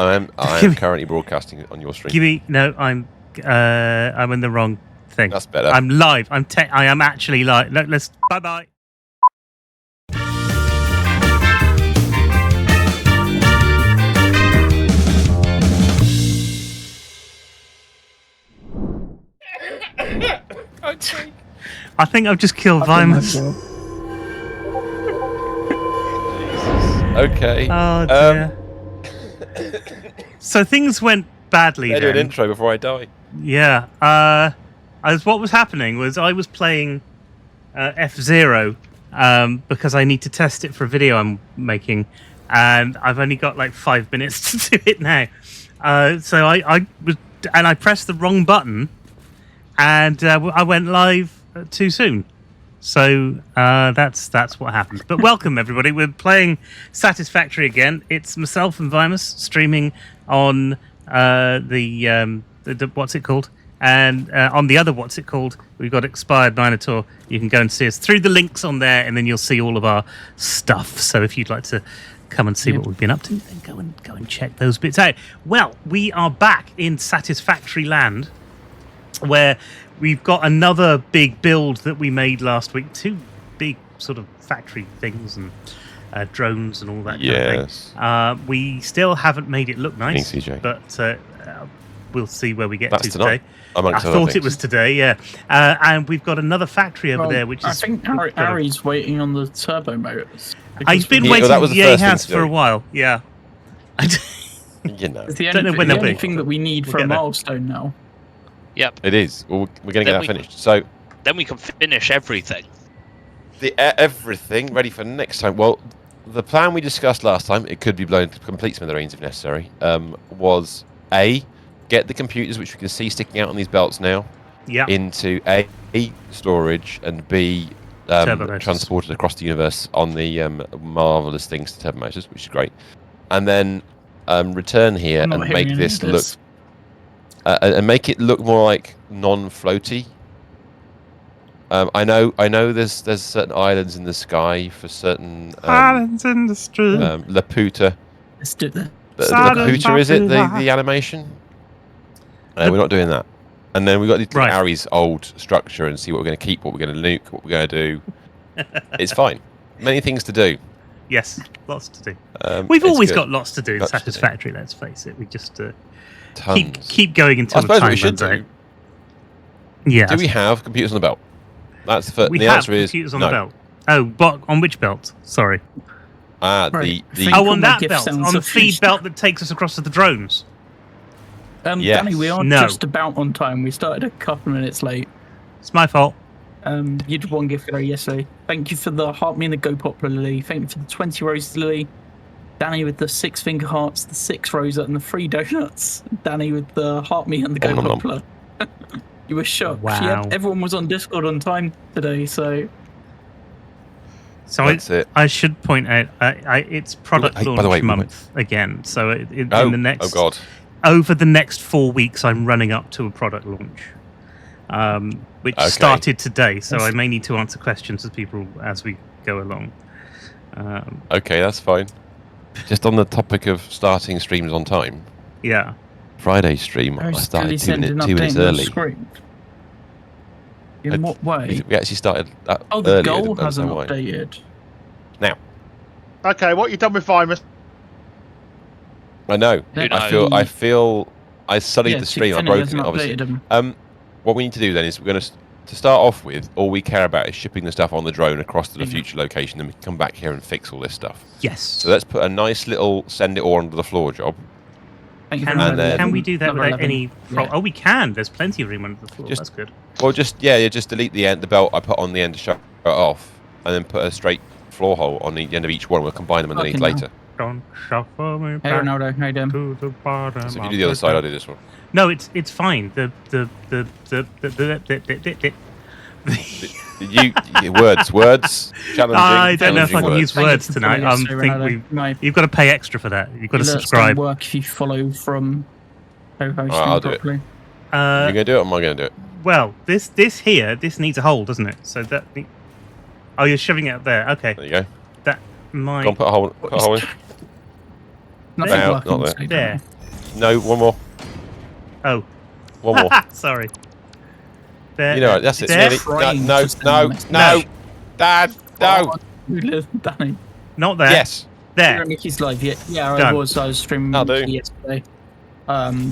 I am currently broadcasting on your stream. No, I'm in the wrong thing. That's better. I'm live. I am actually live. Let's bye. Okay. I think I've just killed Vimus. Okay. Oh dear. So things went badly. I do an intro before I die. Yeah. What was happening was I was playing F-Zero because I need to test it for a video I'm making, and I've only got like 5 minutes to do it now. So I pressed the wrong button, and I went live too soon. So that's what happened. But welcome everybody. We're playing Satisfactory again. It's myself and Vimus streaming on the what's it called, and on the other what's it called, we've got Expired Minotaur. You can go and see us through the links on there, and then you'll see all of our stuff. So if you'd like to come and see what we've been up to, then go and check those bits out. Well, we are back in Satisfactory land, where we've got another big build that we made last week. 2 big sort of factory things and drones and all that kind of thing. We still haven't made it look nice, but we'll see where we get to today. I thought it was today, yeah. And we've got another factory over there, which I think Ari's waiting on the turbo motors. He's been waiting. He has for a while. Yeah. You know, it's the only thing that we need for a milestone now. Yep. It is. Well, we're going to get that finished. So then we can finish everything. Everything ready for next time. Well, the plan we discussed last time, it could be blown to complete smithereens if necessary, was A, get the computers, which we can see sticking out on these belts now, into A, storage, and B, transported across the universe on the marvelous things to turbo motors, which is great. And then return here and make this look... and make it look more like non-floaty. I know there's certain islands in the sky for certain islands in the street. Laputa. Let's do that. Laputa, is it the animation? No, we're not doing that. And then we've got to look at Ari's old structure and see what we're going to keep, what we're going to nuke, what we're going to do. It's fine. Many things to do. Yes, lots to do. We've always got lots to do in Satisfactory. Let's face it. We just keep going until the time runs out. Yeah. Do we have computers on the belt? That's the first. The answer is computers on the belt. Oh, but on which belt? Sorry. On that belt, on the feed belt that takes us across to the drones. Yes. Danny, we are just about on time. We started a couple minutes late. It's my fault. You did one gift yesterday. Thank you for the heart me and the Go Poplar Lily. Thank you for the 20 roses Lily. Danny with the 6 finger hearts, the 6 rosa, and the 3 donuts. Danny with the heart me and the Go Poplar. You were shocked. Wow. Everyone was on Discord on time today, so... So I should point out, it's product launch month again. So in the next... Oh, God. Over the next 4 weeks, I'm running up to a product launch, which started today. So I may need to answer questions as we go along. Okay, that's fine. Just on the topic of starting streams on time. Yeah. Friday stream, I started 2 minutes early. In what way? We actually started the goal hasn't updated. Now. Okay, what you done with Vimus? I know. I feel. I studied the stream. I broke it, obviously. What we need to do then is we're going to start off with. All we care about is shipping the stuff on the drone across to the future location, then we can come back here and fix all this stuff. Yes. So let's put a nice little send it all onto the floor job. Can we do that without any problem? Oh, we can. There's plenty of room under the floor. That's good. Well, just delete the belt I put on the end to shut it off, and then put a straight floor hole on the end of each one. We'll combine them underneath later. Don't shuffle me back. Hey, Ronaldo, how you doing? To the bottom. So if you do the other side, I'll do this one. No, it's fine. Words. Challenging. I don't know if I can use words tonight. I think you've got to pay extra for that. You've got to subscribe. Work if you follow from co-hosting I'll do it. properly. You're gonna do it, or am I gonna do it? Well, this needs a hole, doesn't it? So that. Oh, you're shoving it up there. Okay. There you go. That might. Go on, put a hole in. Nothing About, like not on there. stage, There. right? No, one more. Oh, One more. sorry. There, You know, that's it. there. Nearly. Trying No, to send no, a no, message. no. Dad, no. Oh, Danny. Not there. Yes. There. You're on Mickey's live. Yeah, Done. I was streaming I'll do. Mickey yesterday.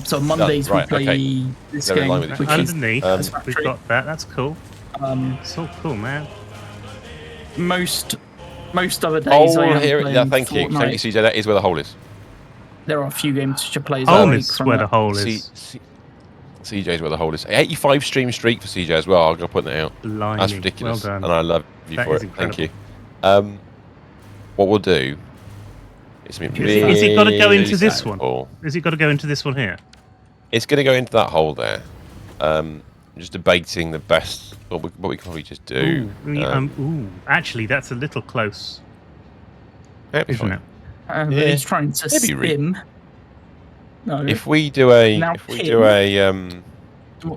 So Mondays Right, we play okay. this They're in game, line with each which other. is Underneath, Satisfactory. we've got that. That's cool. It's all cool, man. Most other days I Hole am here. playing Yeah, thank you. Fortnite. Thank you, CJ. That is where the hole is. There are a few games which I play as Home well. is where the hole is. CJ's where the hole is. 85 stream streak for CJ as well. I'm gonna put that out. Blimey. That's ridiculous, Well done. and I love you That for is it. Thank you. incredible. What we'll do is something Is it got to go into really this one? simple. Is it got to go into this one here? It's going to go into that hole there. I'm just debating the best. What we can probably just do. Ooh, actually, that's a little close, That'd be isn't fine. it? But he's trying to Maybe spin. No. If we do a, Now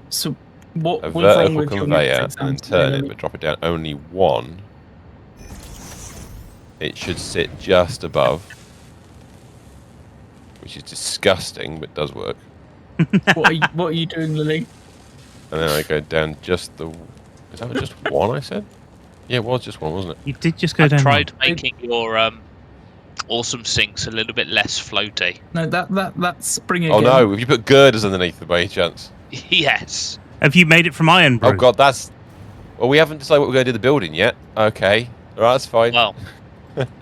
so what a was wrong vertical with your conveyor next and then exam turn today? it, but drop it down only one, it should sit just above, which is disgusting, but does work. What are you doing, Lily? And then I go down just the. Is that just one? I said. Yeah, it was just one, wasn't it? You did just go I down. tried one. making your awesome sinks a little bit less floaty. No, that's bringing. Oh no! If you put girders underneath them by any chance? Yes. Have you made it from iron, bro? Oh god, that's. Well, we haven't decided what we're going to do the building yet. Okay, all right, that's fine. Well,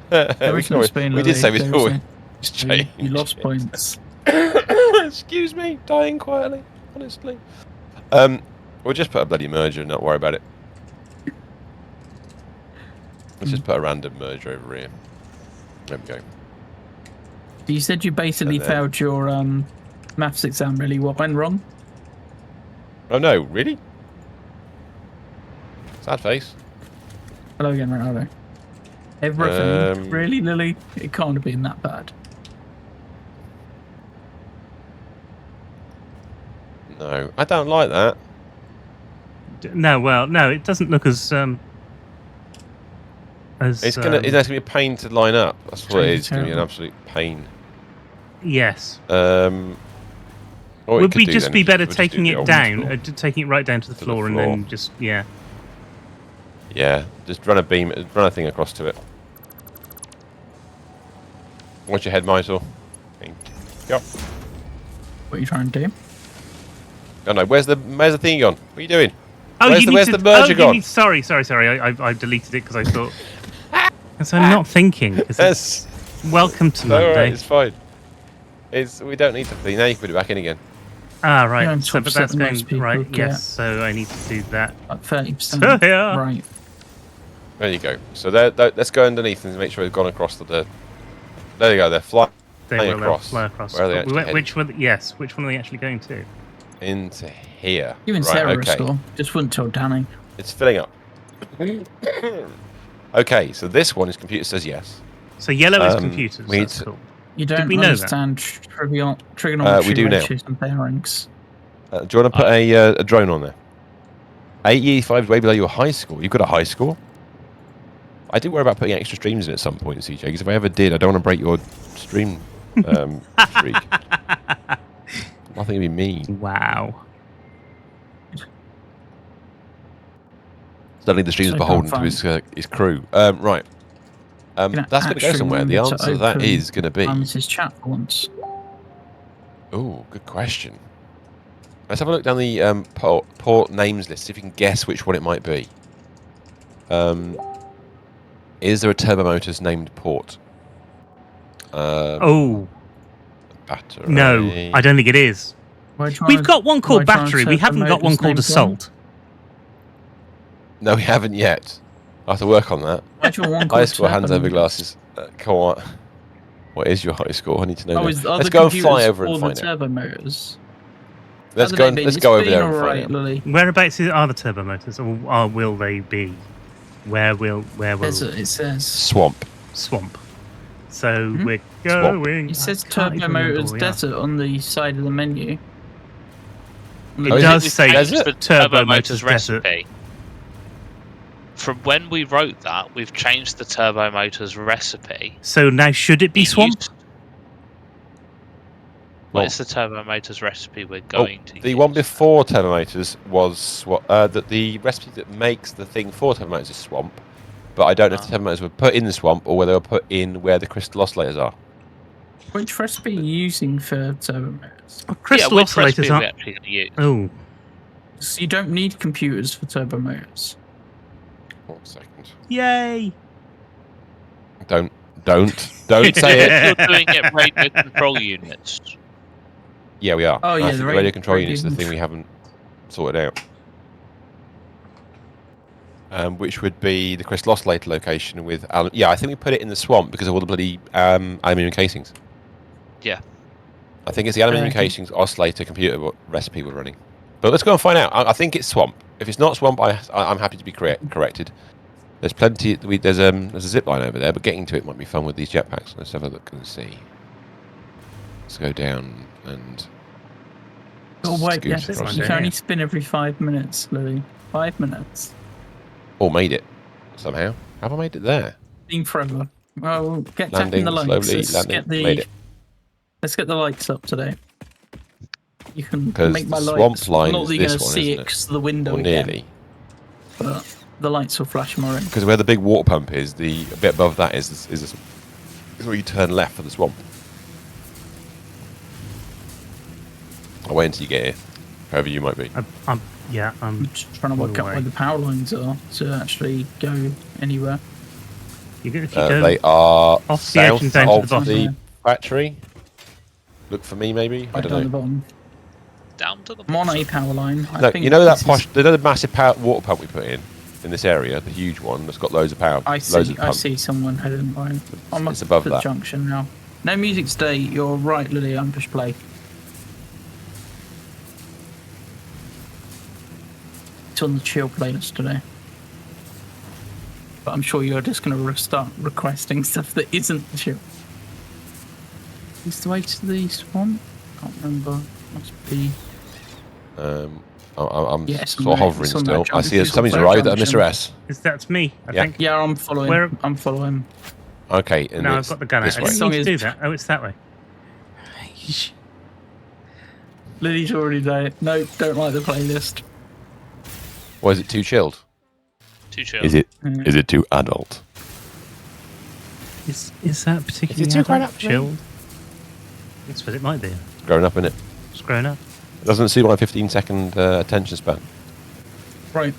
There is no Spain, we did Lily. say we There always is change. you lost points. Excuse me, dying quietly, honestly. We'll just put a bloody merger and not worry about it. Let's just put a random merger over here. There we go. You said you basically And then- failed your maths exam. Really, what went wrong? Oh no, really? Sad face. Hello again, Ronaldo. Everything. Really, Lily? It can't have been that bad. No, I don't like that. No, well, no, it doesn't look as It's gonna be a pain to line up. That's what it is. It's gonna be an absolute pain. Yes. What Would could we do just then be is better we'll just taking do the it old down, school. taking it right down to the floor, and then just Yeah, just run a beam, run a thing across to it. Watch your head, Mysore. Thank you. What are you trying to do? Oh no, where's the thing gone? What are you doing? Oh, where's you the, need where's to, the merger gone? Sorry. I deleted it because I thought. Because I'm not thinking. 'Cause Yes. welcome to No, all right, Monday. it's fine. We don't need to clean. Now you can put it back in again. Ah, You're right. on So, top but that's seven, going most people right. get. Yes. So I need to do that. Like 30%. Yeah. Right. There you go. So let's go underneath and make sure we've gone across the. There you go. They're flying They'll across. fly across. Where are they actually heading? Which one? Yes. Which one are they actually going to? Into here. Even right, Sarah okay. score. Just wouldn't tell Danny. It's filling up. Okay, so this one is computer says yes. So yellow is computers. we need That's to- cool. You don't we know that? understand trigonometry we do now. ratios and bearings. Do you want to put a drone on there? 85 is way below your high score. You've got a high score. I do worry about putting extra streams in at some point, CJ, because if I ever did, I don't want to break your stream streak. Nothing to be mean. Wow. Suddenly the stream's So beholden can't to his crew. Right. Can That's going to go actually somewhere. The remember to answer to that open is going to be... His chat for once. Oh, good question. Let's have a look down the port names list, see if you can guess which one it might be. Is there a Turbo Motors named port? Oh Battery. no, I don't think it is. We've got one called why try and battery. We set the haven't got one motors called named assault. No, we haven't yet. I have to work on that. Why do you want one High called score, hands over Turbo glasses. Come on. What is your high score? I need to know. Oh, now. is the Let's other go and fly computers over and for find the out. turbo motors? Let's How's go. it been? Let's It's go over been there and alright, find out. Lily. Whereabouts are the turbo motors, or will they be? Where will Desert, it says. Swamp. swamp? So Hmm? we're going. It says I can't Turbo even remember Motors where we are. Desert on the side of the menu. On the It Oh, is does We've say changed Desert? the Turbo Motors recipe. From when we wrote that, we've changed the Turbo Motors recipe. So now should it be It swamp? used- What is the turbo motors recipe we're going to use? The one before turbo motors was the recipe that makes the thing for turbo motors is swamp, but I don't know if the turbo motors were put in the swamp or whether they were put in where the crystal oscillators are. Which recipe are you using for turbo motors? Crystal which oscillators recipe are we aren't. actually going to use? Oh, So you don't need computers for turbo motors. 1 second. yay! Don't say it. You're doing it radio control units. Yeah, we are. Oh, And yeah, I think the the radio control radio units is the thing control- we haven't sorted out. Which would be the crystal oscillator location with I think we put it in the swamp because of all the bloody aluminium casings. Yeah. I think it's the aluminium casings oscillator computer recipe we're running. But let's go and find out. I think it's swamp. If it's not swamp, I'm happy to be corrected. There's plenty. There's a zip line over there, but getting to it might be fun with these jetpacks. Let's have a look and see. Let's go down and. Oh wait, scoot yes, across you it. can only spin every 5 minutes, Lily. 5 minutes. Oh, made it somehow. Have I made it there? Been forever. Well, we'll get Landing tapping the lights. slowly. Made it. Let's get the lights up today. You can 'Cause make my the lights. swamp line Not is that you're going this to one, see isn't it it? because the window Or again, nearly. but the lights will flash more in. Because where the big water pump is, the bit above that is where you turn left for the swamp. I'll wait until you get here, wherever you might be. I'm just trying to work out where the power lines are to actually go anywhere. If you go They are off the edge and south down to of the bottom. the factory. Look for me, maybe. I Right don't down the know. bottom. Down to the I'm on bottom. a power line. I No, think you know that this is- the massive water pump we put in this area, the huge one that's got loads of power. I Loads see. of I pump. see someone heading by. I'm It's up above at the that. junction now. No music today. You're right, Lily. I'm push play. It's on the chill playlist today. But I'm sure you're just going to start requesting stuff that isn't chill. Is the way to the swamp? Can't remember. Must be. I'm Yes, sort of hovering it's on that still. I junction. see there's It's somebody's on that arrived at junction. Mr. S. That's me, I Yeah. think. Yeah, I'm following. Where- I'm following. Okay, and No, I've it's got the gun out. this I way. didn't Song mean to is- do that. Oh, it's that way. Lily's already there. No, don't like the playlist. Or is it too chilled? Too chill. Is it too adult? Is that particularly Is it too grown adult? up for me? Chilled? That's what it might be. Growing up in it. It's grown up. It doesn't suit my 15-second attention span. Right.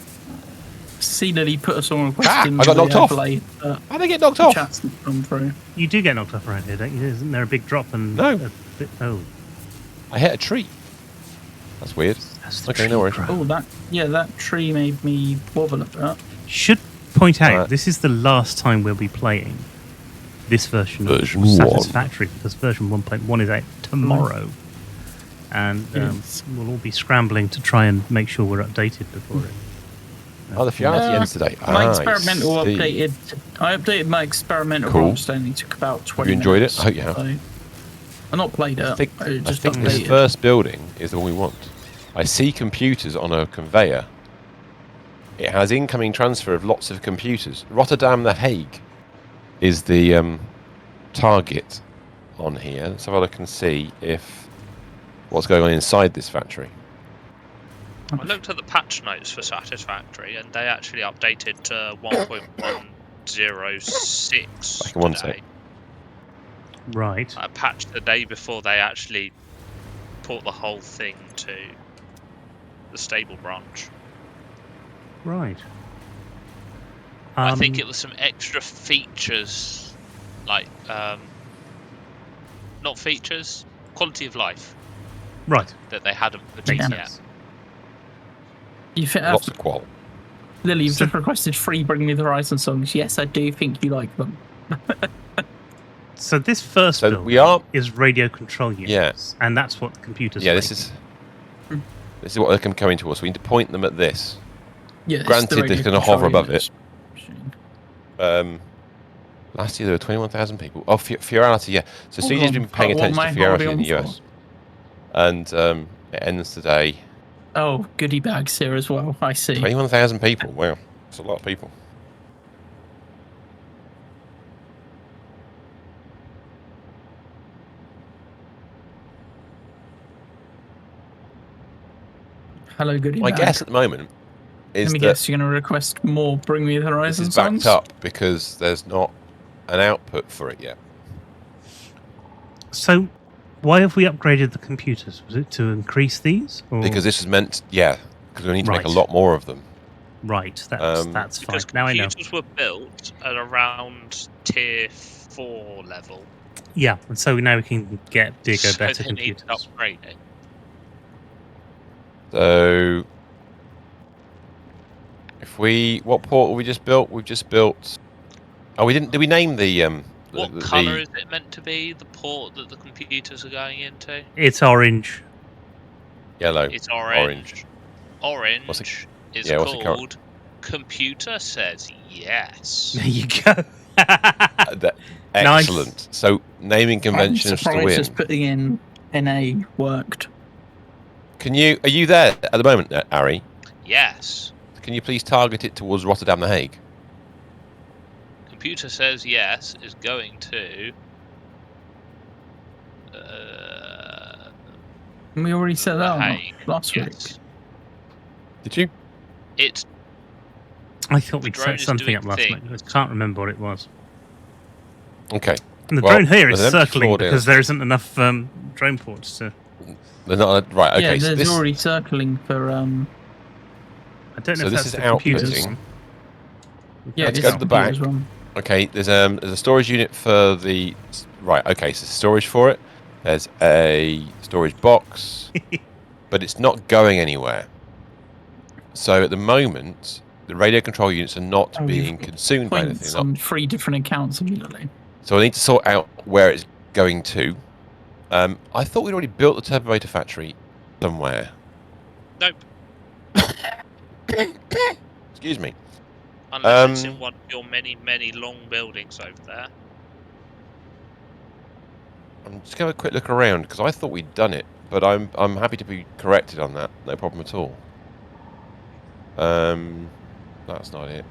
See Lily put a song request in. I got knocked off. Overlay, How they get knocked the off? chat's not come through. You do get knocked off around here, don't you? Isn't there a big drop and No. a bit, oh, I hit a tree. That's weird. that's the Okay, tree no worries. crowd. Oh, that tree made me wobble a bit. Should point out Alright. this is the last time we'll be playing this version Version of 1. Satisfactory because version 1.1 is out tomorrow, and Yes. we'll all be scrambling to try and make sure we're updated before it. Oh, the Fiat ends today. My I experimental see. updated. I updated my experimental Cool. roll only took about 20 you enjoyed it? minutes, I hope you have. so- I've not played it. I think just this updated. first building is the one we want. I see computers on a conveyor. It has incoming transfer of lots of computers. Rotterdam, The Hague is the target on here. Let's have a look and see if what's going on inside this factory. I looked at the patch notes for Satisfactory, and they actually updated to 1.106 Back in one today. sec. Right. I patched the day before they actually port the whole thing to the stable branch. Right. I think it was some extra features, like not features, quality of life right. that they hadn't put Makes in sense. yet. You fit Lots of qual. Lily, you've So- just requested free Bring Me the Horizon songs. Yes, I do think you like them. So this first So building we are. is radio control units, Yeah. and that's what the computers. Yeah, are this is what they're coming towards. So we need to point them at this. Yes, Granted, the they're radio gonna control hover above units. Last year there were 21,000 people. Oh, Fiorality, yeah. So Hold CJ's on. been paying What am attention to I holding Fiorality in the on US. And it ends today. Oh, goodie bags here as well. I see. 21,000 people. Wow. That's a lot of people. Hello, goodie My bag. guess at the moment is Let me that guess, you're going to request more Bring Me the this Horizon is backed songs? up because there's not an output for it yet. So, why have we upgraded the computers? Was it to increase these? Or? Because this is meant, because we need to make a Right. lot more of them. Right, that's fine. Because Now I know. computers were built at around tier 4 level. Yeah, and so now we can get bigger, So better they need computers. upgrading. So, what port have we just built? We've just built. Oh, we didn't. Did we name the What colour is it meant to be? The port that the computers are going into? It's orange. Yellow. It's orange. Orange is what's it called Computer Says Yes. There you go. Excellent. Nice. So naming I'm conventions to surprised win. just putting in NA worked. Are you there at the moment, Ari? Yes. Can you please target it towards Rotterdam, The Hague? Computer Says Yes is going to. We already set that The up Hague. last week. Yes. Did you? It's I thought The we'd drone set is something doing up last night. I things. can't remember what it was. Okay. And the Well, drone here is there's an empty circling Claude in. because there isn't enough drone ports to. They're not right. Okay. Yeah, so there's this, already circling for. I don't know So if this that's is the computers. outputting. Yeah, Let's it go is to the computers back. one. Okay. There's a storage unit for the. Right. Okay. So storage for it. There's a storage box, but it's not going anywhere. So at the moment, the radio control units are not Oh, being you've consumed by Points anything. on 3 different accounts immediately. So I need to sort out where it's going to. I thought we'd already built the turbomotor factory somewhere. nope. Excuse me. Unless it's in one of your many, many long buildings over there. I'm just going to have a quick look around because I thought we'd done it, but I'm happy to be corrected on that. No problem at all. That's not it.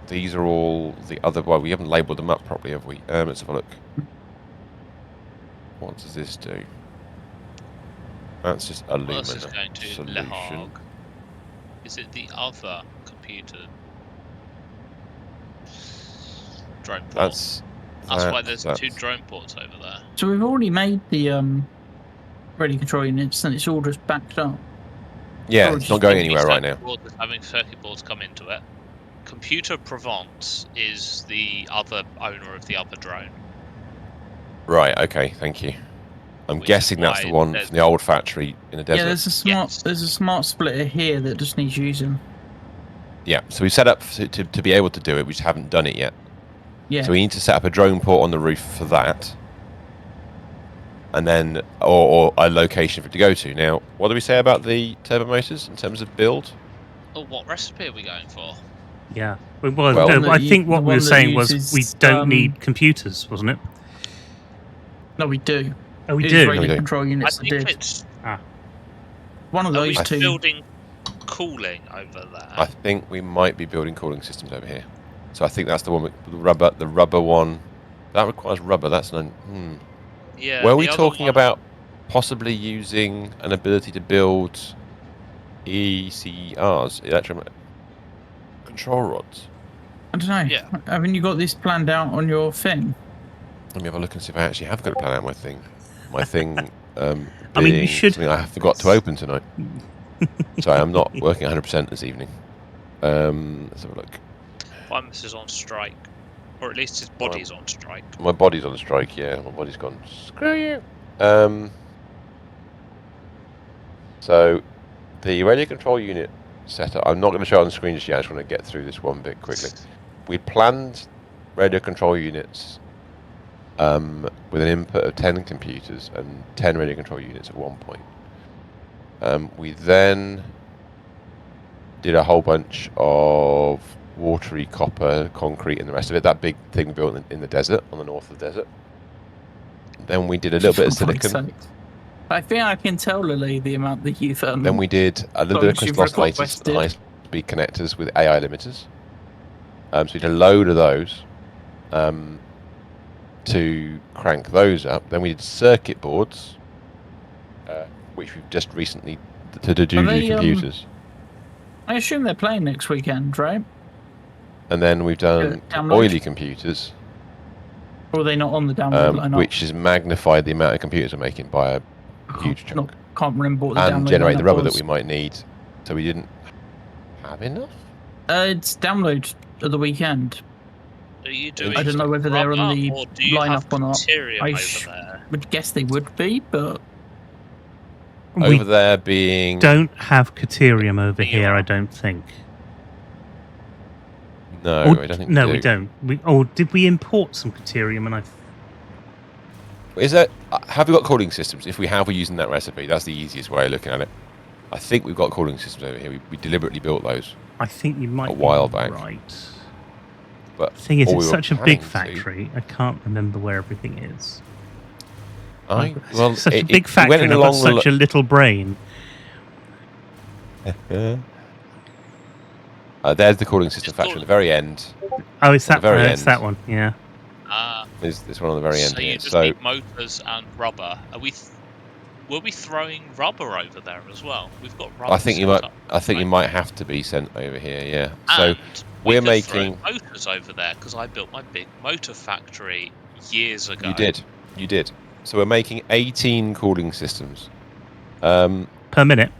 These are all the other. Well, we haven't labelled them up properly, have we? Let's have a look. What does this do? That's just alumina What else is going to Le solution. Hague? Is it the other computer drone port? That's why there's 2 drone ports over there. So we've already made the radio control units, and it's all just backed up. Yeah, Or it's just not going Having anywhere right now. circuit boards is having circuit boards come into it. Computer Provence is the other owner of the other drone. Right. Okay. Thank you. I'm Which guessing is that's the why one there's- from the old factory in the desert. Yeah, there's a smart splitter here that just needs using. Yeah, so we set up to be able to do it. We just haven't done it yet. Yeah. So we need to set up a drone port on the roof for that, and then or a location for it to go to. Now, what do we say about the turbo motors in terms of build? Oh, what recipe are we going for? Yeah. Well, Well, I think what the we were one that saying was uses, we don't need computers, wasn't it? No, we do. Oh, we It's do. radio We do. control I units that think did. it's. One of Are we those two. building cooling over there? I think we might be building cooling systems over here. So I think that's the one with the rubber. The rubber one that requires rubber. That's none. Yeah. Were we the other talking one- about possibly using an ability to build ECRs, electro control rods? I don't know. Yeah. Haven't you got this planned out on your thing? Let me have a look and see if I actually have got it planned out my thing. My thing. I mean, you being should- something I forgot to open tonight. Sorry, I'm not working 100% this evening. Let's have a look. Primus is on strike, or at least his body's on strike. My body's on strike. Yeah, my body's gone. Screw you. So, the radio control unit setup. I'm not going to show it on the screen just yet. I just want to get through this one bit quickly. We planned radio control units with an input of 10 computers and 10 radio control units at one point. We then did a whole bunch of watery copper, concrete, and the rest of it. That big thing we built in the desert, on the north of the desert. Then we did a little bit of For fuck's silicon. sake. I think I can tell, Lily, the amount that you've. Then we did a little bit of you've crystal oscillators and requested. high-speed connectors with AI limiters. So we did a load of those to crank those up. Then we did circuit boards, which we've just recently to do they, computers. I assume they're playing next weekend, right? And then we've done download? oily computers, Or are they not on the download lineup? which has magnified the amount of computers we're making by a huge chunk. Can't remember what the And download generate the lineup rubber was. that we might need. So we didn't have enough? It's download of the weekend. Are you doing I don't know whether they're on rubber, the or do you lineup have or not. Criterium I over there? would guess they would be, but We Over there being... don't have Caterium over You here, are. I don't think. No, Or- I don't think no, we we do. don't. Did we import some Caterium? And Is that... Have we got cooling systems? If we have, we're using that recipe. That's the easiest way of looking at it. I think we've got cooling systems over here. We deliberately built those. I think you might A while be back. right. But The thing is, all it's we were such a big planning to- factory. I can't remember where everything is. Well, Such a it big went factory, and I've got along the such a little brain. There's the cooling system factory at the very end. Oh, it's At that. the very It's end. that one. Yeah. There's this one on the very end So you here. just So need motors and rubber. Were we throwing rubber over there as well? We've got rubber. I think you set might. up, I think you right? might have to be sent over here. Yeah. So And we we're could making. throw motors over there because I built my big motor factory years ago. You did. You did. So we're making 18 cooling systems. Per minute.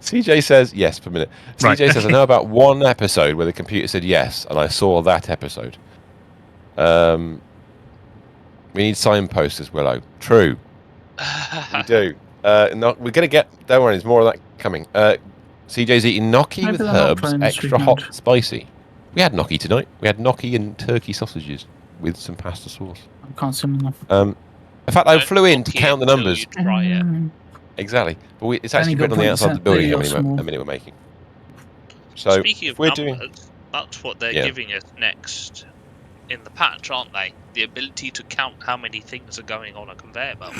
CJ says yes per minute. Right, CJ says I okay. know about one episode where the computer said yes, and I saw that episode. We need signposts, Willow. True. We do. No, we're gonna get. Don't worry, there's more of that coming. CJ's eating gnocchi Maybe with they're not herbs, playing this extra hot, weekend. spicy. We had gnocchi tonight. We had gnocchi and turkey sausages with some pasta sauce. I can't see them enough. In fact, I Don't flew in to knock it count the until numbers. you try it. Exactly, but it's Only actually got written on the outside of the 0.7 building how or many small. a minute we're making. So Speaking if of we're numbers, doing, that's what they're Yeah. giving us next in the patch, aren't they? The ability to count how many things are going on a conveyor belt.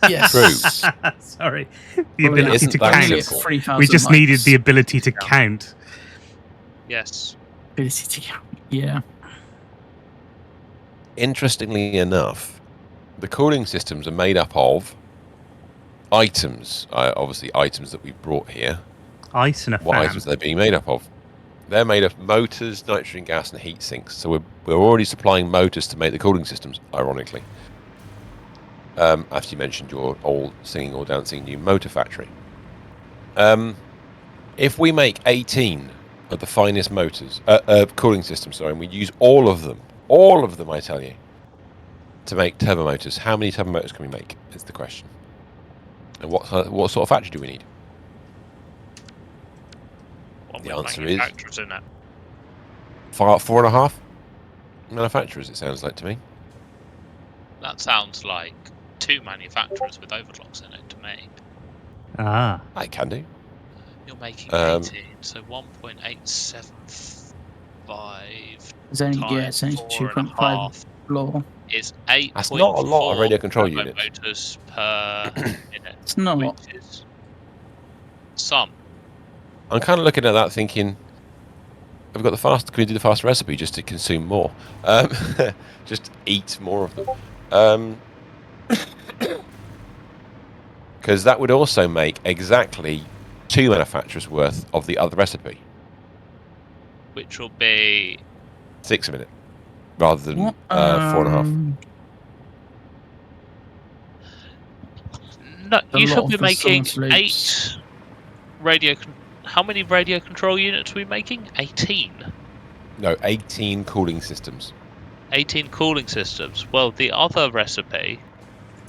Yes. True. Sorry. The Well, yeah. ability Isn't to that count. simple? 3,000 We just needed likes. the ability to count. Yes. ability to count. Yeah. interestingly enough, the cooling systems are made up of items. Obviously, items that we've brought here. Ice and a What fan. items are they being made up of? They're made of motors, nitrogen gas, and heat sinks. So we're already supplying motors to make the cooling systems. Ironically, after you mentioned your old singing or dancing new motor factory. If we make 18 of the finest motors, cooling systems, sorry, and we use all of them, I tell you, to make turbo motors, how many turbo motors can we make? Is the question. And what sort of factory do we need? One The with answer is- manufacturers in it. 4.5 manufacturers, it sounds like to me. That sounds like 2 manufacturers with overclocks in it to me. Ah. I can do. You're making 18, so 1.875 It's only, it's only times 2.5 4.5 floor. is 8. That's not a lot of radio control turbo units. motors per minute. It's not. Which is some. I'm kind of looking at that thinking, have we got the fast? Can we do the fast recipe just to consume more? Just eat more of them. Because that would also make exactly 2 manufacturers worth of the other recipe. Which will be 6 a minute, rather than What? 4.5. No, A you lot should of be the making summer 8 sleeps. radio. How many radio control units are we making? 18. No, 18 cooling systems. 18 cooling systems. Well, the other recipe,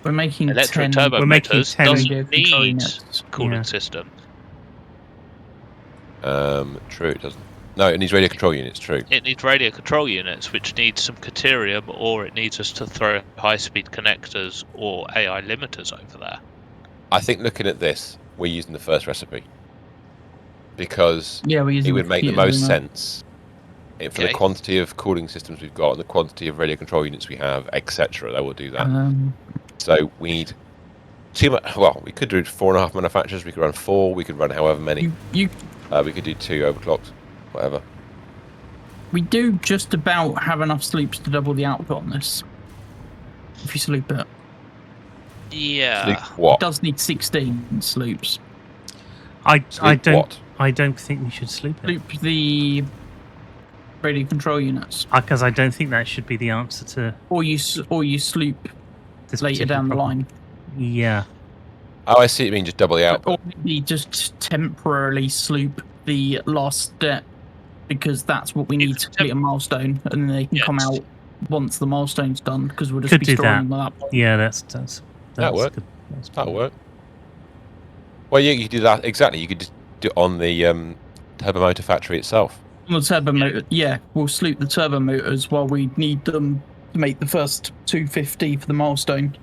We're making electric 10 turbo We're making motors, 10 doesn't radio control need units. cooling Yeah. system. True, it doesn't. No, it needs radio control units. True. It needs radio control units, which needs some Caterium, or it needs us to throw high-speed connectors or AI limiters over there. I think looking at this, we're using the first recipe because Yeah, we're using it would the make the computers, most isn't it? sense for the Okay. quantity of cooling systems we've got and the quantity of radio control units we have, etc. That will do that. So we need well, we could do 4.5 manufacturers. We could run 4. We could run however many. you We could do 2 overclocks, whatever. we do just about have enough sleeps to double the output on this. If you sleep it. Yeah. Sloop It what? does need 16 sloops. I Sloop don't what? I don't think we should sloop it Sloop the radio control units, because I don't think that should be the answer to or you sloop this later particular down the problem. line, Yeah. Oh, I see what you mean. Just double the output. or maybe just temporarily sloop the last step because that's what we need to complete a milestone, and then they can come out once the milestone's done because we'll just Could be do storing that. them at that point. Yeah, that's That'll work. good. That's That'll good. work. Well, yeah, you could do that exactly. You could just do it on the turbo motor factory itself. On the turbo motor, yeah, we'll sloop the turbo motors while we need them to make the first 250 for the milestone,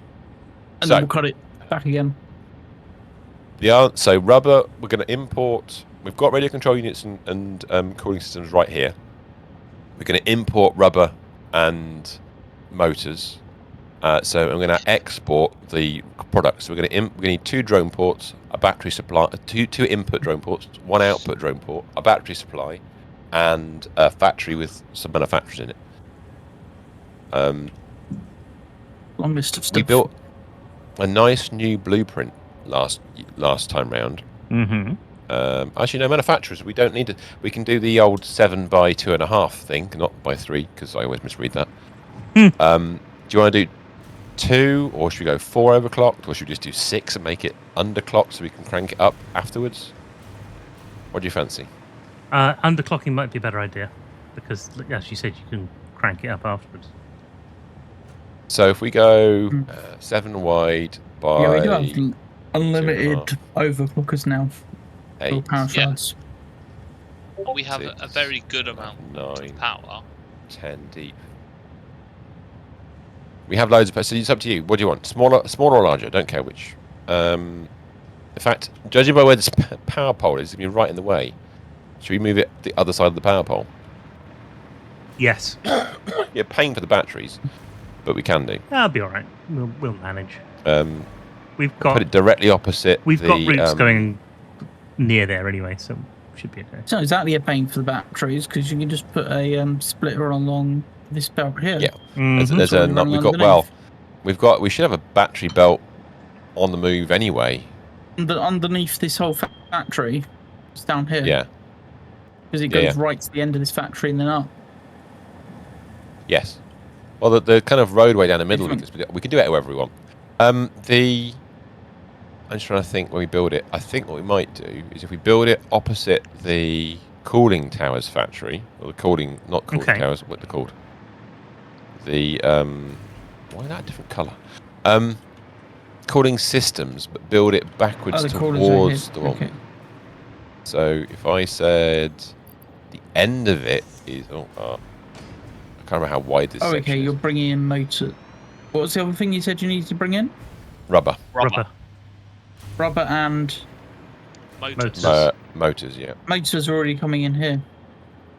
and then we'll cut it back again. So rubber, we're going to import. We've got radio control units and cooling systems right here. We're going to import rubber and motors. So I'm going to export the products. So we're going to need 2 drone ports, a battery supply, two input drone ports, 1 output drone port, a battery supply, and a factory with some manufacturers in it. Long list of stuff. We built a nice new blueprint last time round. Mm-hmm. Actually, no, manufacturers. We don't need to. We can do the old 7 by 2.5 thing, not by 3, because I always misread that. Do you want to do 2, or should we go 4 overclocked, or should we just do 6 and make it underclocked so we can crank it up afterwards? What do you fancy? Underclocking might be a better idea because, as you said, you can crank it up afterwards. So if we go 7 wide by Yeah, we do have unlimited overclockers now. 8, Power shards. We have a very good amount 9, of power. 10 deep. We have loads of power, so it's up to you. What do you want? Smaller or larger? Don't care which. In fact, judging by where this power pole is, if you're right in the way, should we move it the other side of the power pole? Yes. You're paying for the batteries, but we can do. That'll be all right. We'll manage. We've Put it directly opposite. We've got routes going near there anyway, so should be okay. It's not exactly a pain for the batteries because you can just put a splitter along this belt here. Yeah. Mm-hmm. There's a nut. We should have a battery belt on the move anyway. Underneath this whole factory, it's down here. Yeah. Because it goes right to the end of this factory and then up. Yes. Well, the kind of roadway down the middle of this, we can do it however we want. I'm just trying to think when we build it. I think what we might do is if we build it opposite the cooling towers factory, or the cooling, not cooling towers, what they're called. The why is that a different colour? Cooling systems, but build it backwards towards the one. Okay. So if I said the end of it is, I can't remember how wide this section okay, is. you're bringing in motor. What was the other thing you said you needed to bring in? Rubber And motors. Motors, yeah. Motors are already coming in here.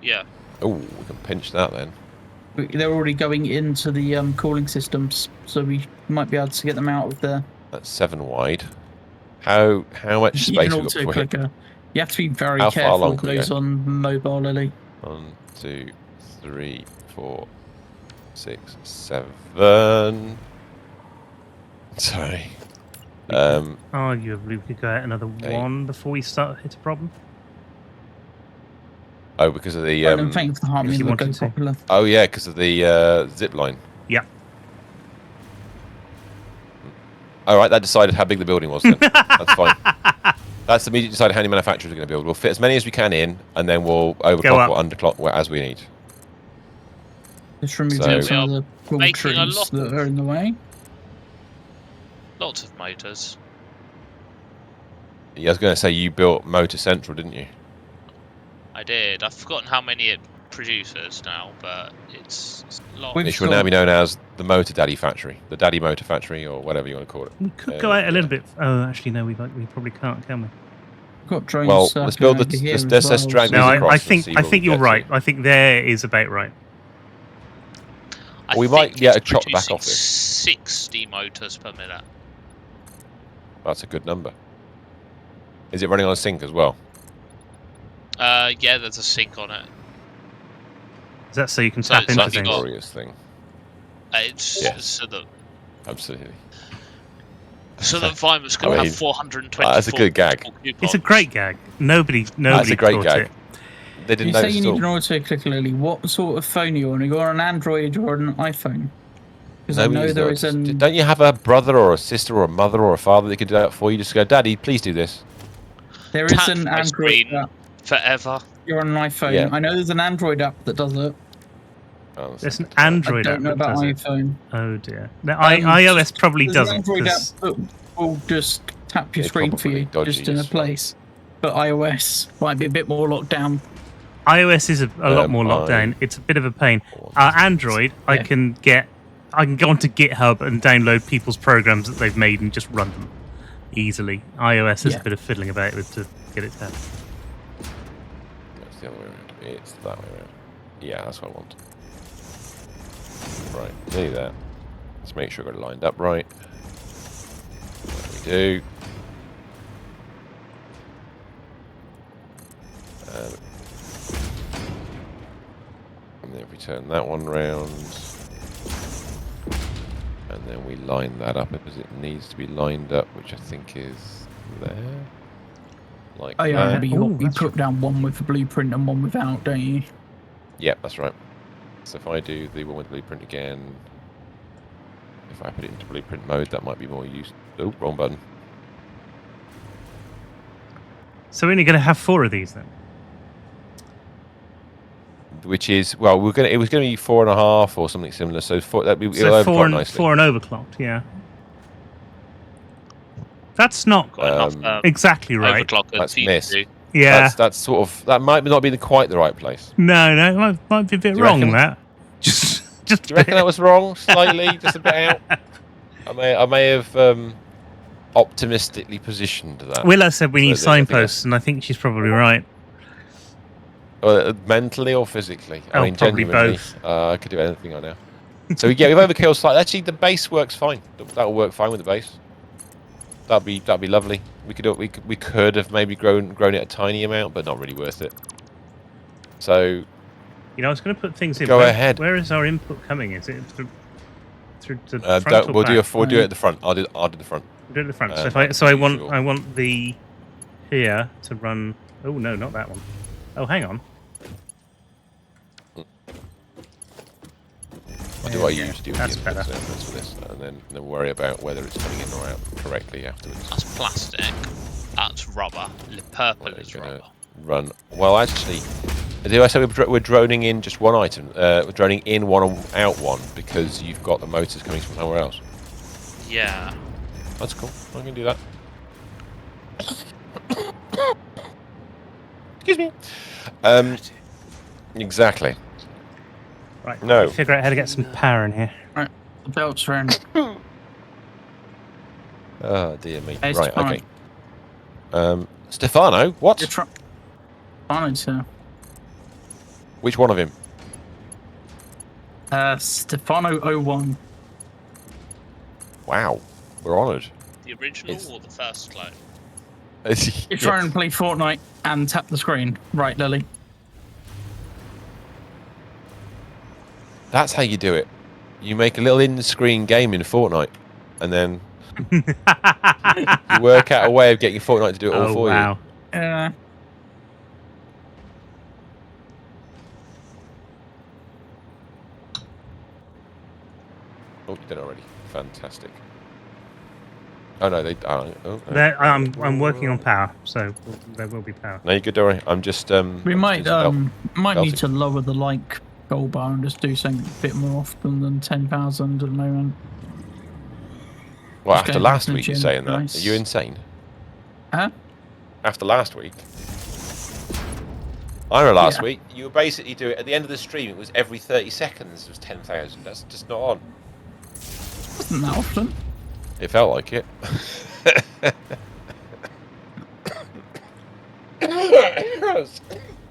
Yeah. Oh, we can pinch that then. They're already going into the cooling systems, so we might be able to get them out of there. That's 7 wide. How much space we got before clicker. You have to be very How far careful along with can we those go? on mobile, Lily. 1, 2, 3, 4, 6, 7. Sorry. Arguably, we could go out another 1 before we hit a problem. Oh, because of the thanks for harming the Go Popular. Oh yeah, because of the zip line. Yeah. All right, that decided how big the building was. Then. That's fine. That's immediately decided how many manufacturers we're going to build. We'll fit as many as we can in, and then we'll overclock or underclock as we need. Just remove some of the cool trees that are in the way. Lots of motors. Yeah, I was going to say you built Motor Central, didn't you? I did. I've forgotten how many it produces now, but it's a lot. It should now be known as the Motor Daddy Factory, the Daddy Motor Factory, or whatever you want to call it. We could go out a little bit. Oh, actually, no, we probably can't, can we? We've got drones. Well, let's build the. Let's drag these across. I think you're right. I think there is about right. We might chop the back office. 60 motors per minute. That's a good number. Is it running on a sync as well? Yeah, there's a sync on it. Is that so you can tap into things? things? Glorious thing. It's yes. so that Absolutely. So that Vimus can I mean, have 424. that's a good gag. Coupons. It's a great gag. Nobody That's a great caught gag. it. They didn't You say notice you at need all. an autoclicker, Lily. What sort of phone are you on? Are you on an Android or an iPhone? Because I know Nobody's there is noticed. an. Don't you have a brother or a sister or a mother or a father that could do that for you? Just go, Daddy, please do this. There is Tap an my Android screen app. forever. You're on an iPhone. Yeah. I know there's an Android app that does it. Oh, let's There's look an at that. I Android don't app know that about does it. iPhone. Oh dear. No, iOS probably There's an doesn't. Android app 'cause that will just tap your It's screen for probably you, dodgy just in a as well. place. But iOS might be a bit more locked down. iOS is a lot more locked I down. It's a bit of a pain. want Android, I Yeah. can go onto GitHub and download people's programs that they've made and just run them easily. iOS has Yeah. a bit of fiddling about with to get it done. That's the other way around. It's that way around. Yeah, that's what I want. Right, do that. Let's make sure I got it lined up right. There we do. And then if we turn that one round, and then we line that up as it needs to be lined up, which I think is there. Like Oh yeah, that. but you put down one with the blueprint and one without, don't you? Yep, that's right. So if I do the one with blueprint again, if I put it into blueprint mode, that might be more used. Oh, wrong button. So we're only going to have 4 of these then. Which is, well, it was gonna be 4.5 or something similar. So that'd be So it'll overclock 4 nicely. 4 and overclocked, yeah. That's not Got enough exactly right. overclockers That's for you missed. to do. Yeah. That's sort of, that might not be quite the right place. No, might be a bit Do you wrong. reckon? That just Do you reckon that was wrong? Slightly, just a bit out. I may have optimistically positioned that. Willow said we need So I think signposts, and I think she's probably right. Mentally or physically? Oh, I mean, probably genuinely, both. I could do anything I know. So yeah, we've overkilled slightly. Actually, the base works fine. That'll work fine with the base. That'd be lovely. We could have maybe grown it a tiny amount, but not really worth it. So I was going to put things in. Go ahead. Where is our input coming? Is it through the front or we'll back? we'll do it at the front. I'll do the front. We'll do it at the front. Like So I usual. want the here to run. Oh no, not that one. Oh, hang on. I'll do what I usually do with That's the better. inputs for this, and then worry about whether it's coming in or out correctly afterwards. That's plastic. That's rubber. The purple Well, is you're gonna rubber. Run. Well, actually, do I say we're droning in just one item? We're droning in one and out one because you've got the motors coming from somewhere else. Yeah. That's cool. I can do that. Excuse me. Exactly. Right. No. Figure out how to get some power in here. Right, the belt's round. Oh dear me. Hey, Right. Stefano. Okay. Stefano. What? You're trying to. Which one of him? Stefano 01. Wow. We're honoured. The original It's- or the first clone? You're trying to play Fortnite and tap the screen. Right, Lily? That's how you do it. You make a little in-screen game in Fortnite, and then you work out a way of getting Fortnite to do it all Oh for wow. Uh, you. Oh, you did it already. Fantastic. Oh no, they. I'm working on power, so there will be power. No, you're good, don't worry. I'm just. we I'm might just doing might need belting. to lower the like goal bar and just do something a bit more often than 10,000 at the moment. Well, just after going last to the week, you're gym, saying that. nice. Are you insane? Huh? After last week. I know last Yeah. week, you were basically doing it at the end of the stream, it was every 30 seconds, it was 10,000. That's just not on. Wasn't that often? It felt like it.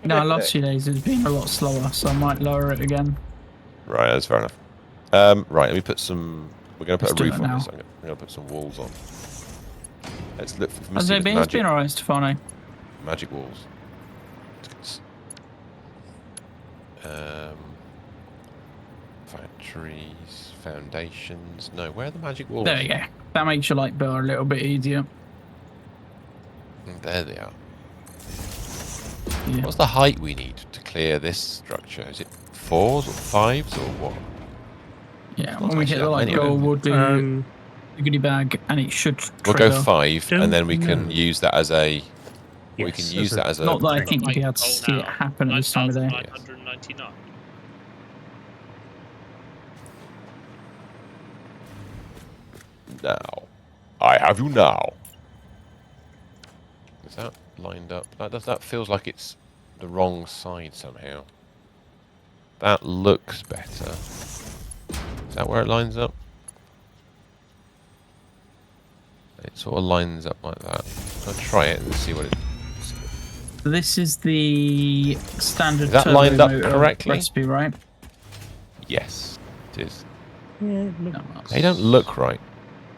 No, last 2 days it's been a lot slower, so I might lower it again. Right, that's fair enough. Right, let me put some. We're going to put Let's a do roof it on now. this. I'm going to put some walls on. Let's look for Has it been? It's been alright, Stefano. magic walls. Factories, foundations. No, where are the magic walls? There you go. That makes your light bill a little bit easier. There they are. Yeah. What's the height we need to clear this structure? Is it 4s or 5s or what? Yeah, Not when we hit actually the that light many, goal, is it? we'll do the goodie bag, and it should We'll trigger. go 5, and then we can know. use that as a. we Yes, can as use a- that as a. Not that I What's the think you'd be light able to goal see it now? happen at this time of day. 9,999. Now, I have you now. Is that lined up? That feels like it's the wrong side somehow. That looks better. Is that where it lines up? It sort of lines up like that. I'll try it and see what it. So this is the standard Is that turbo lined up motor correctly? recipe, right? Yes, it is. Yeah, No, They don't look right.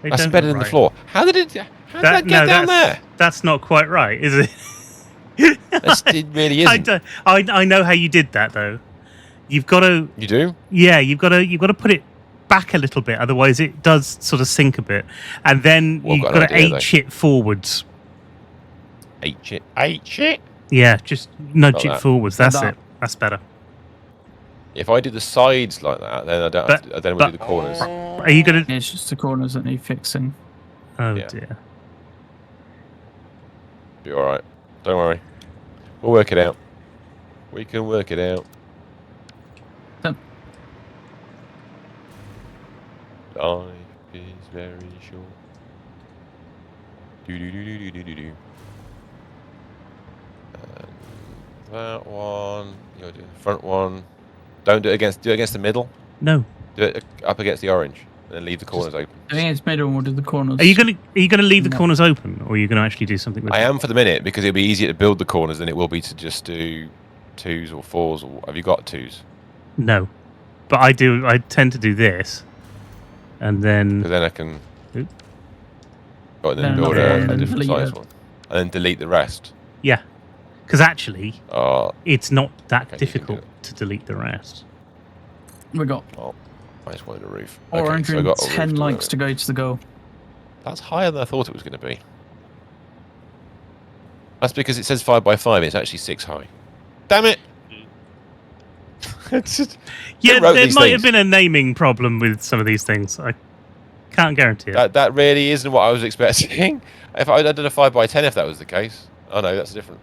they That's don't better look than the right. floor. How did it? How did that get down there? That's not quite right, is it? It really isn't. I know how you did that though. You've got to. You do? Yeah, you've got to put it back a little bit, otherwise it does sort of sink a bit, and then Well, I've you've got an got to idea, H it forwards. H it. Yeah, just nudge Like it that. forwards. That's Like that. it. That's better. If I do the sides like that, then I don't. Then we'll do the corners. Are you gonna? It's just the corners that need fixing. Oh Yeah. dear. Be all right. Don't worry. We'll work it out. We can work it out. Life is very short. Do do do do do do do do. And that one. You're doing the front one. Don't do it against. Do it against the middle. No. Do it up against the orange, and then leave the corners open. I think it's middle and we'll do the corners. Are you gonna leave the No. corners open, or are you gonna actually do something with I them? am for the minute because it'll be easier to build the corners than it will be to just do 2s or 4s. Or have you got 2s? No, but I do. I tend to do this, and then Because then I can. Oop. Go and then Then build another one, a then different delete size it. one, and then delete the rest. yeah, because actually Oh, it's not that Okay, you can do difficult it. to delete the rest. We got well, I just wanted a roof. Okay, so I 410 got a roof likes to to go to the goal. That's higher than I thought it was going to be. That's because it says 5x5. It's actually 6 high. Damn it! It's just, Yeah, who wrote there these might things? have been a naming problem with some of these things. I can't guarantee it. That really isn't what I was expecting. If I did a 5x10, if that was the case. Oh no, that's different.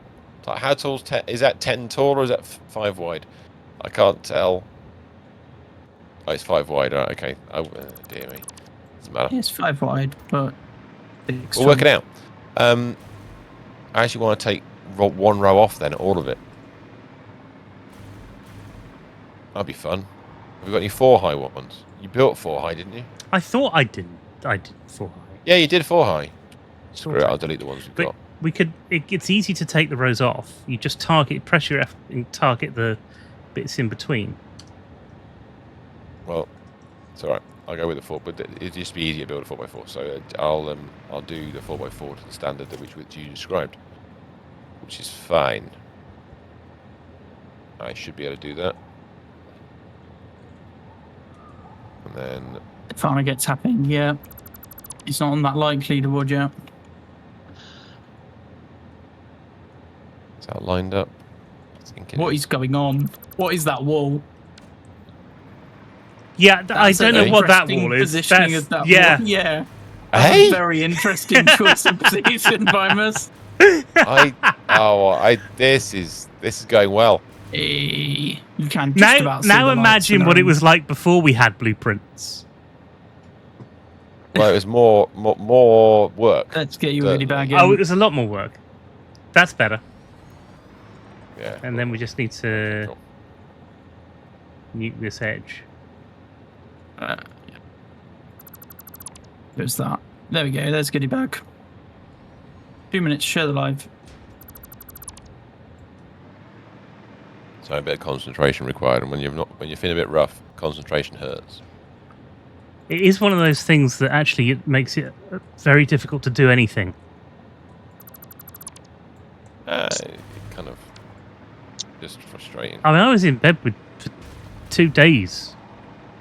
Like, how tall's 10? Is that 10 tall or is that 5 wide? I can't tell. Oh, it's 5 wide. Right, okay. Oh, dear me. Doesn't matter. It's 5 wide, but We'll work it out. I actually want to take one row off then, all of it. That'd be fun. Have we got any 4 high ones? You built 4 high, didn't you? I thought I didn't. I did 4 high. Yeah, you did 4 high. Screw it, Thought I I'll did. delete the ones we've But got. we could. It's easy to take the rows off. You just press your F and target the bits in between. Well, it's alright. I'll go with the 4, but it'd just be easier to build a 4x4. So I'll do the 4x4 to the standard which you described, which is fine. I should be able to do that. And then If Anna gets tapping, yeah. It's not that likely to wood yet. is that lined up? I think it What is. is going on? What is that wall? Yeah, I That's don't an know what that interesting wall is. Positioning That's, of that yeah, wall. Yeah. That's Hey? a very interesting choice of position by us. This is going well. You can just Now, about see now the lights imagine and what it everything. was like before we had blueprints. Well, it was more work. Let's get you a goodie bag in. Oh, it was a lot more work. That's better. Yeah. And then we just need to Cool. nuke this edge. There's that. There we go. There's goodie bag. 2 minutes. Share the live. So a bit of concentration required, and when you're feeling a bit rough, concentration hurts. It is one of those things that actually it makes it very difficult to do anything. Kind of just frustrating. I mean, I was in bed for 2 days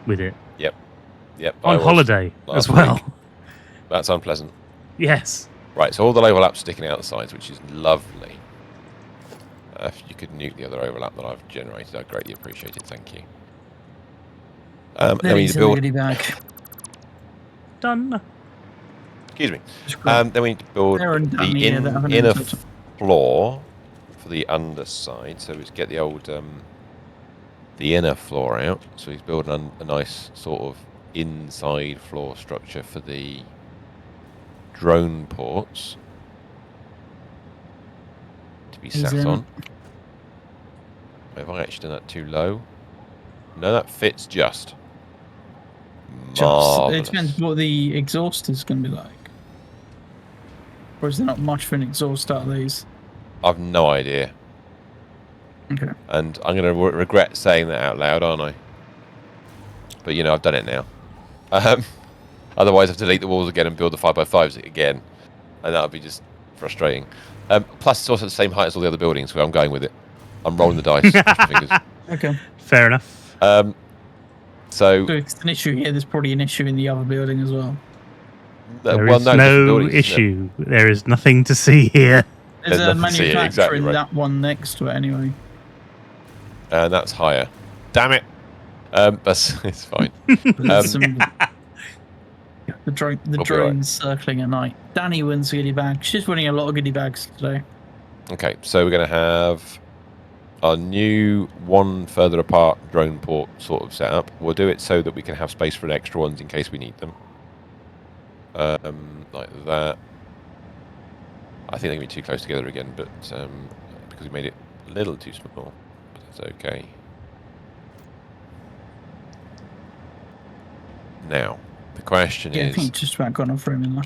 with it. Yep. On holiday as well. week. That's unpleasant. Yes. Right, so all the overlaps sticking out the sides, which is lovely. If you could nuke the other overlap that I've generated, I'd greatly appreciate it. Thank you. Then we need to build. Done. Excuse me. Then we need to build the inner floor for the underside. So we get the old the inner floor out. So he's building a nice sort of inside floor structure for the drone ports to be sat on. Have I actually done that too low? No, that fits just. It depends what the exhaust is going to be like. Or is there not much for an exhaust out of these? I've no idea. Okay. And I'm going to regret saying that out loud, aren't I? But, you know, I've done it now. Otherwise, I have to delete the walls again and build the 5x5s again. And that would be just frustrating. Plus, it's also the same height as all the other buildings where I'm going with it. I'm rolling the dice. Fingers. Okay. Fair enough. So it's an issue here. There's probably an issue in the other building as well. There is no issue. There is nothing to see here. There's a manufacturer in that one next to it anyway. And that's higher. Damn it. It's fine. The drone's circling at night. Danny wins a goodie bag. She's winning a lot of goodie bags today. Okay, so we're going to have our new one further apart drone port sort of setup. We'll do it so that we can have space for extra ones in case we need them. Like that. I think they're going to be too close together again, but because we made it a little too small. But that's okay. Now, the question is... I think just about gone off room in there.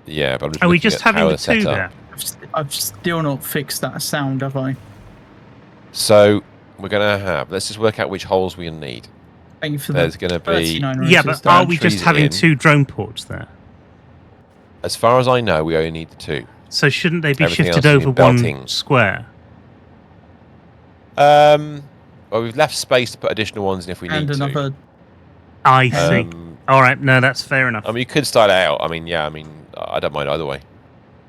Yeah, but I'm just Are we just having the two there? I've still not fixed that sound, have I? So, we're going to have... Let's just work out which holes we need. There's going to be... Yeah, but are we just having two drone ports there? As far as I know, we only need the two. So shouldn't they be shifted over one square? Well, we've left space to put additional ones in if we need to. I see. All right, no, that's fair enough. I mean, you could style it out. I mean, yeah, I don't mind either way.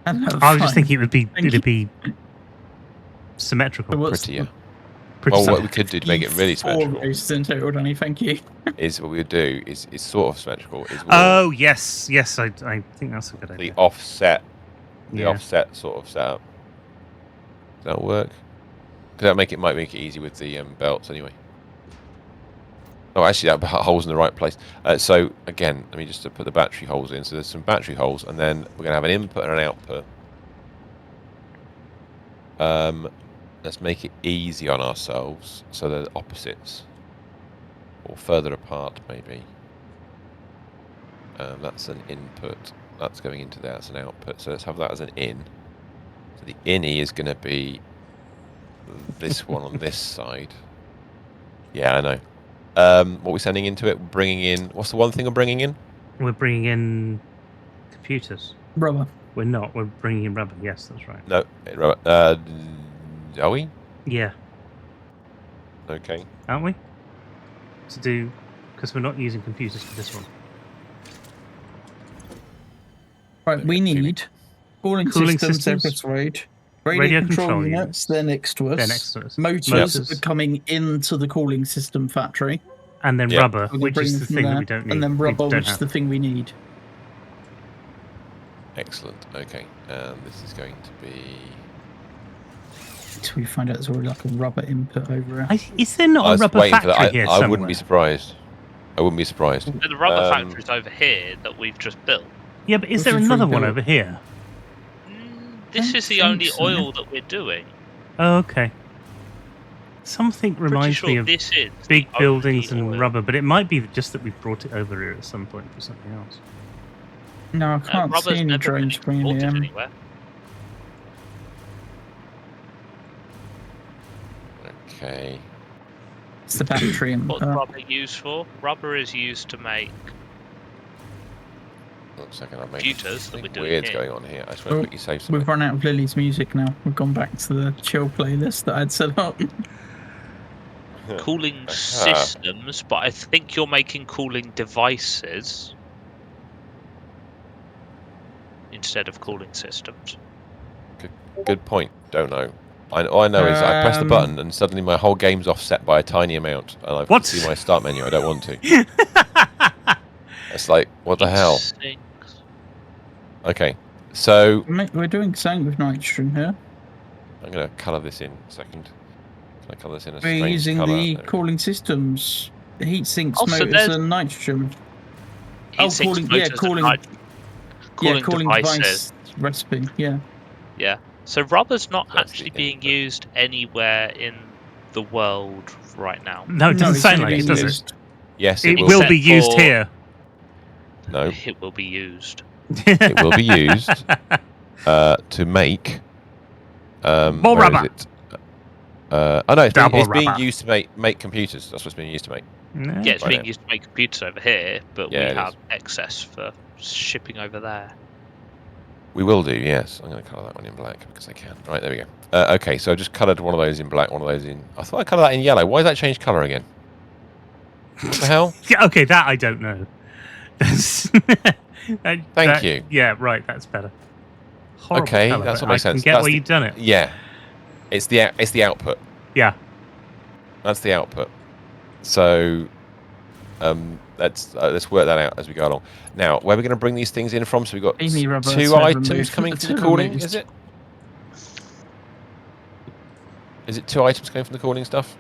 I was just thinking it'd be symmetrical. Prettier. Well, what we could do to make it really symmetrical thank you. is what we would do is sort of symmetrical. Oh yes, I think that's a good idea. The offset sort of setup. Does that work? Because that might make it easy with the belts anyway. Oh, actually, that hole's in the right place. So again, let me just put the battery holes in. So there's some battery holes, and then we're going to have an input and an output. Let's make it easy on ourselves, so they're opposites, or further apart maybe. That's an input. That's going into there. That's an output. So let's have that as an in. So the innie is going to be this one on this side. Yeah, I know. What are we sending into it? Bringing in... What's the one thing we're bringing in? We're bringing in computers. Rubber. We're not. We're bringing in rubber. Yes, that's right. No, rubber. Are we? Yeah. Okay. Aren't we? Because we're not using computers for this one. Right, we need cooling systems, radio control units, they're next to us. Motors are coming into the cooling system factory. And then rubber, which is the thing that we don't need. And then rubber, which is the thing we need. Excellent. Okay. This is going to be... So we find out there's already like a rubber input over it. Is there not a rubber factory here somewhere? I wouldn't be surprised. The rubber factory's over here that we've just built. Yeah, but is there another one over here? This is the only oil that we're doing. Oh, okay. Something reminds me of big buildings and rubber, but it might be just that we've brought it over here at some point for something else. No, I can't see any drones bringing it in. Okay. It's the battery and what's rubber used for? Rubber is used to make computers that we're doing weird's here. going on here. I just want to quickly save something. We've run out of Lily's music now. We've gone back to the chill playlist that I'd set up. cooling systems, but I think you're making cooling devices instead of cooling systems. Good point. Don't know. All I know is I press the button and suddenly my whole game's offset by a tiny amount, and I can see my start menu. I don't want to. It's like, what the hell? Okay, so We're doing something with nitrogen here. I'm going to colour this in a second. Can I colour this in a We're strange using colour? the cooling systems, heat sinks, Also, motors, there's and nitrogen. heat sinks, motors, and cooling devices. Device recipe. Yeah. Yeah. So rubber's not That's actually the being used anywhere in the world right now. No, it doesn't it's sound gonna like be it, does it? used. Yes, It will. will be used for- here. No, It will be used. it will be used to make. More where is rubber. it? Oh no, it's Double being rubber. used to make computers. That's what it's being used to make. Yeah, it's Right being now. used to make computers over here, but Yeah, we it have is. excess for shipping over there. We will do, yes. I'm going to colour that one in black because I can. Right, there we go. Okay, so I just coloured one of those in black, one of those in... I thought I coloured that in yellow. Why did that change colour again? What the hell? Yeah, okay, that I don't know. Thank you. Yeah, right, that's better. Horrible Okay, colour, that's but what makes I sense. can get That's why the- you've done it. Yeah. It's the output. Yeah. That's the output. So let's work that out as we go along. Now, where are we going to bring these things in from? So we've got Amy rubber, two so items removed. coming from the Two cooling, removed. is it? Is it 2 items coming from the cooling stuff?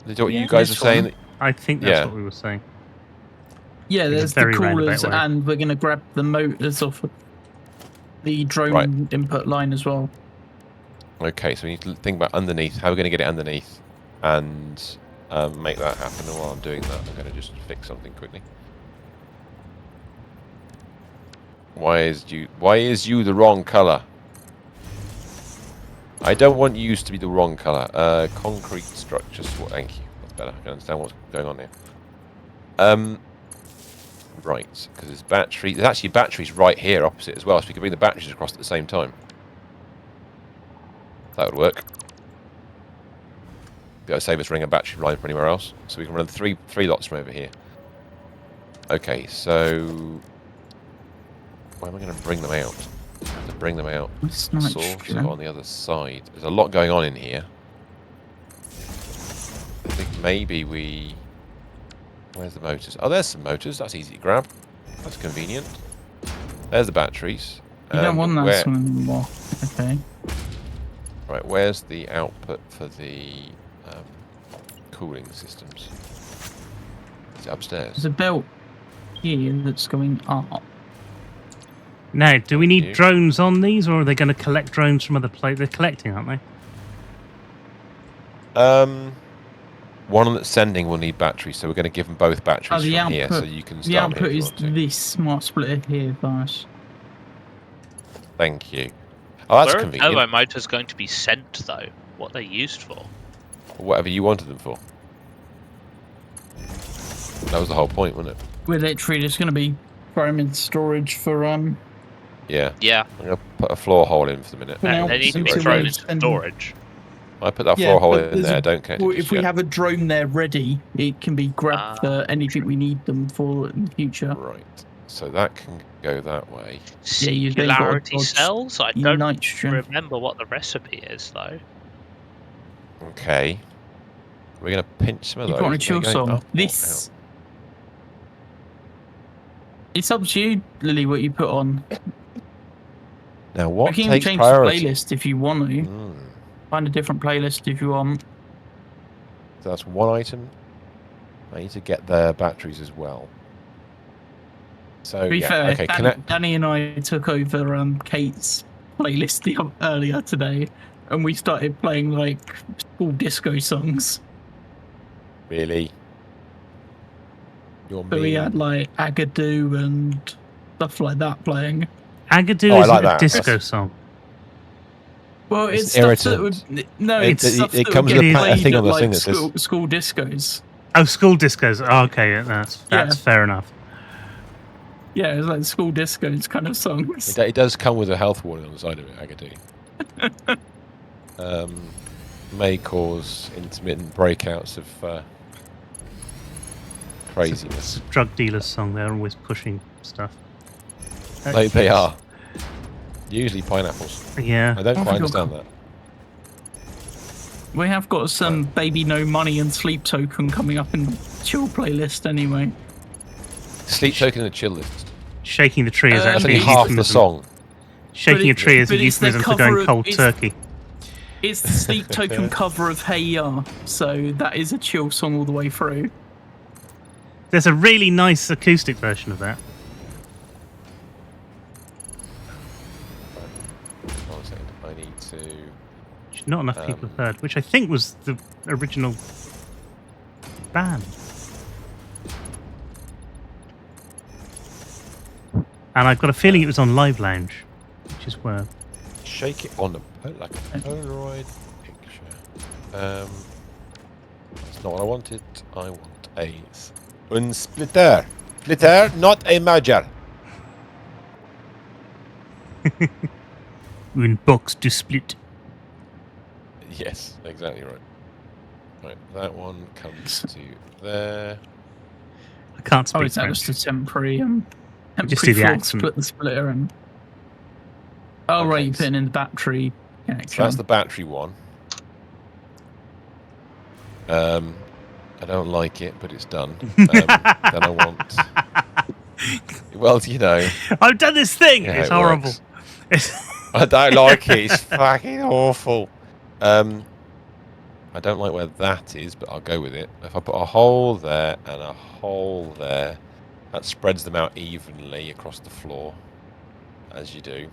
Is it what you guys this were saying? one. I think that's Yeah. what we were saying. Yeah, a there's the very roundabout coolers, way. and we're going to grab the motors off of the drone Right. input line as well. Okay, so we need to think about underneath, how we're going to get it underneath, and make that happen. And while I'm doing that, I'm going to just fix something quickly. Why is you the wrong colour? I don't want used to be the wrong colour. Concrete structures. Thank you. That's better. I can understand what's going on here. Right, because there's battery. There's actually batteries right here opposite as well, so we can bring the batteries across at the same time. That would work. Got to save us running a battery line from anywhere else, so we can run three lots from over here. Okay, so where am I going to bring them out? To bring them out, It's sort of on the other side. There's a lot going on in here. I think maybe we. Where's the motors? Oh, there's some motors. That's easy to grab. That's convenient. There's the batteries. You don't want that where- one anymore. Okay. Right, where's the output for the cooling systems? Is it upstairs? There's a belt here that's going up. Now, do we need you. drones on these, or are they going to collect drones from other places? They're collecting, aren't they? One that's sending will need batteries, so we're going to give them both batteries the from here, so output- you can The start output here if you is want to. this smart splitter here, Vice. Thank you. Oh, that's Where are convenient. turbo motors going to be sent, though? What are they used for? Whatever you wanted them for. That was the whole point, wasn't it? We're literally just going to be throwing them in storage for Yeah. Yeah, I'm going to put a floor hole in for the minute. For now, they need to be until thrown we into send- storage. I put that Yeah, floor hole but in there's there. a- Don't care. Well, if we have a drone there ready, it can be grabbed for anything we need them for in the future. Right. So that can go that way. Yeah, you've then got to Singularity dodge cells? I Your don't nitrogen. remember what the recipe is, though. Okay. We're going to pinch some of You those. put on a Are they chill going song. up or This. It's up to you, Lily, what you put on. out? Now, what You can takes change priority? the playlist if you want to. Find a different playlist if you want. So that's one item. I need to get their batteries as well. So, To be yeah. fair, Okay, connect. Danny and I took over Kate's playlist earlier today, and we started playing like school disco songs. Really? You're So we mean. had like Agadoo and stuff like that playing. Agadoo Oh, I isn't like a that. disco That's- song. Well, It's it's stuff that irritant. would no, It- it's it- stuff it that comes would with get a played thing at on the like thing that says- school discos. Oh, school discos. Oh, okay, that's Yeah. fair enough. Yeah, it's like school discos kind of songs. It does come with a health warning on the side of it, Agadoo. may cause intermittent breakouts of craziness. It's a drug dealer's song. They're always pushing stuff. They are. Usually pineapples. Yeah. I don't quite understand that. We have got some Baby No Money and Sleep Token coming up in the chill playlist anyway. Sleep Token and chill list. Shaking the tree is That's actually only a half euphemism. the song. Shaking a tree is a but it's the euphemism for cover going of- cold it's- turkey. It's the Sleep Token cover of Hey Ya, so that is a chill song all the way through. There's a really nice acoustic version of that. 1 second. I need to. Which not enough people have heard, which I think was the original band. And I've got a feeling it was on Live Lounge, which is where... Shake it on like a Polaroid picture. That's not what I wanted. I want a unsplitter. Splitter, not a merger. Une box to split. Yes, exactly right. Right, that one comes to there. I can't speak Oh, is that French. just a temporary Just do the for accent. split the splitter and... Oh, Okay, right, you're putting in the battery So connection. that's the battery one. I don't like it, but it's done. Then I want. Well, you know. I've done this thing! Yeah, It's it horrible. works. I don't like it. It's fucking awful. I don't like where that is, but I'll go with it. If I put a hole there and a hole there, that spreads them out evenly across the floor, as you do.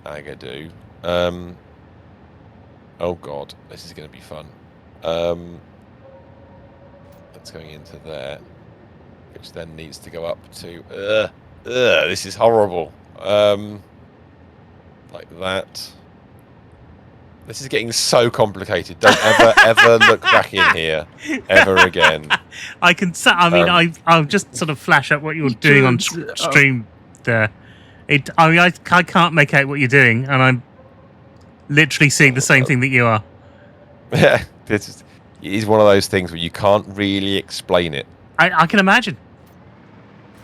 Agadoo. Oh god, this is going to be fun. That's going into there, which then needs to go up to. This is horrible. Like that. This is getting so complicated. Don't ever look back in here ever again. I can. I mean, I'll just sort of flash up what you're doing on stream there. I mean, I can't make out what you're doing, and I'm literally seeing the same thing that you are. Yeah, it is one of those things where you can't really explain it. I can imagine.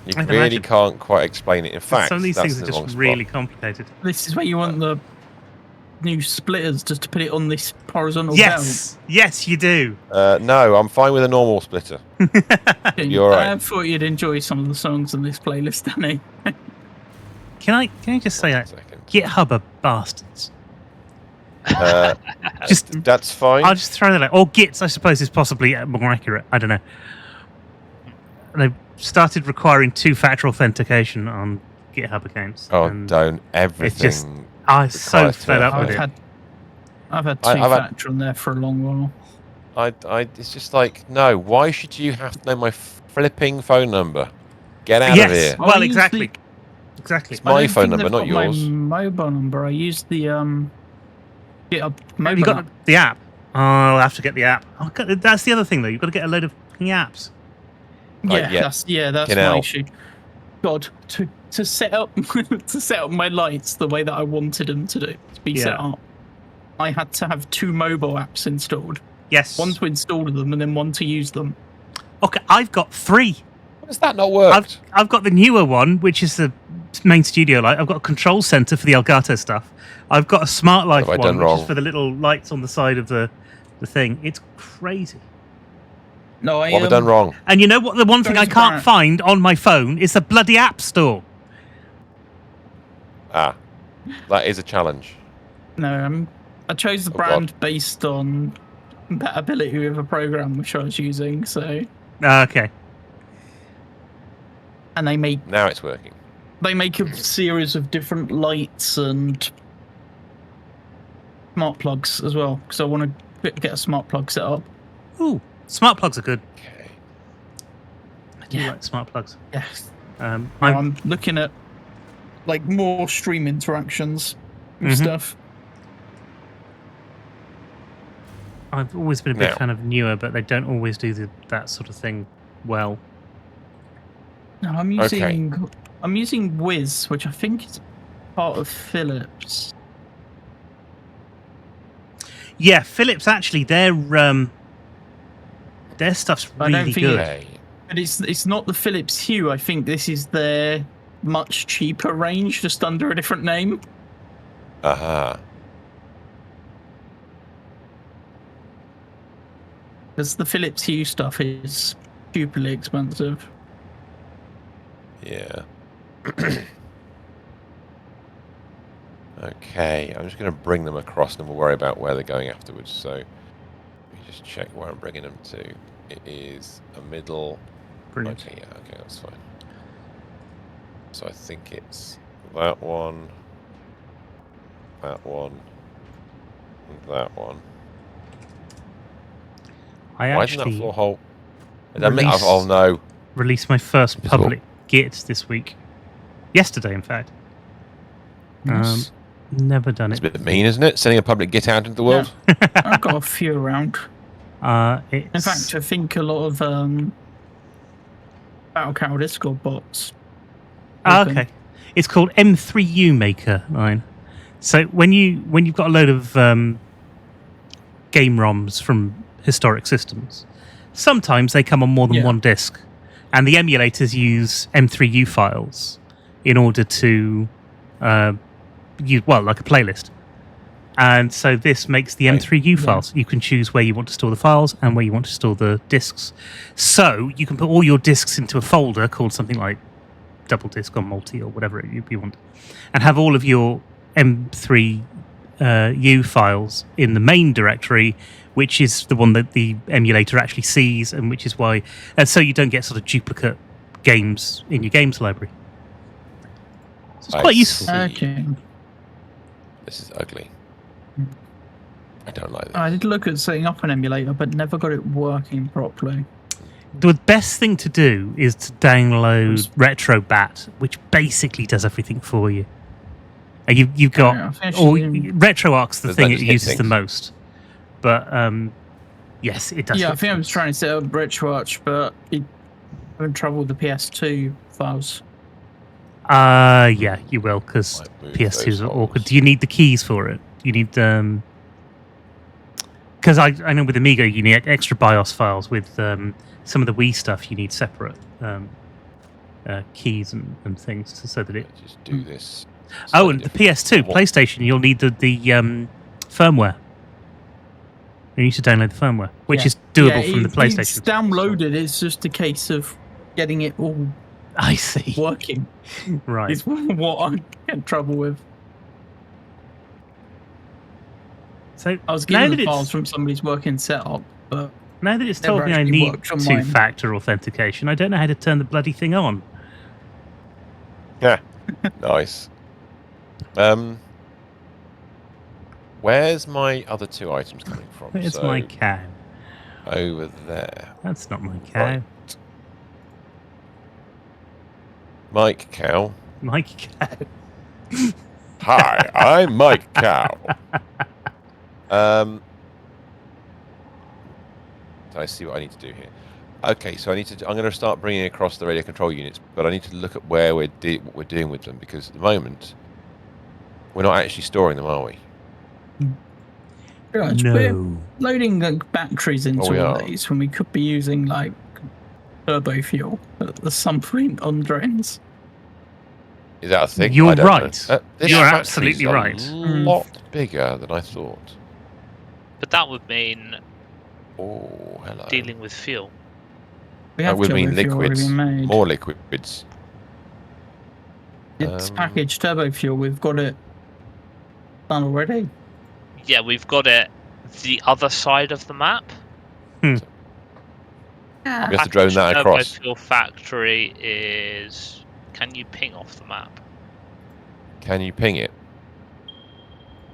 You I can really imagine. can't quite explain it. In fact, Some of these that's things are the wrong just spot. really complicated. This is where you want the new splitters just to put it on this horizontal Yes, yes, you do. No, I'm fine with a normal splitter. belt. You're right. I thought you'd enjoy some of the songs on this playlist, Danny. Can I just say that Second. GitHub are bastards? Just that's fine. I'll just throw that out. Or Gits, I suppose, is possibly more accurate. I don't know. They've started requiring two-factor authentication on GitHub accounts. Oh, and don't everything. just- I'm so requires fed up with I've it. had I've had- two-factor on there for a long while. It's just like, no. Why should you have to know my flipping phone number? Get out of Yes, here. I well, use exactly. the- Exactly. It's my I don't phone think number, they've not got yours. My mobile number. I use the GitHub Have mobile you got app. the app? Oh, I'll have to get the app. Oh, God, that's the other thing, though. You've got to get a load of fucking apps. Yeah, yeah. that's Fucking my hell. issue. God, to set up to set up my lights the way that I wanted them to be set Yeah. up, I had to have two mobile apps installed. Yes. One to install them and then one to use them. Okay, I've got 3. How has that not worked? I've got the newer one, which is the main studio light. I've got a control center for the Elgato stuff. I've got a smart life What have I one, done which is wrong? for the little lights on the side of the thing. It's crazy. No, What have I done wrong? And you know what? The one thing I Goes can't back. find on my phone is the bloody App Store. Ah, that is a challenge. No, I chose the Oh, brand God. based on compatibility with a program which I was using. So, Okay. and they make Now it's working. a series of different lights and smart plugs as well. Because I want to get a smart plug set up. Ooh, smart plugs are good. Okay. I do Yeah. like smart plugs. Yes. I'm I'm looking at like more stream interactions and Mhm. stuff. I've always been a big Now. fan of newer, but they don't always do that sort of thing well. No, I'm using Wiz, which I think is part of Philips. Yeah, Philips actually, their stuff's I don't really think good. Okay. But it's not the Philips Hue. I think this is their much cheaper range, just under a different name. Aha. Because the Philips Hue stuff is stupidly expensive. Yeah. Okay, I'm just going to bring them across and we'll worry about where they're going afterwards. So let me just check where I'm bringing them to. It is a middle. Brilliant. Okay, yeah, okay, that's fine. So I think it's that one, and that one. I Why isn't that actually floor hole? Oh no. released my first It's all- public Git this week. Yesterday, in fact. Nice. Never done It's a it. bit mean, isn't it? Sending a public Git out into the world? I've got a few around. It's, In fact, I think a lot of Battle Cow Discord bots. okay. It's called M3U Maker 9. So when you've got a load of game ROMs from historic systems, sometimes they come on more than one disk, and the emulators use M3U files in order to use like a playlist. And so this makes the M3U files. You can choose where you want to store the files and where you want to store the disks. So you can put all your disks into a folder called something like double disk or multi or whatever you want, and have all of your M3U files in the main directory, which is the one that the emulator actually sees, and which is why, and so you don't get sort of duplicate games in your games library. So it's quite useful. Okay. This is ugly. I don't like this. I did look at setting up an emulator, but never got it working properly. The best thing to do is to download RetroBat, which basically does everything for you. And you've got RetroArch's the thing it uses the most, but yes, it does. Yeah, I think I was trying to set up RetroArch, but I'm having trouble with the PS2 files. Yeah, you will, because PS2s are awkward. Do you need the keys for it? You need because I know with Amiga you need extra BIOS files. With some of the Wii stuff you need separate keys and things so that it just do this. Oh, and the PS2, PlayStation, you'll need the firmware. You need to download the firmware, which is doable from the PlayStation. It's downloaded. It's just a case of getting it all. I see. Working. Right. Is what I'm in trouble with. So I was getting the files from somebody's working setup, but now that it's told me I need two-factor authentication, I don't know how to turn the bloody thing on. Yeah. Nice. Where's my other two items coming from? Where's my cow? Over there. That's not my cow. Right. Mike Cow. Mike Cow. Hi, I'm Mike Cow. I see what I need to do here. Okay, so I'm going to start bringing across the radio control units, but I need to look at where what we're doing with them, because at the moment we're not actually storing them, are we? No. We're loading like batteries into all these when we could be using like turbo fuel at some point on drones. Is that a thing? You're right. You're absolutely right. A lot bigger than I thought. But that would mean hello. Dealing with fuel. That would mean liquids. More liquids. It's packaged turbo fuel. We've got it done already. Yeah, we've got it the other side of the map. We have to drone that across. Turbo factory is. Can you ping off the map? Can you ping it?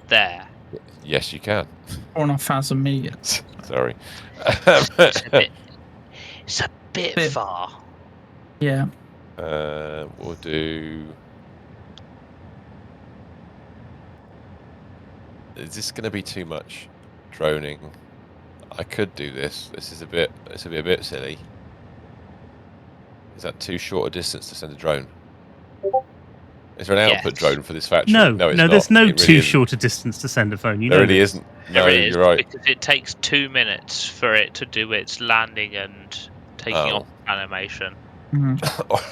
There. Yes, you can. 4,500 meters. Sorry. It's a bit far. Yeah. We'll do. Is this going to be too much droning? I could do this. This will be a bit silly. Is that too short a distance to send a drone? Is there an output drone for this factory? No, it's no. not. There's no It really too isn't. short a distance to send a phone. You There know really this. isn't. No, There it is, you're right. because it takes 2 minutes for it to do its landing and taking off animation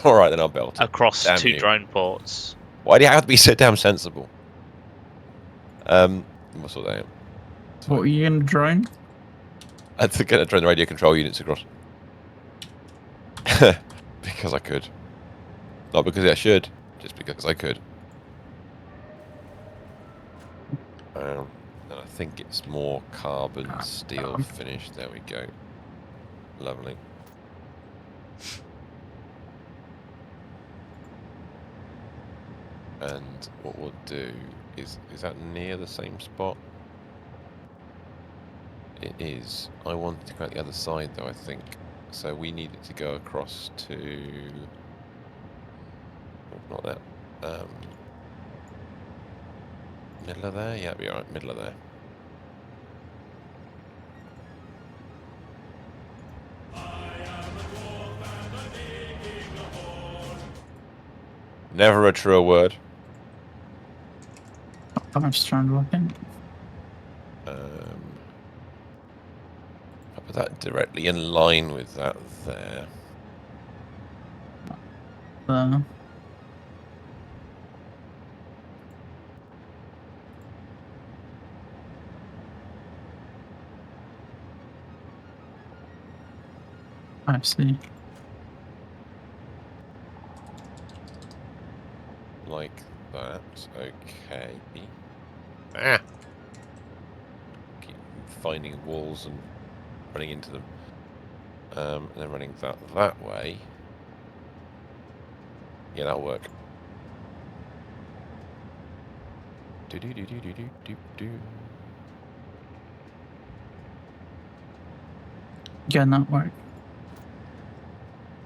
All right, then I'll belt it. across Damn 2 you. drone ports. Why do you have to be so damn sensible? We'll sort that out. What are you going to drone? I'm going to drone the radio control units across. Because I could. Not because I should, just because I could. And I think it's more carbon steel finish. There we go. Lovely. And what we'll do is that near the same spot? It is. I wanted to go out the other side though, I think. So we need it to go across to... Not that. Middle of there? Yeah, it'll be alright. Middle of there. Never a truer word. I'm just trying to look in. I'll put that directly in line with that there. I see. Like that. Okay. Ah! Keep finding walls and running into them. And then running that way. Yeah, that'll work. Do do do do do do do do. Yeah, that work.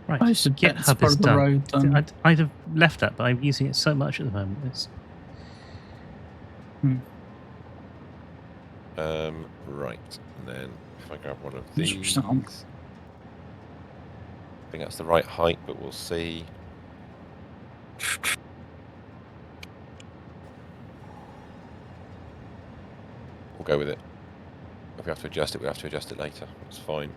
Right, I should get GitHub part is of the done. road done. I'd have left that, but I'm using it so much at the moment. It's... Right. And then if I grab one of these, Interesting. I think that's the right height, but we'll see. We'll go with it. If we have to adjust it, we have to adjust it later. It's fine.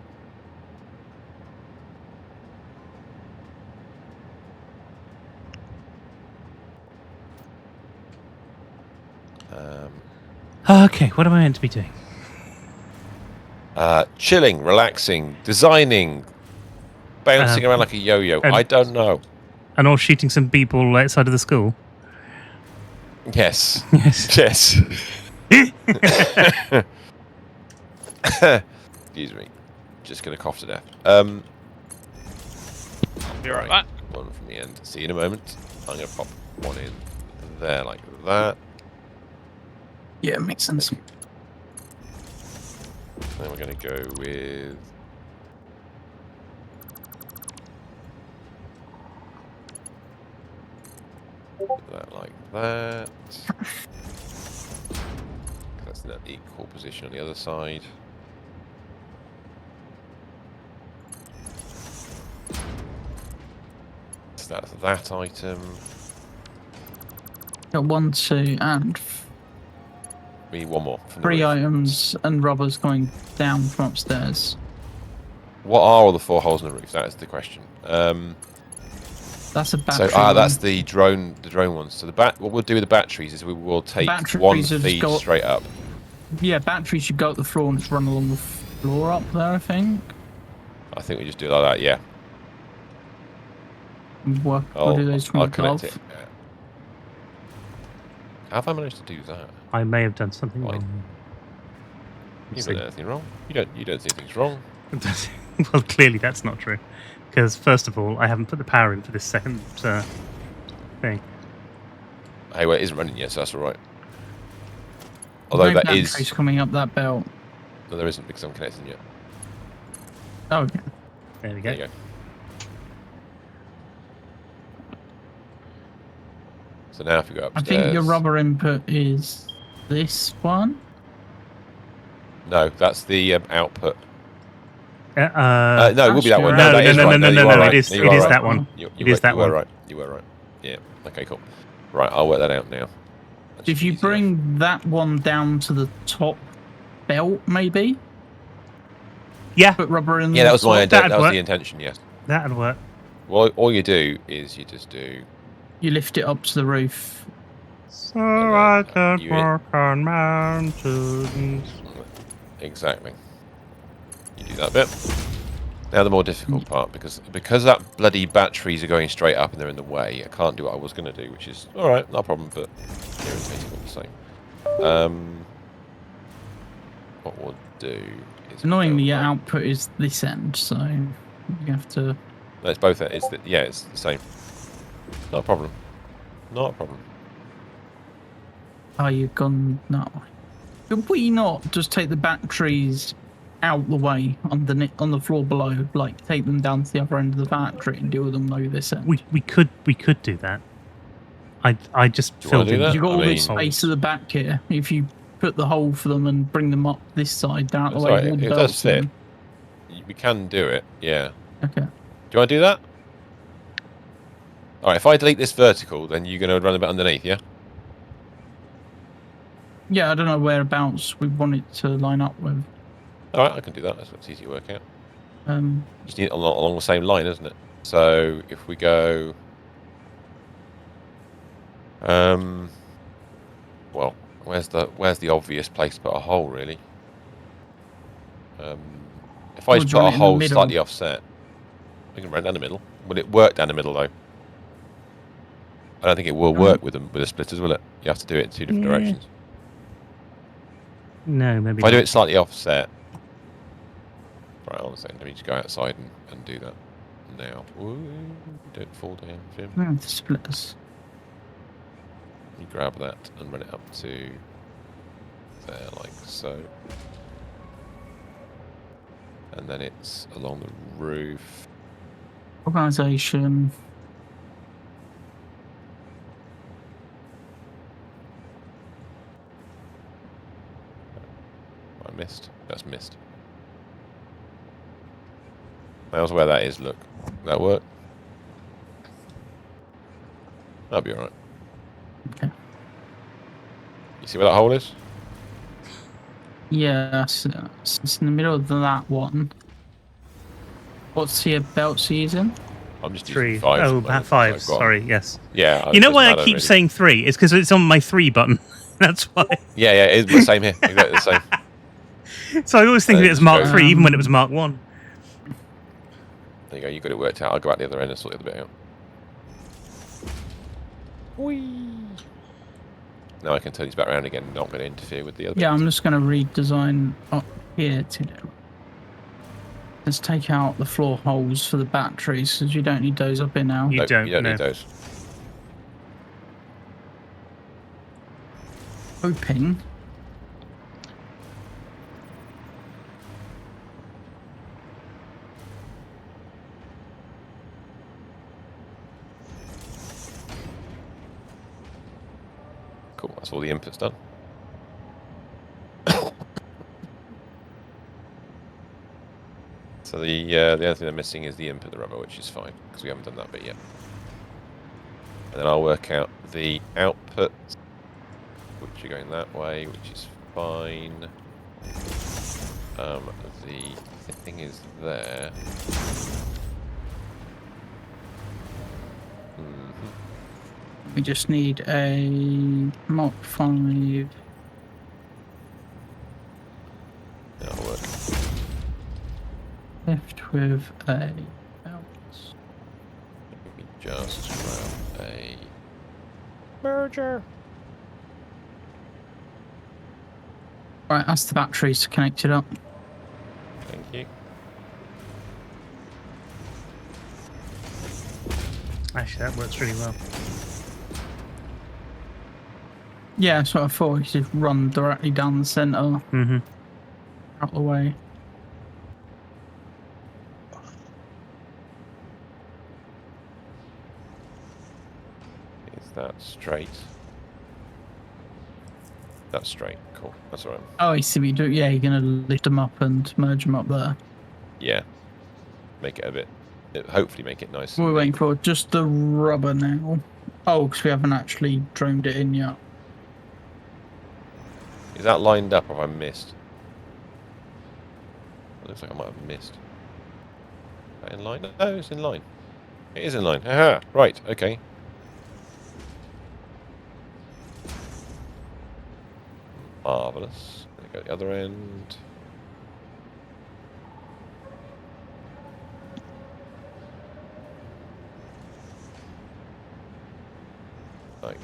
Okay, what am I meant to be doing? Chilling, relaxing, designing, bouncing around like a yo-yo. I don't know. And all shooting some b-ball outside of the school? Yes. Yes. Yes. Excuse me. Just going to cough to death. Be right back. One from the end. See you in a moment. I'm going to pop one in there like that. Yeah, makes sense. Then we're going to go with... that like that. That's in that equal position on the other side. So that's that item. Got 1, 2, and We need one more. From the 3 roof. items and rubbers going down from upstairs. What are all the 4 holes in the roof? That is the question. That's a battery. So that's the drone ones. So what we'll do with the batteries is we will take one feed straight up. Yeah, batteries should go up the floor and just run along the floor up there, I think. I think we just do it like that, yeah. We'll do those from I'll above. connect it. Yeah. How have I managed to do that? I may have done something Why? wrong. You haven't done anything wrong. You don't see things wrong. Well, clearly that's not true. Because, first of all, I haven't put the power in for this second thing. Hey, well, it isn't running yet, so that's all right. Although that is... batteries coming up that belt. No, there isn't, because I'm connecting yet. Oh, okay. There we go. There you go. So now if we go upstairs... I think your rubber input is this one? No, that's the output. No, no, it will be that one. No, that is right. no, You are right. it is You are right. that one. You It is that were one. right. You were right. Yeah. Okay, cool. Right, I'll work that out now. That If should be you easy bring enough. that one down to the top belt, maybe Yeah, put rubber in. Yeah, that was the my top, That'd that was work. the intention. Yes. that'd work. Well, all you do is you just do. You lift it up to the roof. So And then I can you- walk on mountains. Exactly. You do that bit. Now the more difficult part, because that bloody batteries are going straight up and they're in the way. I can't do what I was going to do, which is all right, no problem, but irritating all the same. What we'll do is Annoyingly, your go up. output is this end, so you have to. No, it's both. It's the same. Not a problem. Not a problem. Oh, you've gone that way. Could we not just take the batteries out the way on the floor below, like take them down to the other end of the factory and deal with them over this end? We could do that. I just Do you wanna filled do in. that? You got I all this mean- space at the back here. If you put the hole for them and bring them up this side, down the That's way, all right, all the it does belts fit. in. We can do it. Yeah. Okay. Do you want to do that? All right. If I delete this vertical, then you're going to run a bit underneath, yeah? Yeah, I don't know whereabouts we want it to line up with. All right, I can do that. That's easy to work out. Just need it along the same line, isn't it? So if we go, well, where's the obvious place to put a hole, really? If I Or just do you put a want it in the hole middle? slightly offset, we can run down the middle. Would it work down the middle though? I don't think it will work with the splitters, will it? You have to do it in two different Yeah. directions. No, maybe If I do not. it slightly offset, right, hold on a second. Let me just go outside and do that now. Ooh, don't fall down, Jim. No, the splitters. You grab that and run it up to there, like so. And then it's along the roof. Organisation. I missed. That's missed. How's where that is? Look, that work? That'll be alright. Okay. You see where that hole is? Yeah, so it's in the middle of that one. What's the belts you're using? I'm just 3. using 5. Oh, at the moment, five. so I've got- Sorry. Yes. Yeah. You know it why doesn't I keep matter, really. saying 3? It's because it's on my 3 button. That's why. Yeah, it's the same here. Exactly the same. So I always think of it as just Mark go- 3, even when it was Mark 1. There you go. You got it worked out. I'll go out the other end and sort the other bit out. Whee! Now I can turn these back around again. Not going to interfere with the other. Yeah, bits. I'm just going to redesign up here to do. Let's take out the floor holes for the batteries because you don't need those up here now. You Nope, don't, You don't no. need those. Hoping. Cool. That's all the input's done. So the other thing I'm missing is the input, the rubber, which is fine because we haven't done that bit yet. And then I'll work out the output, which are going that way, which is fine. The thing is there. We just need a Mark 5. That'll work. Left with a belt. Let me just grab a merger. Right, that's the batteries connected up. Thank you. Actually, that works really well. Yeah, that's what I thought. You should run directly down the centre, Mm-hmm. out the way. Is that straight? That's straight. Cool. That's all right. Oh, I see what you do. Yeah, you're going to lift them up and merge them up there. Yeah. Make it a bit. Hopefully, make it nice. What are we waiting for? Just the rubber now. Oh, because we haven't actually droned it in yet. Is that lined up or have I missed? It looks like I might have missed. Is that in line? No, it's in line. It is in line. Aha! Right, okay. Marvellous. Go at the other end. Like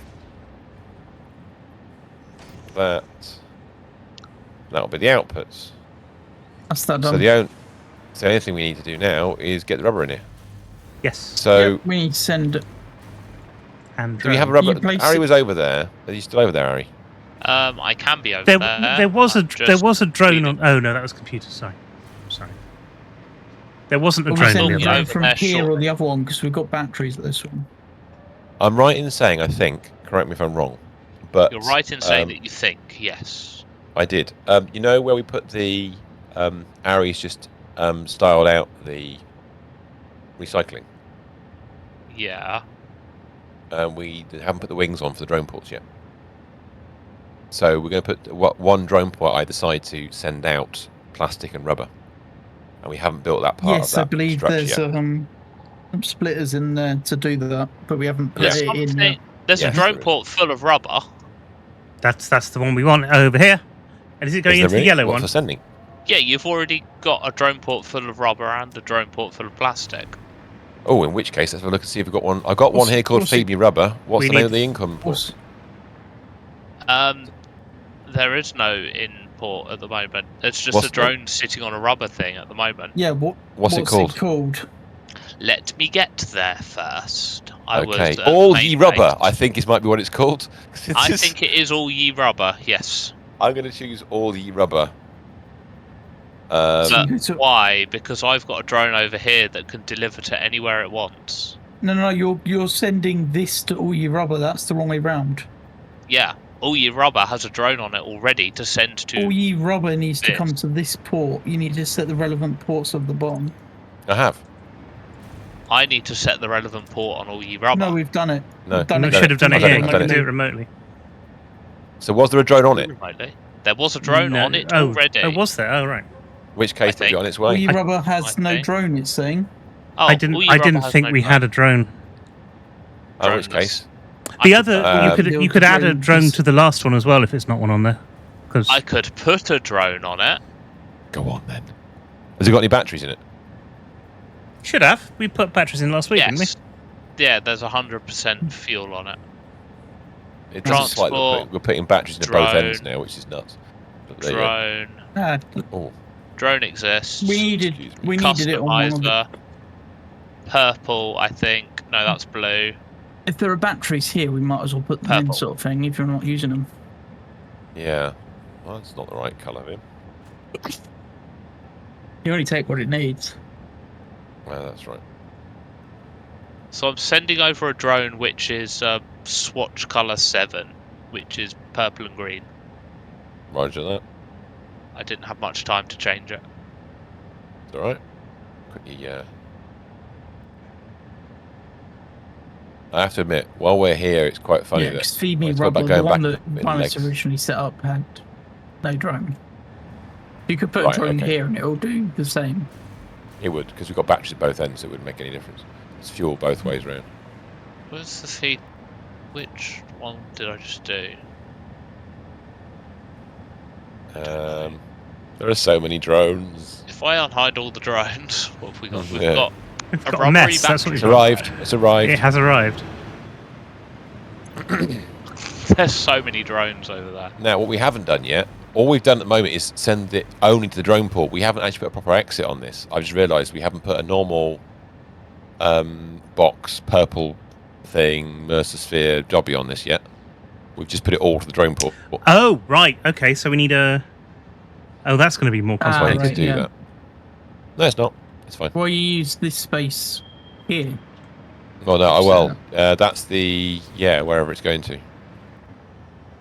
that. That'll be the outputs. That's that So done. the only thing we need to do now is get the rubber in here. Yes. So Yep, we need to send. And do we have a drone. rubber? Harry was over there. Are you still over there, Harry? I can be over There, there. there was a I'm there just was a drone reading. on. Oh no, that was computer. Sorry. There wasn't a Are we drone on sending the it other. over over from there here or shortly. the other one? Because we've got batteries at this one. I'm right in saying, I think, correct me if I'm wrong, but You're right in saying that you think, yes. I did. You know where we put the Harry's just styled out the recycling. Yeah. We haven't put the wings on for the drone ports yet. So we're going to put one drone port either side to send out plastic and rubber, and we haven't built that part Yes, of that I believe structure there's yet. some splitters in there to do that, but we haven't put Yes. it in yet. There's Yes, a drone there is. port full of rubber. That's the one we want over here. And is it going Is there into the really? yellow What one? for sending? Yeah, you've already got a drone port full of rubber and a drone port full of plastic. Oh, in which case, let's have a look and see if we've got one. I've got one What's- here called what's Feed it- Me Rubber. What's We the name need- of the income port? There is no in-port at the moment. It's just What's a drone sitting on a rubber thing at the moment. Yeah, What's it called? Let me get there first. I was Okay, at All main Ye Rubber, base. I think might be what it's called. I think it is all ye rubber, yes. I'm going to choose All Ye Rubber. So- Why? Because I've got a drone over here that can deliver to anywhere it wants. No, you're sending this to all your rubber. That's the wrong way round. Yeah, all ye rubber has a drone on it already to send to. All your rubber needs to this. come to this port. You need to set the relevant ports of the bottom. I have. I need to set the relevant port on all ye rubber. No, we've done it. No. We've done We it. should have done it I've done here. it, You I've done can it. do it remotely. So was there a drone on it? Remotely. There was a drone No. on it Oh, already. Oh, was there? Oh, right. In which case, it'll be think. on its All way. your rubber has no Okay. drone. It's saying. Oh, I all didn't. ye I rubber didn't has think no we drone. had a drone. In which Droneless. case, The I other, could- you could add a drone to the last one as well if it's not one on there. Because I could put a drone on it. go on then. Has it got any batteries in it? should have. We put batteries in last week, didn't we? Yes. Yeah, there's 100% fuel on it. It doesn't slightly Transport, we're putting batteries into both drone, ends now, which is nuts. But there you go. Drone. Oh, Drone exists. We needed it on one of the. Customizer. Purple, I think. No, that's blue. If there are batteries here, we might as well put them in, Purple. sort of thing. If you're not using them. yeah. Well, that's not the right colour, him. You only take what it needs. Well, that's right. So I'm sending over a drone which is swatch color 7, which is purple and green. Roger that. I didn't have much time to change it. It's all right. Quickly, I have to admit, while we're here, it's quite funny Yeah, that because Feed Me it's got Rubber, going the one back that in Pinus legs. originally set up, had no drone. You could put Right, a drone okay. here and it'll do the same. It would, because we've got batteries at both ends, so it wouldn't make any difference. It's fuel both ways round. Where's the feed? Which one did I just do? There are so many drones. If I unhide all the drones, what have we got? We've Yeah. got We've a got a rubbery mess. That's battery. what we've It's got. arrived. It's arrived. It has arrived. There's so many drones over there. Now, what we haven't done yet, all we've done at the moment is send it only to the drone port. We haven't actually put a proper exit on this. I just realised we haven't put a normal box, purple thing, Mercer Sphere, Dobby on this yet. We've just put it all to the drone port. Oh, right. Okay, so we need a. Oh, that's going to be more So I complicated. need to right, do yeah. that. No, it's not. It's fine. Well, you use this space here. Well, no, I will. That's the wherever it's going to.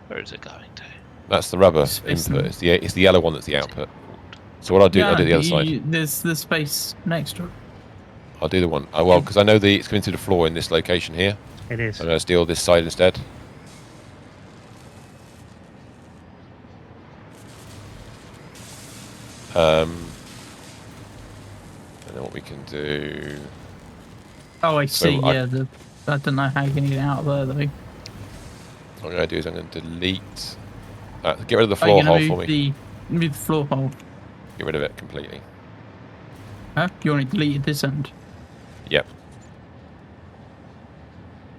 Where is it going to? That's the rubber Space input. now. It's the yellow one that's the output. So what I'll do, I'll do the other side. There's the space next to it. I'll do the one. Oh well, because I know it's going to the floor in this location here. It is. I'm going to steal this side instead. And then what we can do... Oh, I So see. Yeah, I don't know how you can get it out of there though. What I'm going to do is I'm going to delete... get rid of the Are you floor hole going to for move me. move the floor hole? Get rid of it completely. Huh? You only deleted this end. Yep.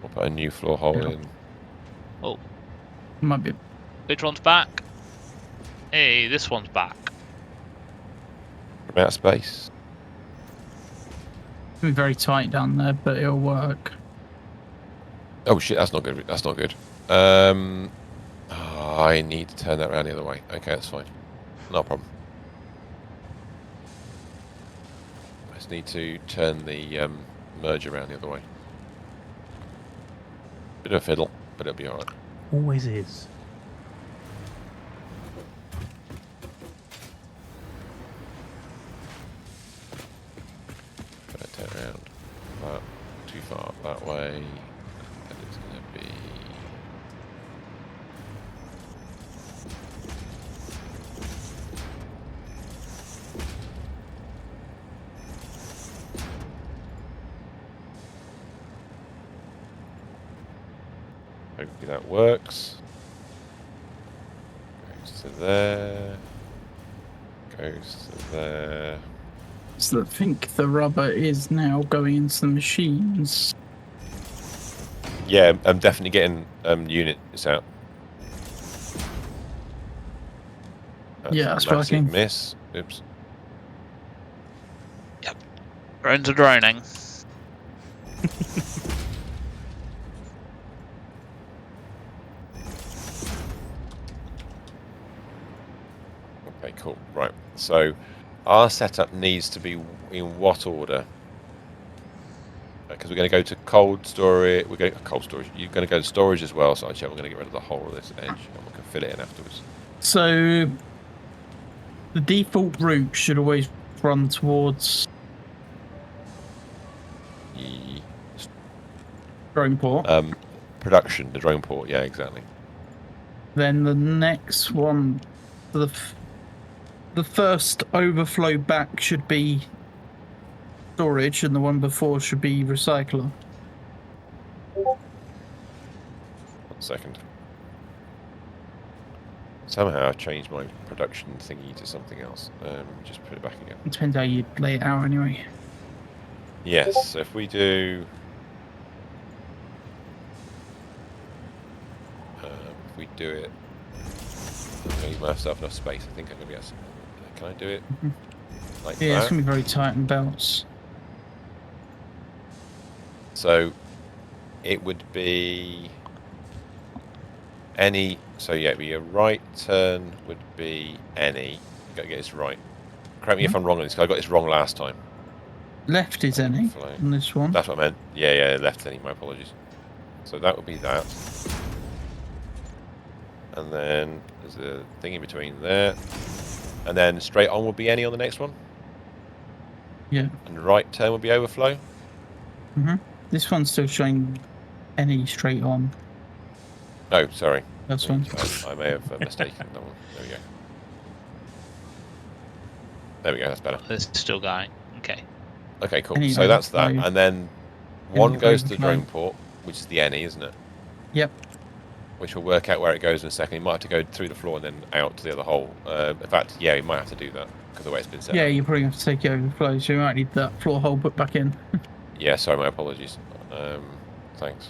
We'll put a new floor hole in. Oh, Might be. which one's back? Hey, this one's back. From out of space. Be very tight down there, but it'll work. Oh shit, that's not good. That's not good. I need to turn that around the other way. Okay, that's fine. No problem. I just need to turn the merge around the other way. Bit of a fiddle, but it'll be alright. Always is. Turn around. That too far that way. And it's going to be. Hopefully that works. Goes to there. Goes to there. So I think the rubber is now going into the machines. Yeah, I'm definitely getting units out. Yeah, that's a massive working. miss. Oops. Drones are droning. Okay, cool. Right. So our setup needs to be in what order? Because we're going to go to cold storage. We're going to cold storage. You're going to go to storage as well. So actually, I'm going to get rid of the whole of this edge, and we can fill it in afterwards. So the default route should always run towards The drone port. production, the drone port. Yeah, exactly. Then the next one, the first overflow back should be storage, and the one before should be recycler. 1 second. Somehow I've changed my production thingy to something else. Just put it back again. Depends how you lay it out, anyway. Yes. So if we do. If we do it. I'm going to give myself enough space. I think I'm going to be able to. Can I do it? Like Yeah, that? it's gonna be very tight in belts. So it would be any. So yeah, your right turn would be any. You got to get this right. Correct me if I'm wrong on this, because I got this wrong last time. Left is any Overflow. on this one. That's what I meant. Yeah, left any. My apologies. So that would be that. And then there's a thing in between there. And then straight on would be any on the next one. Yeah. And right turn would be overflow. This one's still showing any straight on. Oh, sorry. That's one. I may have mistaken that one. There we go. There we go. That's better. It's still going. Okay. Okay, cool. Any So that's that. overflow. And then one goes to the overflow. drone port, which is the any, isn't it? Yep. Which will work out where it goes in a second. You might have to go through the floor and then out to the other hole. In fact, yeah, you might have to do that because of the way it's been set Yeah, up. you probably have to take your overflow, so you might need that floor hole put back in. Yeah, sorry, my apologies. Thanks.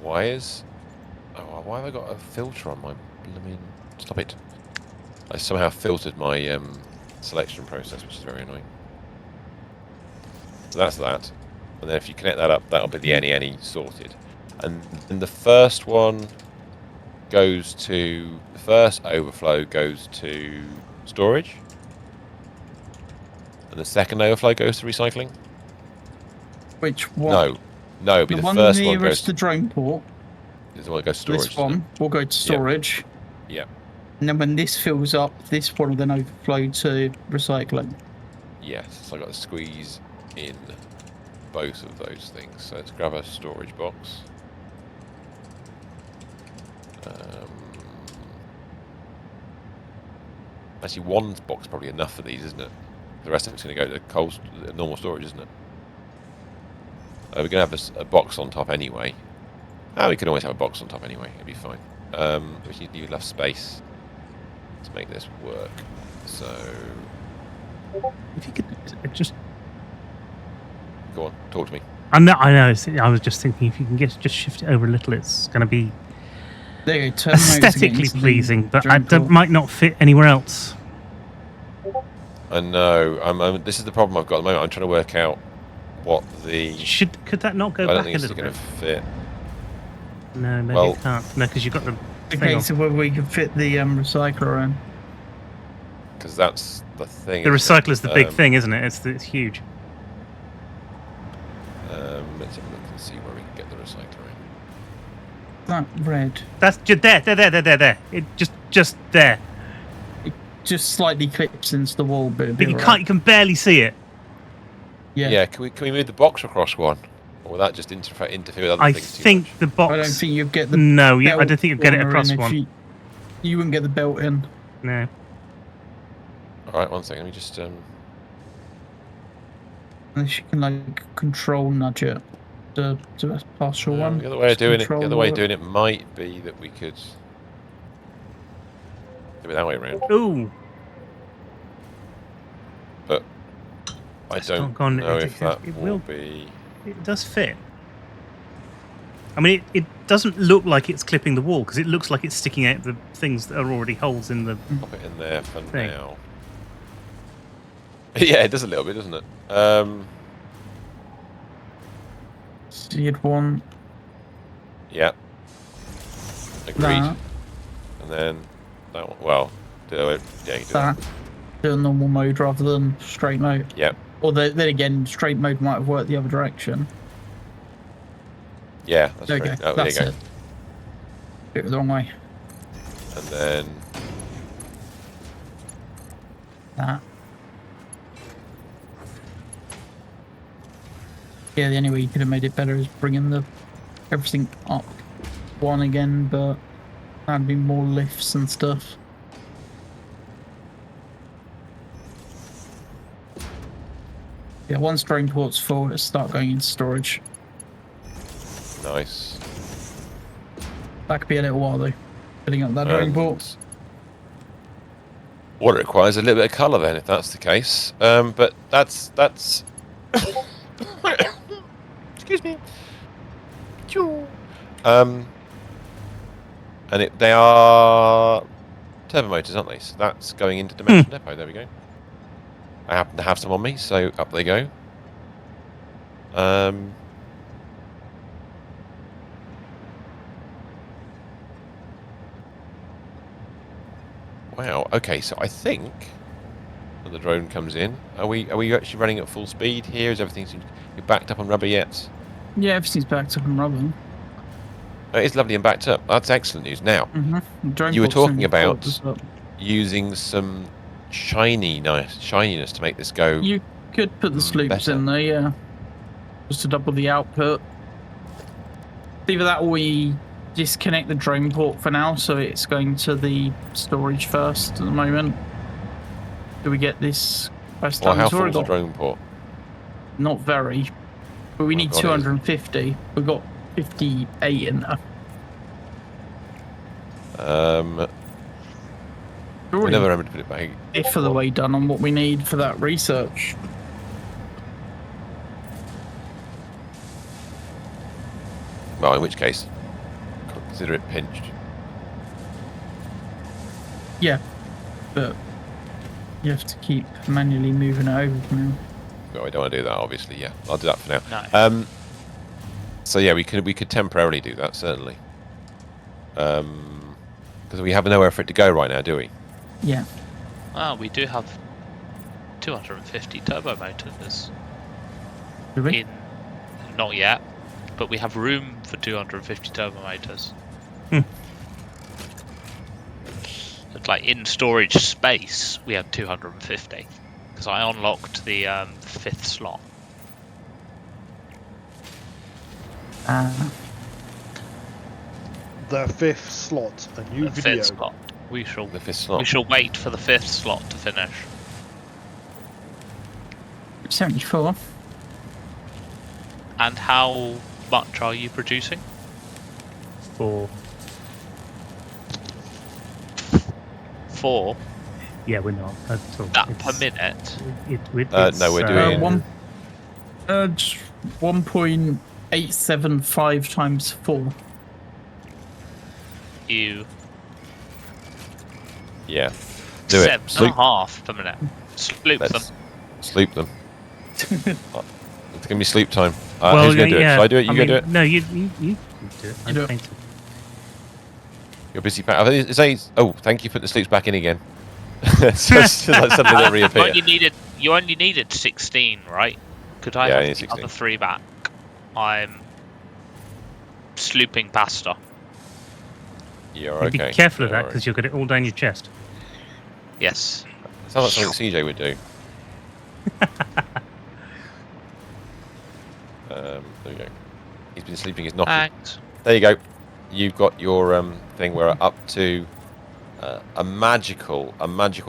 Why have I got a filter on my blooming... Stop it. I somehow filtered my selection process, which is very annoying. So that's that. And then if you connect that up, that'll be the any sorted. And then the first one goes to... The first overflow goes to storage. And the second overflow goes to recycling? Which one? No, it'll be The the one first one nearest goes to drone port. is the one that goes to storage. This one will go to storage. Yeah. And then when this fills up, this one will then overflow to recycling. Yes, so I got to squeeze in. both of those things. So let's grab a storage box. Actually, one box is probably enough for these, isn't it? The rest of it's going to go to normal storage, isn't it? We're going to have a box on top anyway. We can always have a box on top anyway. It'll be fine. We just need enough space to make this work. So, if you could just go on, talk to me. I know. I was just thinking, if you can just shift it over a little, it's going to be There you go. aesthetically pleasing, but that might not fit anywhere else. I know. This is the problem I've got at the moment. I'm trying to work out what the. Could that not go I don't back think a it's little going bit? to fit. No, maybe Well, it can't. No, because you've got the The thing case of whether we can fit the recycler in. Because that's the thing. The recycler's the big Um, thing, isn't it? It's huge. Let's have a look and see where we can get the recycler in. That red. That's just there. It just there. Just slightly clips into the wall, but But you can't. You can barely see it. Yeah. Can we move the box across one? Or will that just interfere with other I things too think much? the box. I don't think you'd get the. No, I belt don't think you'd get it corner across in if one. You wouldn't get the belt in. No. Alright, one second. Let me just. Unless you can like control nudge it to a partial one. The other way of Just doing it. The control other way of it. doing it might be that we could do it that way around. Ooh. But I It's don't not gone- know it- if that it will will- be. It does fit. I mean, it doesn't look like it's clipping the wall because it looks like it's sticking out the things that are already holes in the. Pop it in there for Thing. now. Yeah, it does a little bit, doesn't it? So you'd want Yeah. Agreed. that, And then that one. Well, do it. Yeah, you can do that, do a normal mode rather than straight mode. Yep. Or then again, straight mode might have worked the other direction. Yeah, that's There true. you go. Oh, there you That's go. it. Do it the wrong way. And then That. Yeah, the only way you could have made it better is bringing everything up one again, but that'd be more lifts and stuff. Yeah, once drain port's full, it'll start going into storage. nice. That could be a little while though, filling up that drain And port. what it requires a little bit of colour then, if that's the case. But that's excuse me. And they are turbo motors, aren't they? So that's going into Dimension Depot. There we go. I happen to have some on me, so up they go. Wow. Okay, so I think when the drone comes in, are we actually running at full speed here? Is everything you backed up on rubber yet? Yeah, everything's backed up and rubbing. Oh, it's lovely and backed up. That's excellent news. Now, Drain you were port's soon talking about full as well. using some shininess to make this go. You could put the sloops better. in there, yeah. Just to double the output. Either that or we disconnect the drone port for now, so it's going to the storage first at the moment. Do we get this first Well, time? how It's already full's the got- drone port? Not very. But we Oh, need God, it is. 250. We've got 58 in there. I We're never already remembered to put it back. if of the way done on what we need for that research. Well, in which case, consider it pinched. Yeah, but you have to keep manually moving it over for now. Well, I don't want to do that, obviously. Yeah, I'll do that for now. No. So yeah, we could temporarily do that, certainly. Because we have nowhere for it to go right now, do we? Yeah. We do have 250 turbo motors Do we? in. Not yet, but we have room for 250 turbo motors. It's like in storage space, we have 250 because I unlocked the 5th slot. The 5th slot, a new The video. 5th slot. We shall. The 5th slot. We shall wait for the 5th slot to finish. 74. And how much are you producing? 4. 4. Yeah, we're not. At all. That per minute. No, we're doing- 1.875 times 4. You. Yeah. Do it. 7.5 per minute. Sloop them. Let's sleep them. It's gonna be sleep time. Well, who's gonna do it? yeah, Should I do it? You I gonna do mean, it? No, you do it. I You do it. painted. You're busy. Oh, thank you for putting the sleeps back in again. So it's like suddenly they reappear. You only needed 16, right? Could I Yeah, I have need the 16. other 3 back? I'm slooping pasta. You're Be okay. careful of Don't that worry. because you'll get it all down your chest. Yes. Sounds like something CJ would do. There we go. He's been sleeping his knocking. Thanks. There you go. You've got your thing. We're up to a magical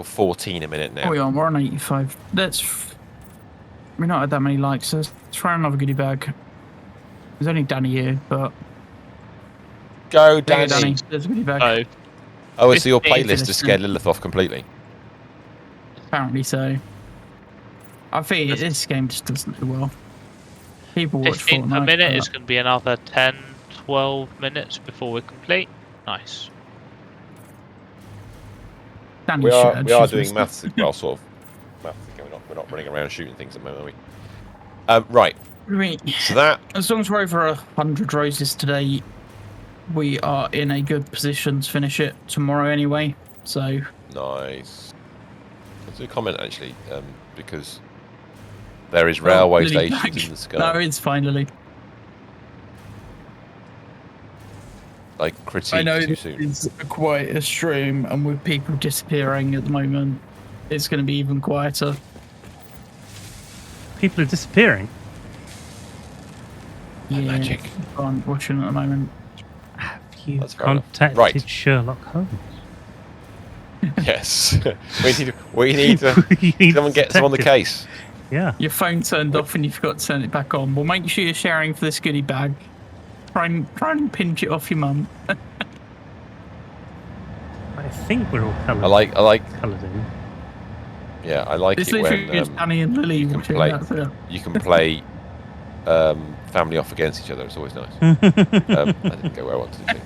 14 a minute now. Oh, yeah, we're on 85. We're not had that many likes. So let's try another goodie bag. There's only Danny here, but. Go, There you Danny. go, Danny. There's a goodie bag. Oh, Oh, so your 15 playlist has scared Lilith off completely. Apparently so. I think this game just doesn't do well. People watch 15 per Fortnite. minute but is going to be another 10, 12 minutes before we're complete. Nice. Danny We are should doing listen. maths. Well, sort of maths. Again, we're not running around shooting things at the moment, are we? Right. I mean, So that as long as we're over 100 roses today, we are in a good position to finish it tomorrow anyway. So nice. Let's do a comment actually, because there is railway Lily stations back. in the sky. No, it's finally. Like I critique know too this soon. is quite a stream, and with people disappearing at the moment, it's going to be even quieter. People are disappearing. Yeah, Magic. aren't watching at the moment. Have you That's fair enough. contacted Right. Sherlock Holmes? Yes. we need to You need someone get someone on the detective. case. Yeah. Your phone turned off and you forgot to turn it back on. Well, make sure you're sharing for this goodie bag. Try and pinch it off your mum. I think we're all coloured. I like coloured in. yeah, I like It's it literally when just Danny and Lily can watching play. that. So. you can play family off against each other. It's always nice. That didn't go where I wanted it to.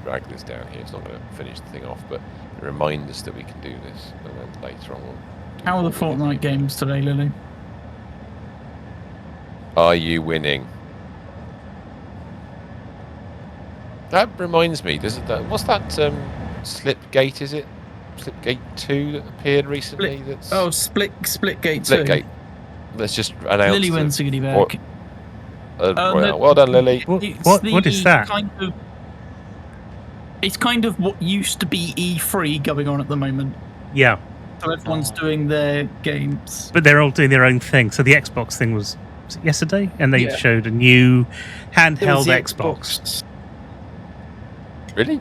Drag this down here. It's not going to finish the thing off, but remind us that we can do this, and then later on we'll do How are the what we need to Fortnite do. games today, Lily? Are you winning? That reminds me. What's that? Slipgate, is it? Slipgate 2 that appeared recently. That's Oh, Splitgate 2. Splitgate. Let's just announce. Lily the- wins a goodie bag. what- no, well done, Lily. What is that? It's kind of what used to be E3 going on at the moment. Yeah, So everyone's doing their games. but they're all doing their own thing. So the Xbox thing was it yesterday, and they Yeah. showed a new There was handheld the Xbox. Really?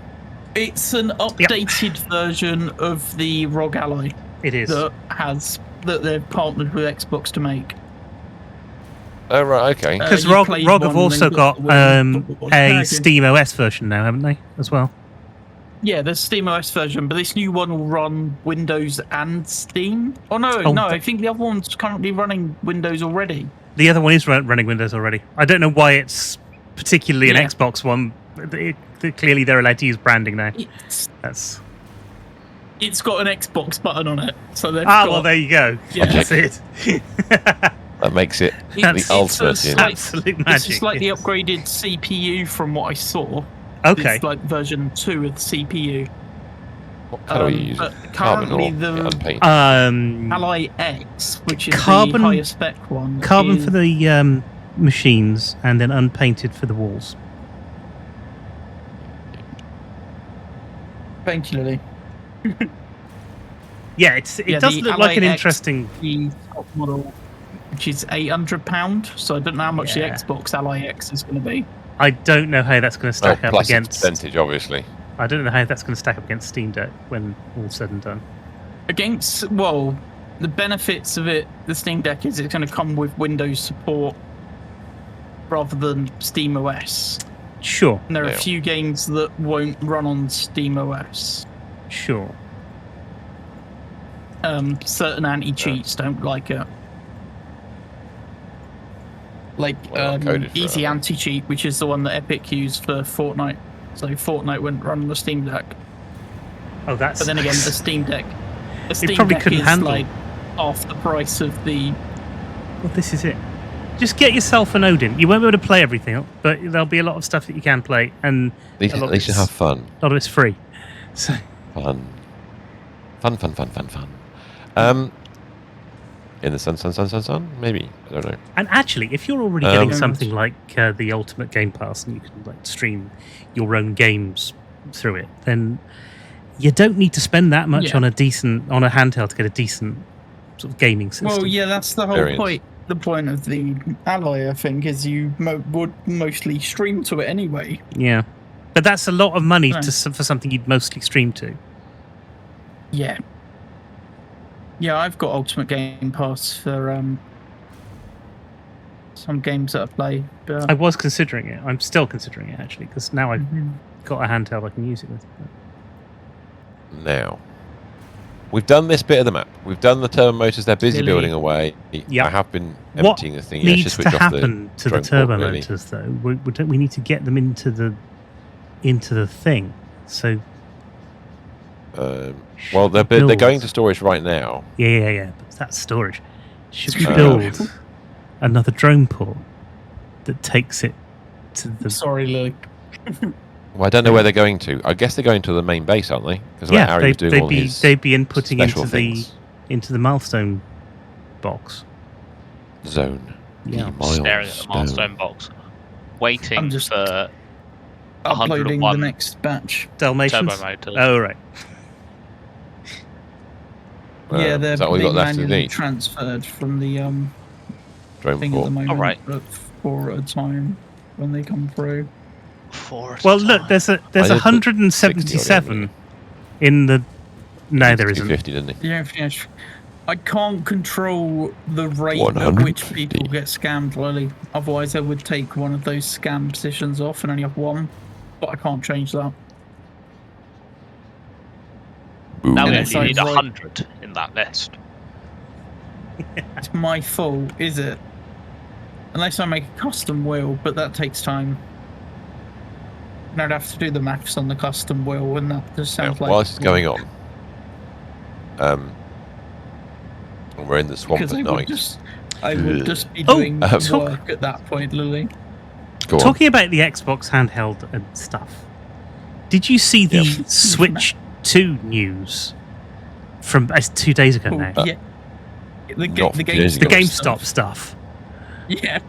It's an updated version of the ROG Ally It is. that they've partnered with Xbox to make. Oh right, okay. Because you ROG played have one also and got then got one. a Okay. Steam OS version now, haven't they? As well. Yeah, there's Steam OS version, but this new one will run Windows and Steam. Oh no, Oh, no, I think the other one's currently running Windows already. The other one is running Windows already. I don't know why it's particularly an Yeah. Xbox one. Clearly, they're allowed to use branding now. It's got an Xbox button on it, so they've Well, there you go. Yeah. That's it. That makes it It's the ultimate. a in- slight- Absolute It's magic. a slightly yes. upgraded CPU from what I saw. Okay. It's like version 2 of the CPU. What colour are you using? But Carbon currently or the unpainted? Ally X, which is Carbon- the higher spec one. Carbon is, for the machines, and then unpainted for the walls. Thank you, Lily. Yeah, it does look like an interesting. The top model, which is £800. So I don't know how much the Xbox Ally X is going to be. I don't know how that's going to stack up plus against. its percentage, obviously. I don't know how that's going to stack up against Steam Deck when all's said and done. The benefits of it, the Steam Deck, is it's going to come with Windows support rather than Steam OS. Sure. And there are a few games that won't run on Steam OS. Sure. Certain anti-cheats don't like it. Like Easy Anti-Cheat, which is the one that Epic used for Fortnite. So Fortnite wouldn't run on the Steam Deck. Oh, that's. But then again, the Steam Deck. The Steam probably Deck couldn't is handle. like half the price of the. Well, this is it. Just get yourself an Odin. You won't be able to play everything, but there'll be a lot of stuff that you can play, and At least you have fun. A lot of it's free. So. Fun. In the sun, maybe. I don't know. And actually, if you're already getting something like the Ultimate Game Pass and you can like stream your own games through it, then you don't need to spend that much on a handheld to get a decent sort of gaming system. Well, yeah, that's the whole point. The point of the Ally, I think, is you would mostly stream to it anyway. Yeah, but that's a lot of money for something you'd mostly stream to. Yeah. Yeah, I've got Ultimate Game Pass for some games that I play. But I was considering it. I'm still considering it, actually, because now I've got a handheld I can use it with. Now, we've done this bit of the map. We've done the turbo motors. They're busy building away. Yep. I have been emptying the thing. What needs to happen to the turbo motors, though? We need to get them into the thing. So. Well, they're going to storage right now. Yeah. But that's storage. Should we build another drone port that takes it to the? Sorry, Luke. Well, I don't know where they're going to. I guess they're going to the main base, aren't they? Because they'd be inputting into the milestone box zone. Yeah, staring at the milestone box, waiting I'm just for uploading the next batch. Dalmatians. Turbo motors. Oh right. Yeah, they're being manually need? transferred from the Drone thing port. at the moment. All right. But 4 at a time when they come through. 4 at a Well, time. look, there's 177 in the. No, there isn't. 250, didn't he? Yeah. I can't control the rate at which people get scammed, Lily. Otherwise, I would take one of those scam positions off and only have one. But I can't change that. Now we Unless only need I write- 100 in that list. It's my fault, is it? Unless I make a custom wheel, but that takes time. And I'd have to do the maths on the custom wheel, and that just sounds like. While this is going on, we're in the swamp Because at night. I would just be doing work at that point, Lily. Go on. Talking about the Xbox handheld and stuff, did you see the Switch 2 news from 2 days ago now? Yeah. The days ago. GameStop stuff. Yeah.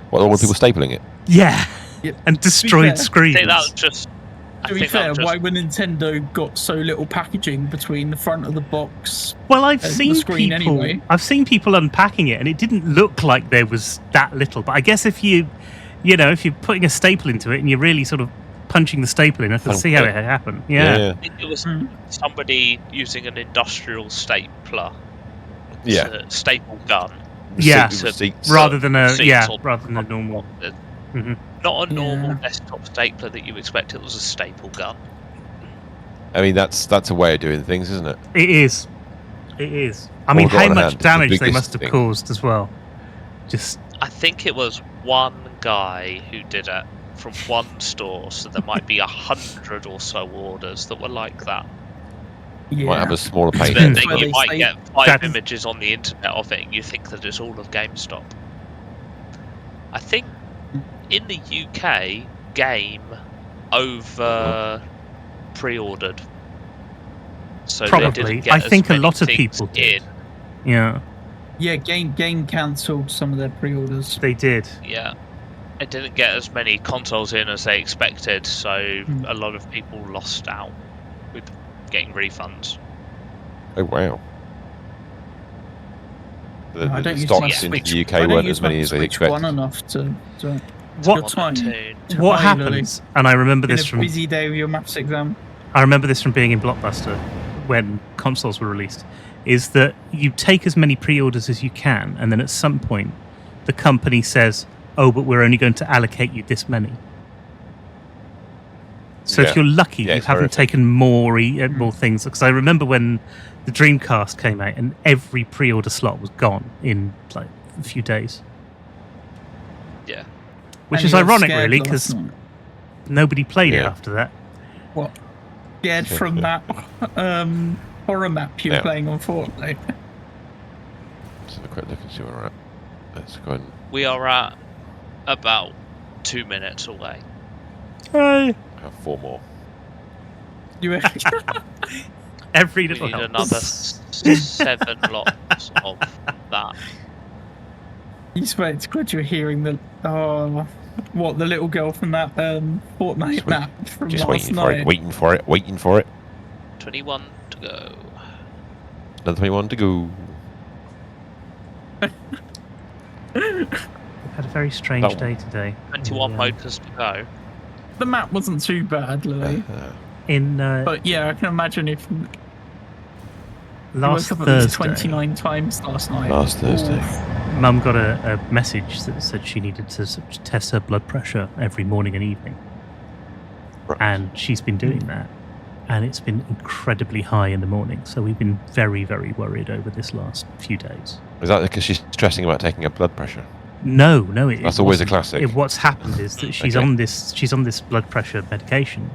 Well, all the people stapling it. Yeah. Yep. And destroyed I screens. think that was just. To be fair, why would Nintendo got so little packaging between the front of the box? Well, I've and seen the screen people. anyway. I've seen people unpacking it, and it didn't look like there was that little. But I guess if you're putting a staple into it and you're really sort of punching the staple in, I can see how it happened. Yeah. I think it was somebody using an industrial stapler. Yeah. Staple gun. Yeah. Receipts. Rather than a normal. Not a normal desktop stapler that you expect. It was a staple gun. I mean, that's a way of doing things, isn't it? It is. I mean, how much damage they must have thing. caused as well. I think it was one guy who did it from one store, so there might be 100 or so orders that were like that. Yeah. Might have a smaller paint. Then where you they might say get 5 images on the internet of it, and you think that it's all of GameStop. I think in the UK, Game over pre-ordered, so Probably. they didn't get I as think a many lot of things people did. in. Yeah, Yeah, Game cancelled some of their pre-orders. they did. Yeah, it didn't get as many consoles in as they expected, so a lot of people lost out with getting refunds. Oh wow. I The don't use stocks my into Switch. the UK I don't weren't use as many my as they Switch One expected. enough to What- your time. What Hi, Lily. happens, and I remember Been this a from busy day with your maths exam. I remember this from being in Blockbuster when consoles were released, is that you take as many pre-orders as you can, and then at some point the company says, oh, but we're only going to allocate you this many. So if Yeah. you're lucky, Yeah, you it's haven't horrific. taken more things. Because I remember when the Dreamcast came out and every pre-order slot was gone in like a few days. Yeah. Which And is you got ironic, scared really, last because night. nobody played it Yeah. after that. What? Scared from that horror map you were Yeah. playing on Fortnite. Let's have a quick look and see where we're at. Let's go and We are at about 2 minutes away. Hey. have 4 more. You Every We little need helps. another 7 lots of that. You swear it's good you're hearing the the little girl from that Fortnite Just map from Just last waiting for night. it, waiting for it. 21 to go. Another 21 to go. We've had a very strange That day today. 21 Yeah. motors to go. The map wasn't too bad, Lily. In But yeah, I can imagine if you last woke up at least Thursday, 29 times last night. Last Thursday. Oof. Mum got a message that said she needed to test her blood pressure every morning and evening. Right. And she's been doing that. And it's been incredibly high in the morning. So we've been very, very worried over this last few days. Is that because she's stressing about taking her blood pressure? No. That's always a wasn't. classic. What's happened is that she's Okay. on this blood pressure medication,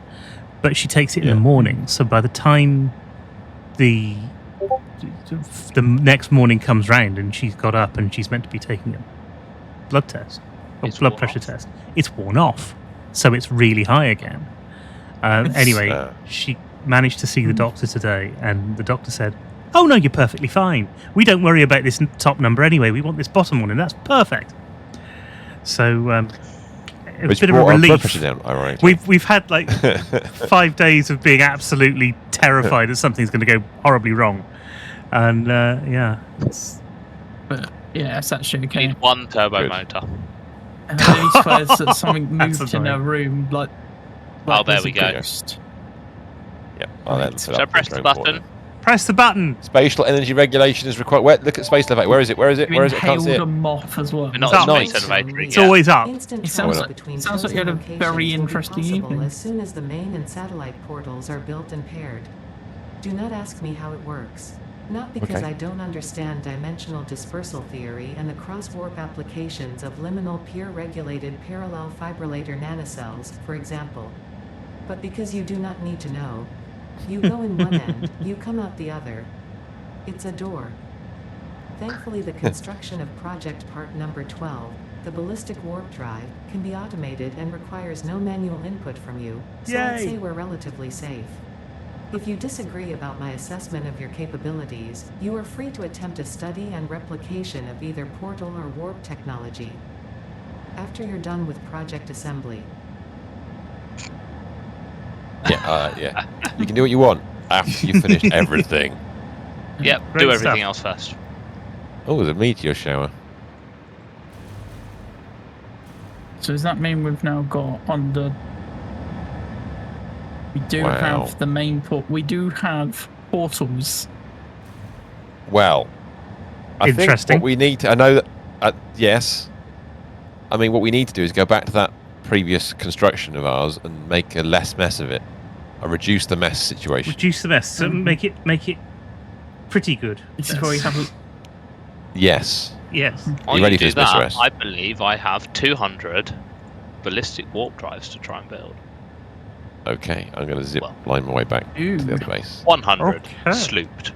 but she takes it in Yeah. the morning. So by the time the next morning comes round and she's got up and she's meant to be taking a blood test or It's blood worn pressure off. test, it's worn off. So it's really high again. Anyway, Uh. she managed to see the doctor today, and the doctor said, "Oh no, you're perfectly fine. We don't worry about this top number anyway. We want this bottom one, and that's perfect." So a Which bit of a brought our blood relief. pressure down, ironically. We've had like 5 days of being absolutely terrified that something's going to go horribly wrong, and But yeah, it's actually We okay. need 1 turbo Good. motor. And Lily swears that something That's moved in her annoying. room. Like Oh, there there's we a go. ghost. Yep, I'll let them So fill up. press It's the very button. important. press the button. Spatial energy regulation is required. Where, look at space elevate. Where is it? Where is it? You Where is it? I can't see inhaled it. a moth as well. We're not It's at up. space elevator It's yet. always up. Instant It sounds travel like- between sounds like you chosen had a very locations will be interesting possible evening. as soon as the main and satellite portals are built and paired. Do not ask me how it works. Not because Okay. I don't understand dimensional dispersal theory and the cross-warp applications of liminal peer-regulated parallel fibrillator nanocells, for example. But because you do not need to know. You go in one end, you come out the other. It's a door. Thankfully, the construction of project part number 12, the ballistic warp drive, can be automated and requires no manual input from you, so I'd Yay. say we're relatively safe. If you disagree about my assessment of your capabilities, you are free to attempt a study and replication of either portal or warp technology. After you're done with project assembly. Yeah. You can do what you want after you've finished everything. Yep, Great do everything stuff. else first. Oh, there's a meteor shower. So does that mean we've now got on the? We do Wow. have the main port. We do have portals. Well, I think Interesting. what we need to. I know that. Yes. I mean, what we need to do is go back to that previous construction of ours and make a less mess of it, and reduce the mess situation. Reduce the mess. So Mhm. make it pretty good. This is where we have. Yes. Yes. While ready you for do this, Mr. that, S? I believe I have 200 ballistic warp drives to try and build. Okay, I'm going to zip Well. line my way back to the Ooh. other base. 100 Okay. slooped.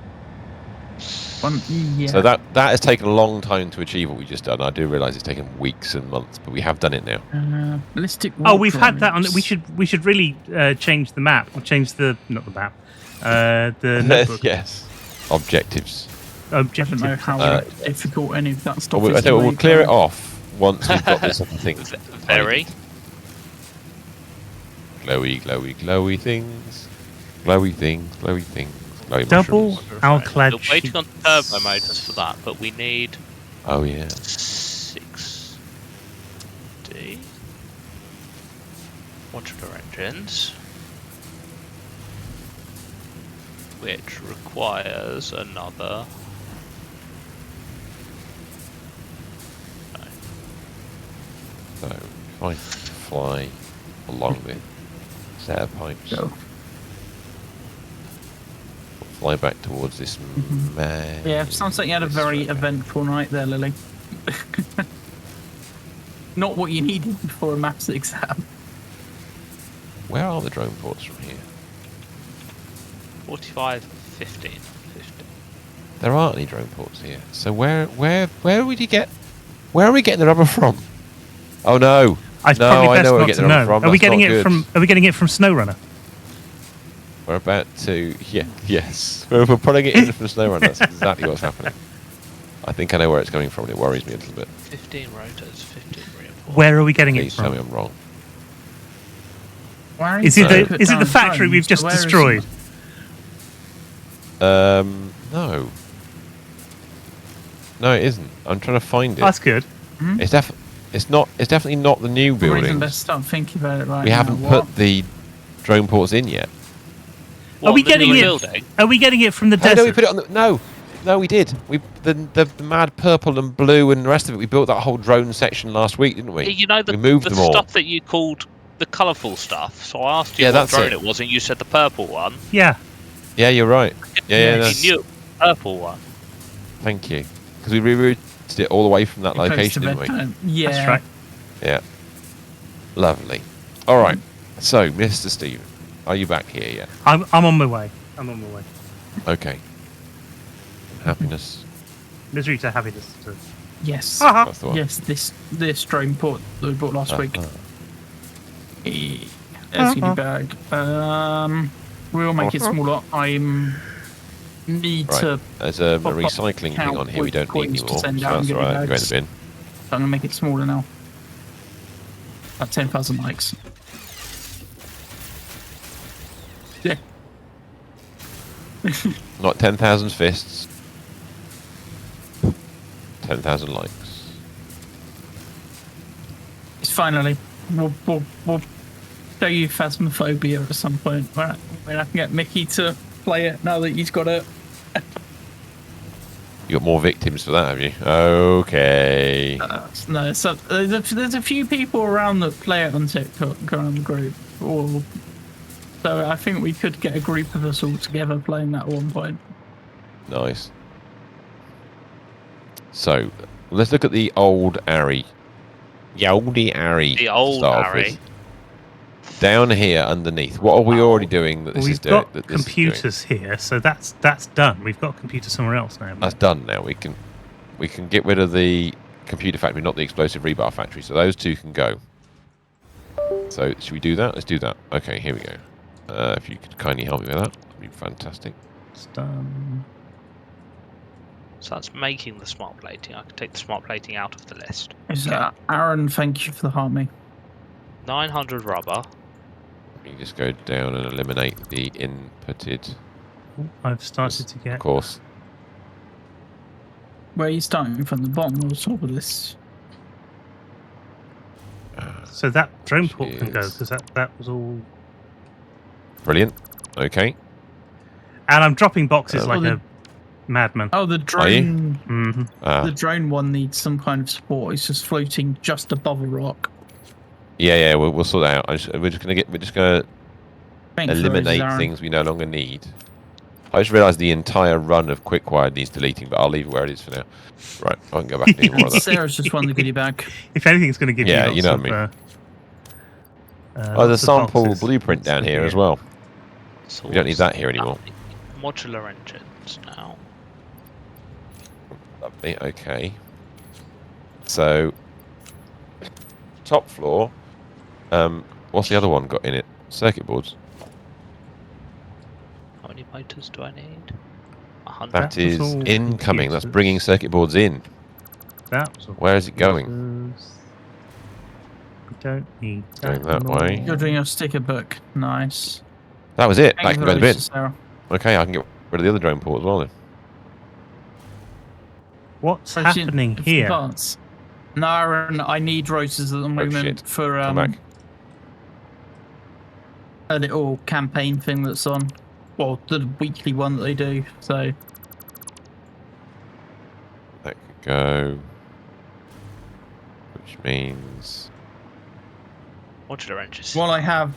Yeah. So that has taken a long time to achieve what we just done. I do realise it's taken weeks and months, but we have done it now. Ballistic. Oh, warp we've had that on. drives. We should really change the map. Or change the not the map. The notebook Yes. Objectives. I objective. don't know how difficult any of that stuff Well, is. I to think we'll make, clear it though. off once we've got this other thing. Very. Glowy, glowy, glowy things. Glowy things, glowy things, Glowing Double mushrooms. alclad We're waiting on turbo motors for that, but we need Oh yeah. 60 modular engines, which requires another. So if I fly along the set of pipes, Go. fly back towards this man. Yeah, sounds like you had a very eventful night there, Lily. Not what you needed before a maths exam. Where are the drone ports from here? 45, 15, 50. There aren't any drone ports here. So where would you get? Where are we getting the rubber from? Oh no! It's no, probably I best know where we're not getting to the rubber know. from. Are we That's getting not it good. from? Are we getting it from SnowRunner? We're about to. Yeah. Yes. We're putting it in from SnowRunner. That's exactly what's happening. I think I know where it's coming from. And it worries me a little bit. 15 rotors, 15 reinforcements. Where are we getting Please it tell from? me I'm wrong. Why are Is you it saying the put is it down the factory drones? we've just Where is destroyed? it? No. No, it isn't. I'm trying to find it. That's good. It's definitely not the new Reason building. best start thinking about it right We now. haven't What? put the drone ports in yet. Are we What, the getting new it? building? Are we getting it from the Oh, desert? no, we put it on the no, we did. The mad purple and blue and the rest of it. We built that whole drone section last week, didn't we? Yeah, you know we moved the them all. stuff that you called the colourful stuff. So I asked you Yeah, what that's drone it. it was, and you said the purple one. Yeah. Yeah, you're right. Yeah, Yes. that's, You knew purple one. thank you. Because we rerouted it all the way from that Close to location, didn't we? bedtime. Yeah. That's right. Yeah. Lovely. All right. So, Mr. Stephen, are you back here yet? I'm on my way. I'm on my way. Okay. Happiness. Misery to happiness. To... Yes. Haha. That's the one. Yes, this drone port that we bought last week. Uh-huh. SCD bag. We'll make it smaller. Need Right. to. There's a pop up recycling thing on here we with don't need coins to anymore. So send out and that's get all the right. Go in the bags. bin. I'm gonna make it smaller now. At 10,000 likes. Yeah. Not 10,000 fists. 10,000 likes. It's finally. We'll show you Phasmophobia at some point. Right? When I can get Mickey to play it now that he's got it. You got more victims for that, have you? Okay. No, so there's a few people around that play it on TikTok around the group. So I think we could get a group of us all together playing that at one point. Nice. So, let's look at the old Ari. The oldie Ari. The to old start off Ari. with. Down here underneath. What are we already doing that this Well, is we've doing? got That this is doing? computers here, so that's done. We've got a computer somewhere else now. That's done now. We can get rid of the computer factory, not the explosive rebar factory. So those two can go. So should we do that? Let's do that. Okay, here we go. If you could kindly help me with that, that'd be fantastic. It's done. So that's making the smart plating. I can take the smart plating out of the list. Aaron, thank you for the heart me. 900 rubber. You just go down and eliminate the inputted, Oh, I've started to of get. course. Where are you starting from, the bottom or the top of this? So that drone port can go Jeez. because that was all. Brilliant. Okay. And I'm dropping boxes like well, a madman. Oh, the Are you? drone. Mm-hmm. The drone one needs some kind of support. It's just floating just above a rock. Yeah. We'll sort that out. We're just gonna Thank you for those, eliminate Aaron. things we no longer need. I just realised the entire run of Quickwired needs deleting, but I'll leave it where it is for now. Right, I can go back and do more of that. Sarah's just won the goodie bag. If anything's going to give Yeah, you lots you know of, what I mean. lots There's of a sample boxes, blueprint down it's here the as well. So We don't need what's that here anymore. Modular engines now. Lovely, okay. So, top floor. What's the other one got in it? Circuit boards. How many motors do I need? 100. That was is all incoming. That's computers. bringing circuit boards in. That was all Where is it going? computers. We don't need Going that that more. way. You're doing your sticker book. Nice. That was it. Thank That you can for go in the those, bin. Sarah. Okay, I can get rid of the other drone port as well then. What's Roasted happening finger here? hearts. No, Aaron, I need roses at the moment shit. for Come back. a little campaign thing that's on. Well, the weekly one that they do. So That could go. Which means. Modular engines. while I have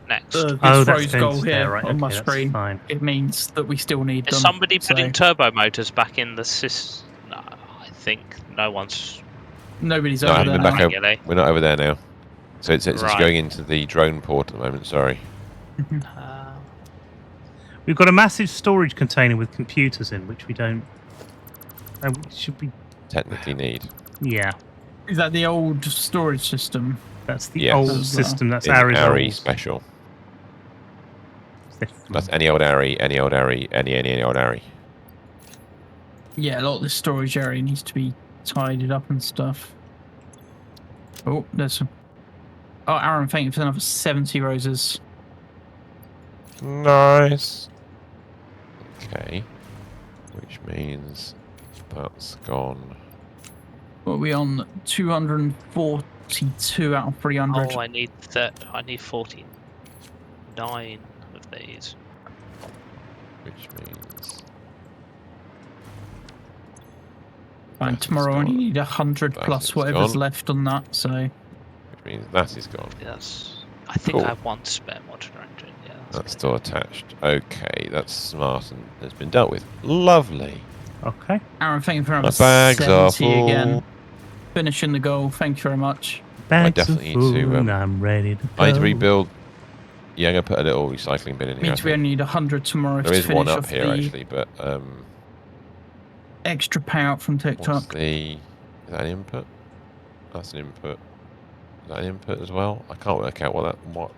Next. this Oh, that's rose going goal to stay, here right, on my okay, that's screen, fine. it means that we still need Is them. somebody so putting turbo motors back in the system? No, I think no one's. nobody's No, over we're there back now. over, Regularly. we're not over there now. So it's Right. going into the drone port at the moment, sorry. We've got a massive storage container with computers in, which we don't. Should be. Technically need. Yeah, Is that the old storage system? that's the Yes. old system. That's In Ari's Ari old special. system. That's any old Ari, any old Ari, any old Ari. Yeah, a lot of the storage area needs to be tidied up and stuff. Oh, there's some. Oh, Aaron, thank you for another 70 roses. Nice. Okay. Which means that's gone. What are we on? 242 out of 300. Oh, I need 49 of these. Which means. And that is tomorrow I only gone. need 100 That plus is whatever's gone. left on that, so. Which means that is gone. Yes. I think Cool. I have one spare modular engine. Yeah. That's still attached. Okay, that's smart and has been dealt with. Lovely. Okay. Aaron, thank you for My another bags are 70 full. again. Finishing the goal, thank you very much. Bags definitely are need to, full and I'm ready to go. I need to rebuild. Yeah, I'm gonna put a little recycling bin in here. I Means we think. only need 100 tomorrow There to is one finish up off here the actually, but extra payout from what's TikTok. the? Is that an input? That's an input. Is that an input as well? I can't work out what.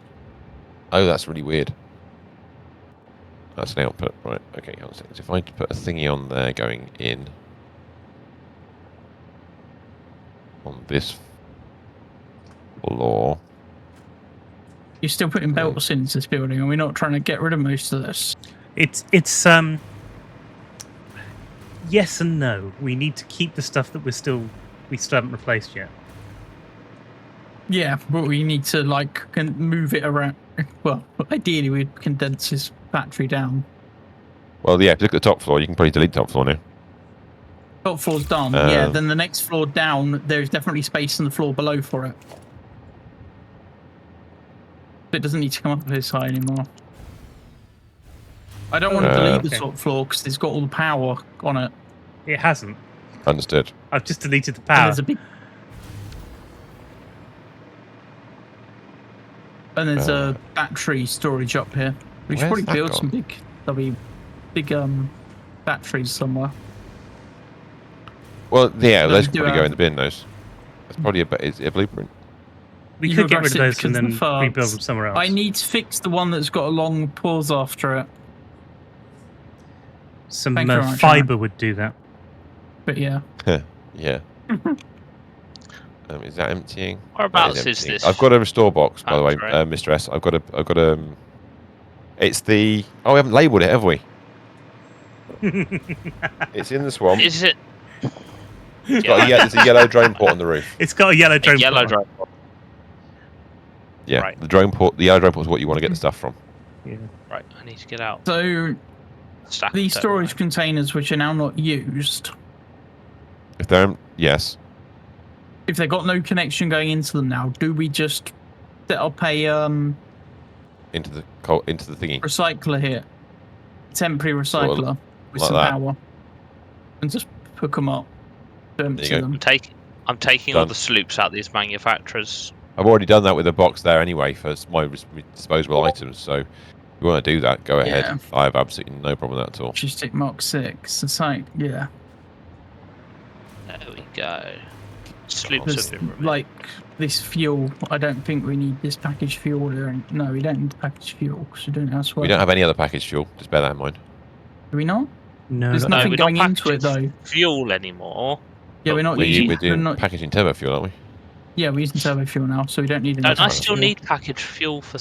Oh, that's really weird. That's an output, right? Okay, hold on a second. So if I put a thingy on there going in on this floor. You're still putting belts into this building, and we're not trying to get rid of most of this. It's yes and no. We need to keep the stuff that we still haven't replaced yet. Yeah, but we need to move it around. Well, ideally we'd condense this battery down. Well, yeah. If you look at the top floor, you can probably delete the top floor now. Top floor's done. Yeah, then the next floor down, there's definitely space on the floor below for it. It doesn't need to come up this high anymore. I don't want to delete the top floor because it's got all the power on it. It hasn't. Understood. I've just deleted the And power. there's a big. And there's a battery storage up here. We should Where's probably that build some big batteries somewhere. Well, yeah, those do can probably go have- in the bin. Those. That's probably it's a blueprint. We You could get rid regress of it those because and of then the farts. rebuild them somewhere else. I need to fix the one that's got a long pause after it. some Thank you very much, fiber would do that. But yeah. Yeah. Is that emptying? Whereabouts That is emptying. this? I've got a restore box, by the way, Factory. Mr. S. I've got a. It's the. Oh, we haven't labelled it, have we? It's in the swamp. Is it? There's a yellow drone port on the roof. It's got a yellow drone. A yellow port on drone. Yeah, Right. the drone port. The yellow drone port is what you want to get the stuff from. it. Yeah. Right, I need to get out. So Stack these them, storage right. containers, which are now not used, If they're yes, if they've got no connection going into them now, do we just set up a into the thingy. recycler here, temporary recycler with like some that. power, and just hook them up, to empty go. them? I'm taking all Done. the sloops out these manufacturers. I've already done that with a box there anyway for my disposable items. So if you want to do that, go ahead. Yeah. I have absolutely no problem with that at all. Just tick Mark 6. The site, yeah. There we go. Sloops Because, have been removed. like, this fuel, I don't think we need this packaged fuel there. No, we don't need the packaged fuel because we don't have We don't have any other packaged fuel. Just bear that in mind. Do we not? No, There's that- nothing we're not going into it, packaging though. fuel anymore. Yeah, we're not We're using... doing we're not, packaging turbo fuel, aren't we? yeah, we're using turbo fuel now, so we don't need any Don't I packaged still fuel. need packaged fuel for...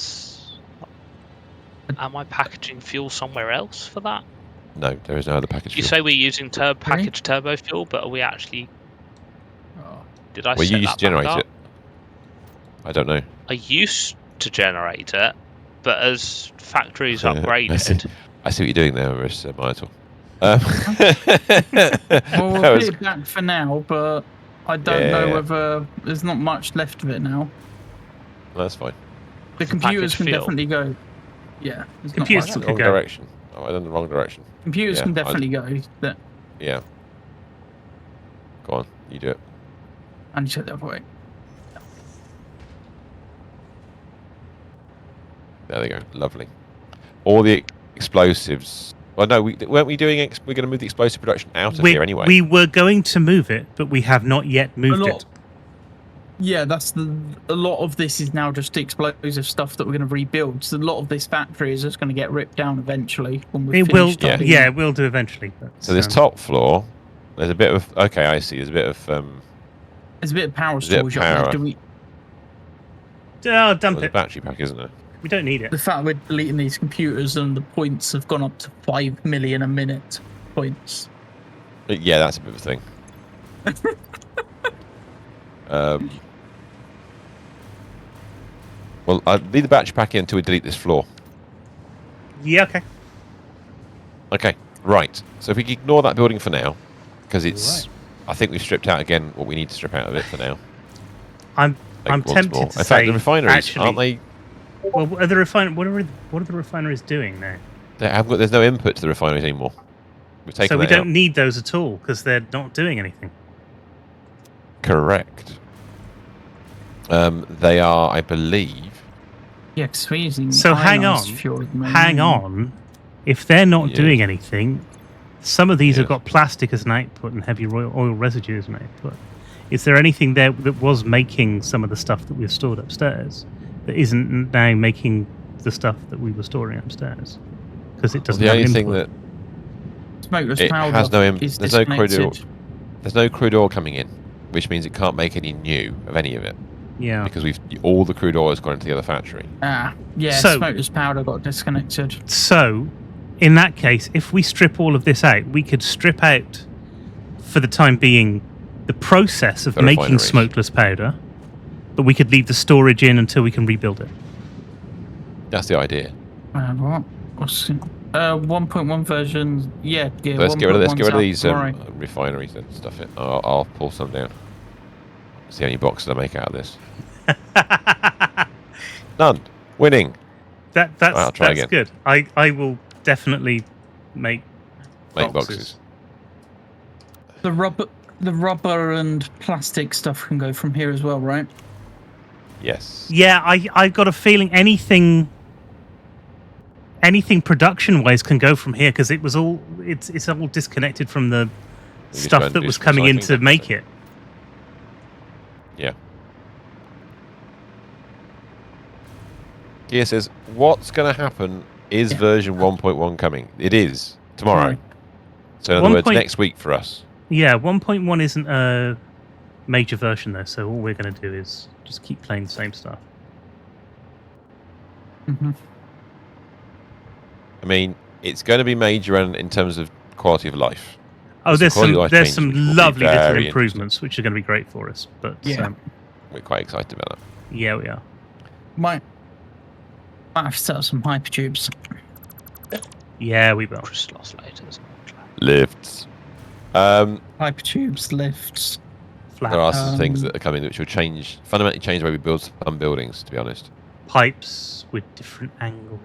Am I packaging fuel somewhere else for that? No, there is no other package You fuel. say we're using packaged turbo fuel, but are we actually? Did I Well, you set used that to generate back it. up? I don't know. I used to generate it, but as factories I upgraded, see what you're doing there, Mr. Myrtle. Well, we'll That put was- it back for now, but I don't know Yeah. whether there's not much left of it now. That's fine. The For computers packaged can fuel. definitely go. Yeah, there's Computers not In much. the could wrong go. direction. Oh, I'm in the wrong direction. Computers Yeah, can definitely go. That Yeah. Go on, you do it. I need to go the other way. There they go. Lovely. All the explosives. Well, no, weren't we doing? We're going to move the explosive production out of here anyway. We were going to move it, but we have not yet moved it. Yeah, a lot of this is now just explosive stuff that we're going to rebuild. So a lot of this factory is just going to get ripped down eventually when we It will. finished up Yeah, it will do eventually. But, So this top floor, there's a bit of. Okay, I see. There's a bit of. There's a bit of power There's a bit of storage up there. power. Do we? dump There's a it. battery pack, isn't there? We don't need it. The fact we're deleting these computers and the points have gone up to 5 million a minute points. Yeah, that's a bit of a thing. Well, I'll leave the battery pack in until we delete this floor. Yeah. Okay. Okay, right. So if we can ignore that building for now, because it's, Right. I think we've stripped out again what we need to strip out of it for now. I'm Once tempted more. to In say. fact, the refineries actually, aren't they? Well, what are the refineries doing now? There's no input to the refineries anymore. We've taken So we that don't out. need those at all because they're not doing anything. Correct. They are, I believe. Yeah, because we're using So hang on, ionised fuel at the moment. hang on. If they're not Yeah. doing anything, some of these have Yes. got plastic as an output and heavy oil residue as an output. Is there anything there that was making some of the stuff that we've stored upstairs that isn't now making the stuff that we were storing upstairs? Because it doesn't The have only an thing input. that Smokeless it powder has no is there's no crude oil. disconnected. There's no crude oil coming in, which means it can't make any new of any of it Yeah. because all the crude oil has gone into the other factory. Yeah, So- smokeless powder got disconnected. So, in that case, if we strip all of this out, we could strip out, for the time being, the process of The making refineries. smokeless powder, but we could leave the storage in until we can rebuild it. That's the idea. What? What's 1.1 version? Yeah. So let's get rid of 1.1's out these tomorrow. refineries and stuff. I'll pull some down. See how many boxes I make out of this. None. Winning. That's I'll try that's again. good. I will definitely make Boxes. The rubber and plastic stuff can go from here as well, right? Yes. Yeah, I've got a feeling anything production wise can go from here because it's all disconnected from the just go stuff and that do was some coming in recycling to then, make so. it. Yeah. Gia says, what's going to happen? Is version 1.1 coming? It is. Tomorrow. Right. So in other words, 1. next week for us. Yeah, 1.1 isn't a major version though, so all we're going to do is just keep playing the same stuff. Mm-hmm. I mean, it's going to be major in terms of quality of life. Oh, there's quality of life there's changes, some which will be lovely little very improvements which are going to be great for us. But Yeah. We're quite excited about that. Yeah, we are. Might have to set up some hypertubes. Yeah, we will. crystal oscillators. Lifts. There Hypertubes, lifts. Flat are some things Um, that are coming which will fundamentally change the way we build some buildings, to be honest. pipes with different angles.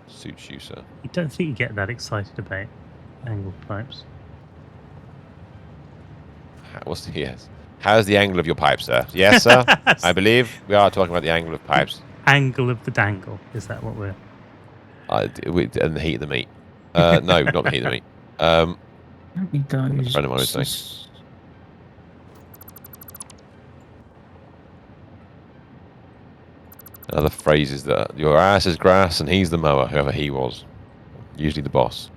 Suits you, sir. You don't think you get that excited about angled pipes? Yes. How's the angle of your pipe, sir? Yes, sir. I believe we are talking about the angle of pipes. Angle of the dangle. Is that what we're... And the heat of the meat. No, not the heat of the meat. Don't need those. A friend of mine was saying. Another phrase is that your ass is grass and he's the mower, whoever he was. Usually the boss.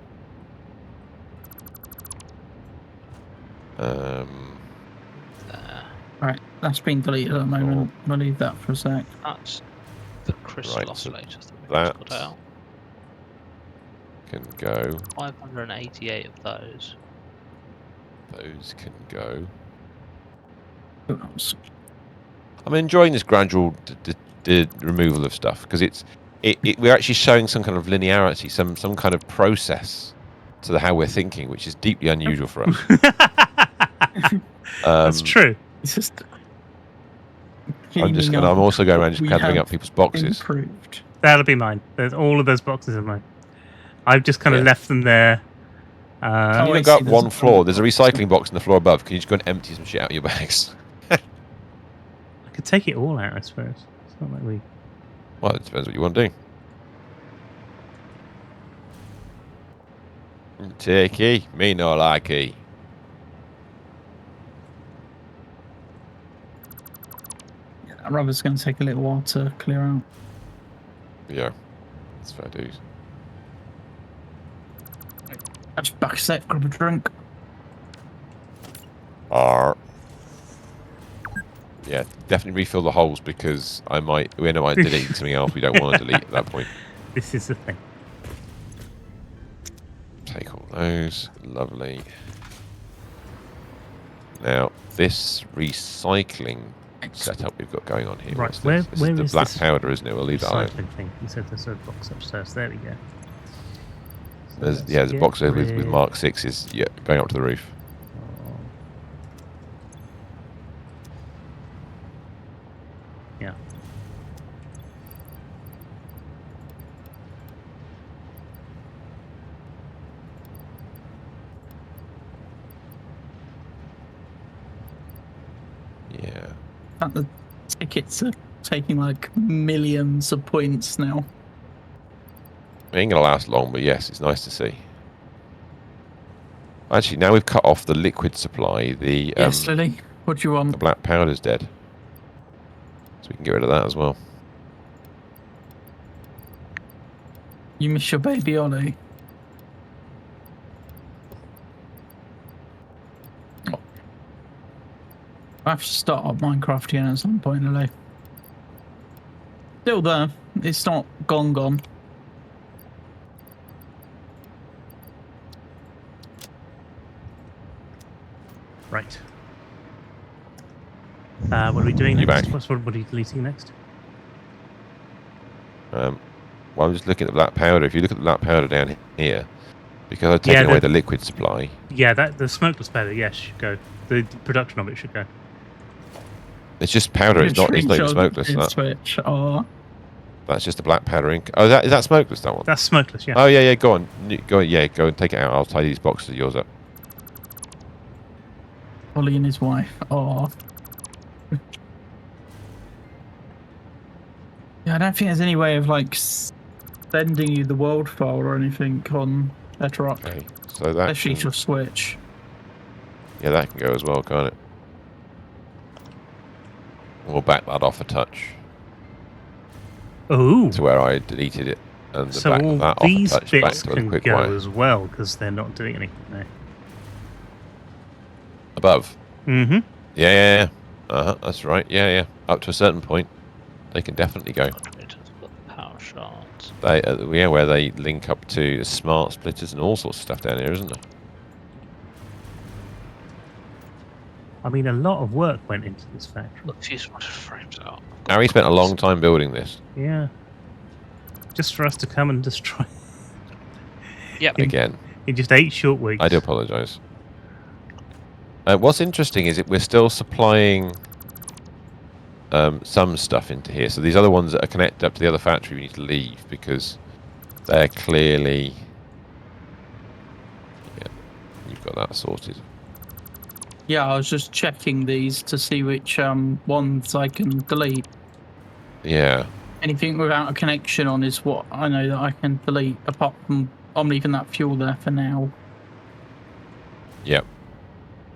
Right, that's been deleted at the moment. I'll leave that for a sec. That's the crystal Right, so oscillators that we've that- just got out. can go. 588 of those. Those can go. Who knows? I'm enjoying this gradual removal of stuff because we're actually showing some kind of linearity, some kind of process to how we're thinking, which is deeply unusual for us. That's true. It's just. And I'm also going around just We gathering have up people's boxes. Improved. That'll be mine. There's all of those boxes are mine. I've just kind of left them there. Can Oh, you I go see, up there's one a floor? front There's a box. recycling box on the floor above. Can you just go and empty some shit out of your bags? I could take it all out, I suppose. It's not like we. Well, it depends what you want to do. Takey, me no likey. Yeah, that rubber's going to take a little while to clear out. Yeah, that's fair dues. I just back a sec, grab a drink. Yeah, definitely refill the holes because we might delete something else we don't want to delete at that point. This is the thing. Take all those. Lovely. Now, this recycling setup we've got going on here. Right, what's this? where This is the is black this powder, isn't it? We'll leave that alone. Recycling thing. You said there's a box upstairs. There we go. There's a box there with Mark 6s going up to the roof. Yeah. Yeah. And the tickets are taking like millions of points now. It ain't going to last long, but yes, it's nice to see. Actually, now we've cut off the liquid supply, the Yes, Lily. What do you want? the black powder's dead. So we can get rid of that as well. You miss your baby Ollie. Oh. I have to start up Minecraft again at some point, Lily. Still there. It's not gone. Right. What are we doing You next? back? What are you deleting next? Well, I'm just looking at the black powder. If you look at the black powder down here, because I've taken Yeah, away the liquid supply. Yeah, the smokeless powder, yes, should go. The production of it should go. It's just powder. It's not even smokeless. Switch. Oh. That's just the black powder ink. Oh, is that smokeless? That one. That's smokeless, yeah. Oh yeah. Go on. Go and take it out. I'll tidy these boxes of yours up. Ollie and his wife. Oh. Yeah, I don't think there's any way of like sending you the world file or anything on a truck. Okay. So that. Especially to Switch. Yeah, that can go as well, can't it? We'll back that off a touch Oh, to where I deleted it, and so back all that off a these touch back bits to the can quick go wire. as well because they're not doing anything there. Above. Mm-hmm. Yeah. That's right. Yeah. Up to a certain point, they can definitely go. Power shards. Where they link up to smart splitters and all sorts of stuff down here, isn't there? I mean, a lot of work went into this factory. Look, fuse frames out. Harry spent a long time building this. Yeah. Just for us to come and destroy. Yep. Again, In just 8 short weeks. I do apologise. What's interesting is that we're still supplying some stuff into here. So these other ones that are connected up to the other factory we need to leave because they're clearly... Yeah, you've got that sorted. Yeah, I was just checking these to see which ones I can delete. Yeah. Anything without a connection on is what I know that I can delete, apart from I'm leaving that fuel there for now. Yep.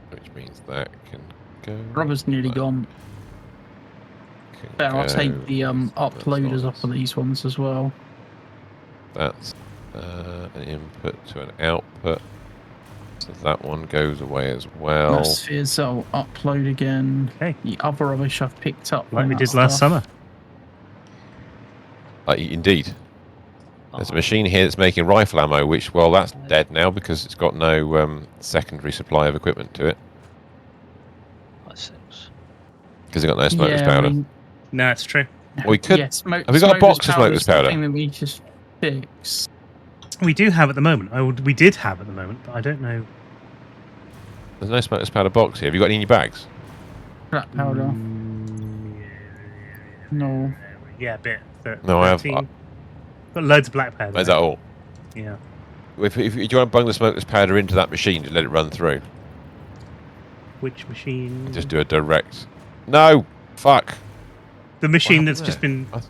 Which means that can go... Rubber's nearly gone. Better, I'll take the uploaders off of these ones as well. That's an input to an output. So that one goes away as well. Spheres, I'll upload again. Okay. The other rubbish I've picked up. Like from we that did last stuff. summer. Indeed. There's a machine here that's making rifle ammo, which, well, that's dead now because it's got no secondary supply of equipment to it. That's 6. Because it's got no smokeless powder. No, it's true. We could. Yeah, Have we got a box of smokeless the powder? thing that we just fix. We do have at the moment. We did have at the moment, but I don't know. There's no smokeless powder box here. Have you got any in your bags? Black powder. No. Yeah, a bit. No, I have. 13. Got loads of black powder. Is that all? Yeah. If do you want to bung the smokeless powder into that machine to let it run through? Which machine? Just do a direct. No! Fuck! The machine What that's happened just there? been.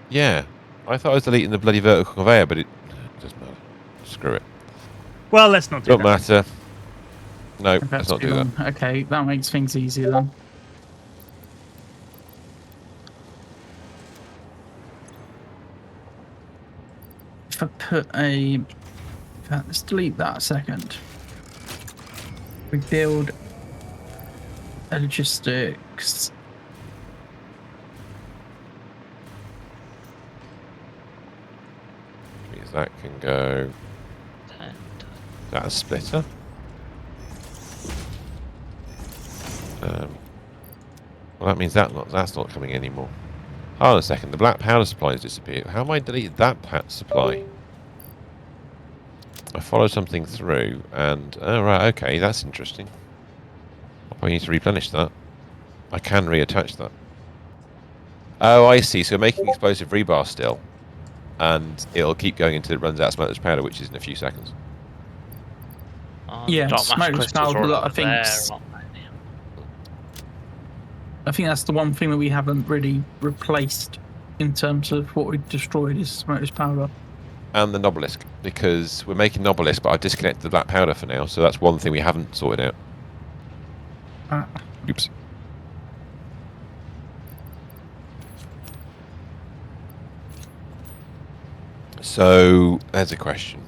Yeah. I thought I was deleting the bloody vertical conveyor, but it doesn't matter. Screw it. Well, let's not do Don't that. matter. No, That's let's not too do that. long. Okay, that makes things easier then. If I put a... In fact, let's delete that a second. We build a logistics. Means that can go. That's a splitter. Well, that means that's not coming anymore. Hold on a second. The black powder supply has disappeared. How am I deleted that supply? I followed something through, and oh right, okay, that's interesting. I probably need to replenish that. I can reattach that. Oh, I see. So we're making explosive rebar still, and it'll keep going until it runs out of smokeless powder, which is in a few seconds. Yeah, Dark matter smokeless crystals powder, are I think. there, aren't they? I think that's the one thing that we haven't really replaced in terms of what we've destroyed is smokeless powder. And the Nobelisk, because we're making Nobelisk, but I've disconnected the black powder for now, so that's one thing we haven't sorted out. Oops. So, there's a question.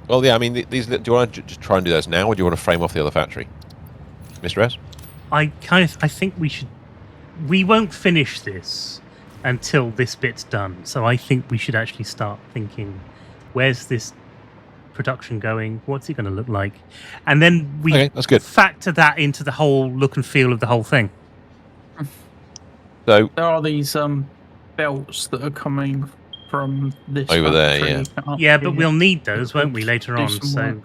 Well, yeah, I mean, these. Do you want to just try and do those now, or do you want to frame off the other factory? Mr. S? I think we should. We won't finish this until this bit's done. So I think we should actually start thinking, where's this production going? What's it going to look like? And then we Okay, that's good. factor that into the whole look and feel of the whole thing. So, There are these belts that are coming from this Over there, factory. Yeah, but we'll need those, won't we, later Do on? some So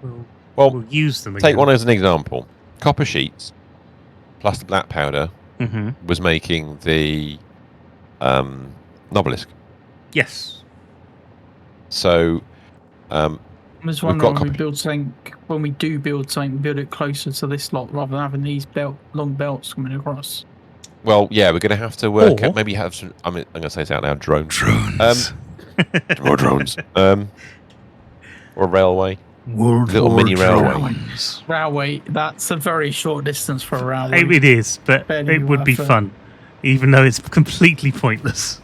work. we'll use them again. take one as an example. Copper sheets plus the black powder Mm-hmm. was making the Nobelisk. Yes. So, I was We've wondering got when we build something, when we do build something, build it closer to this lot rather than having these long belts coming across. well, yeah, we're going to have to work Or- out, maybe have some, I'm going to say this out loud, drones. Drones. More drones. Or a railway. World Little War mini railway. drones. Railway, that's a very short distance for a railway. It is, but Barely it would be worth it. fun, even though it's completely pointless.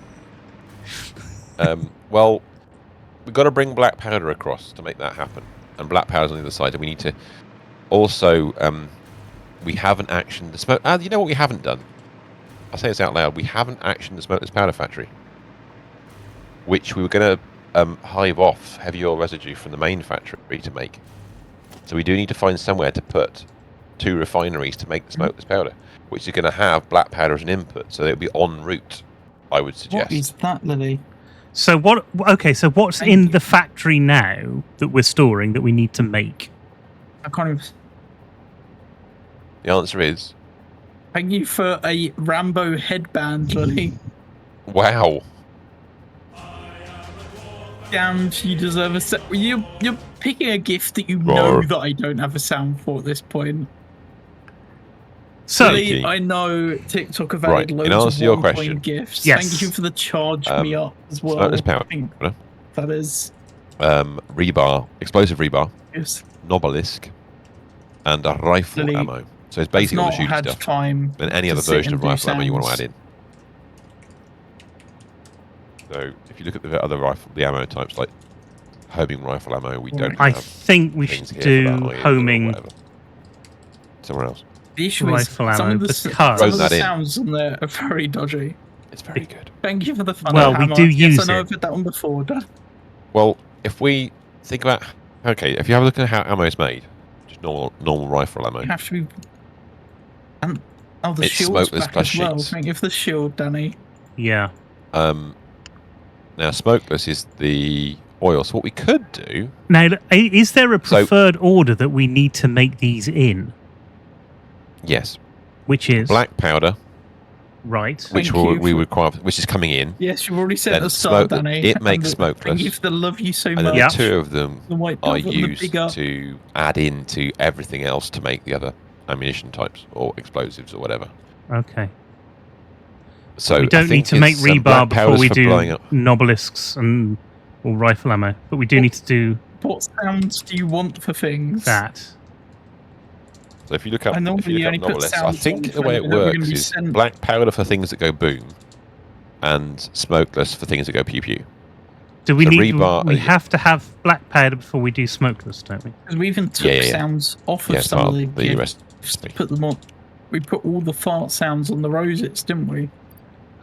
Well, we've got to bring black powder across to make that happen. And black powder's on the other side, and we need to also, we haven't actioned the smoke. You know what we haven't done? I'll say this out loud. We haven't actioned the smokeless powder factory, which we were going to hive off heavy oil residue from the main factory to make. So we do need to find somewhere to put 2 refineries to make the smokeless powder, which is going to have black powder as an input, so it'll be en route, I would suggest. What is that, Lily? So what? Okay, so what's Thank in you. the factory now that we're storing that we need to make? I can't even... The answer is, Thank you for a Rambo headband, Lily. wow. Damned, you deserve a set. You're picking a gift that you know Roar. that I don't have a sound for at this point. So Lily, I know TikTok have Right, added in loads answer of to your one-point question, gifts. yes. Thank you for the charge me up as well. Smokeless powder, I think that is... rebar, explosive rebar, Yes. Nobelisk, and a rifle Lily, ammo. So it's I've basically all not the shooting had stuff. time And any to other sit version and of do rifle ammo you want to sounds. add in. So if you look at the other rifle, the ammo types like homing rifle ammo, we don't I have think we things should here for do that either, or homing whatever. Somewhere else. The issue rifle is some ammo of the, because some of the that in. sounds on there are very dodgy. It's very good. Thank you for the fun. Well, we do use yes, I know it. I've heard that one before. Dan. Well, if we think about if you have a look at how ammo is made, just normal rifle ammo. You have to be. And the It's shield's smokeless back plus as well. sheets. Thank you for the shield, Danny. Yeah. Now smokeless is the oil. So what we could do. Now, is there a preferred order that we need to make these in? Yes. Which is Black powder. Right. Which we require, which is coming in. Yes, you've already said Then the start, Danny. it makes smokeless. Thank you for the love you so And much. then the two of them The white are velvet and the used bigger. to add into everything else to make the other ammunition types or explosives or whatever. Okay. So we don't need to make rebar black before powders we for do blowing up. nobelisks or rifle ammo, but we do need to do What sounds do you want for things? that. So if you look up, I normally only put novelists, I sounds think on the way it for that we're gonna works be is sent. black powder for things that go boom, and smokeless for things that go pew pew. Do we So need? rebar- we have to have black powder before we do smokeless, don't we? Because we even took sounds off of it's some part of the of the US. gifts to put them on. We put all the fart sounds on the roses, didn't we?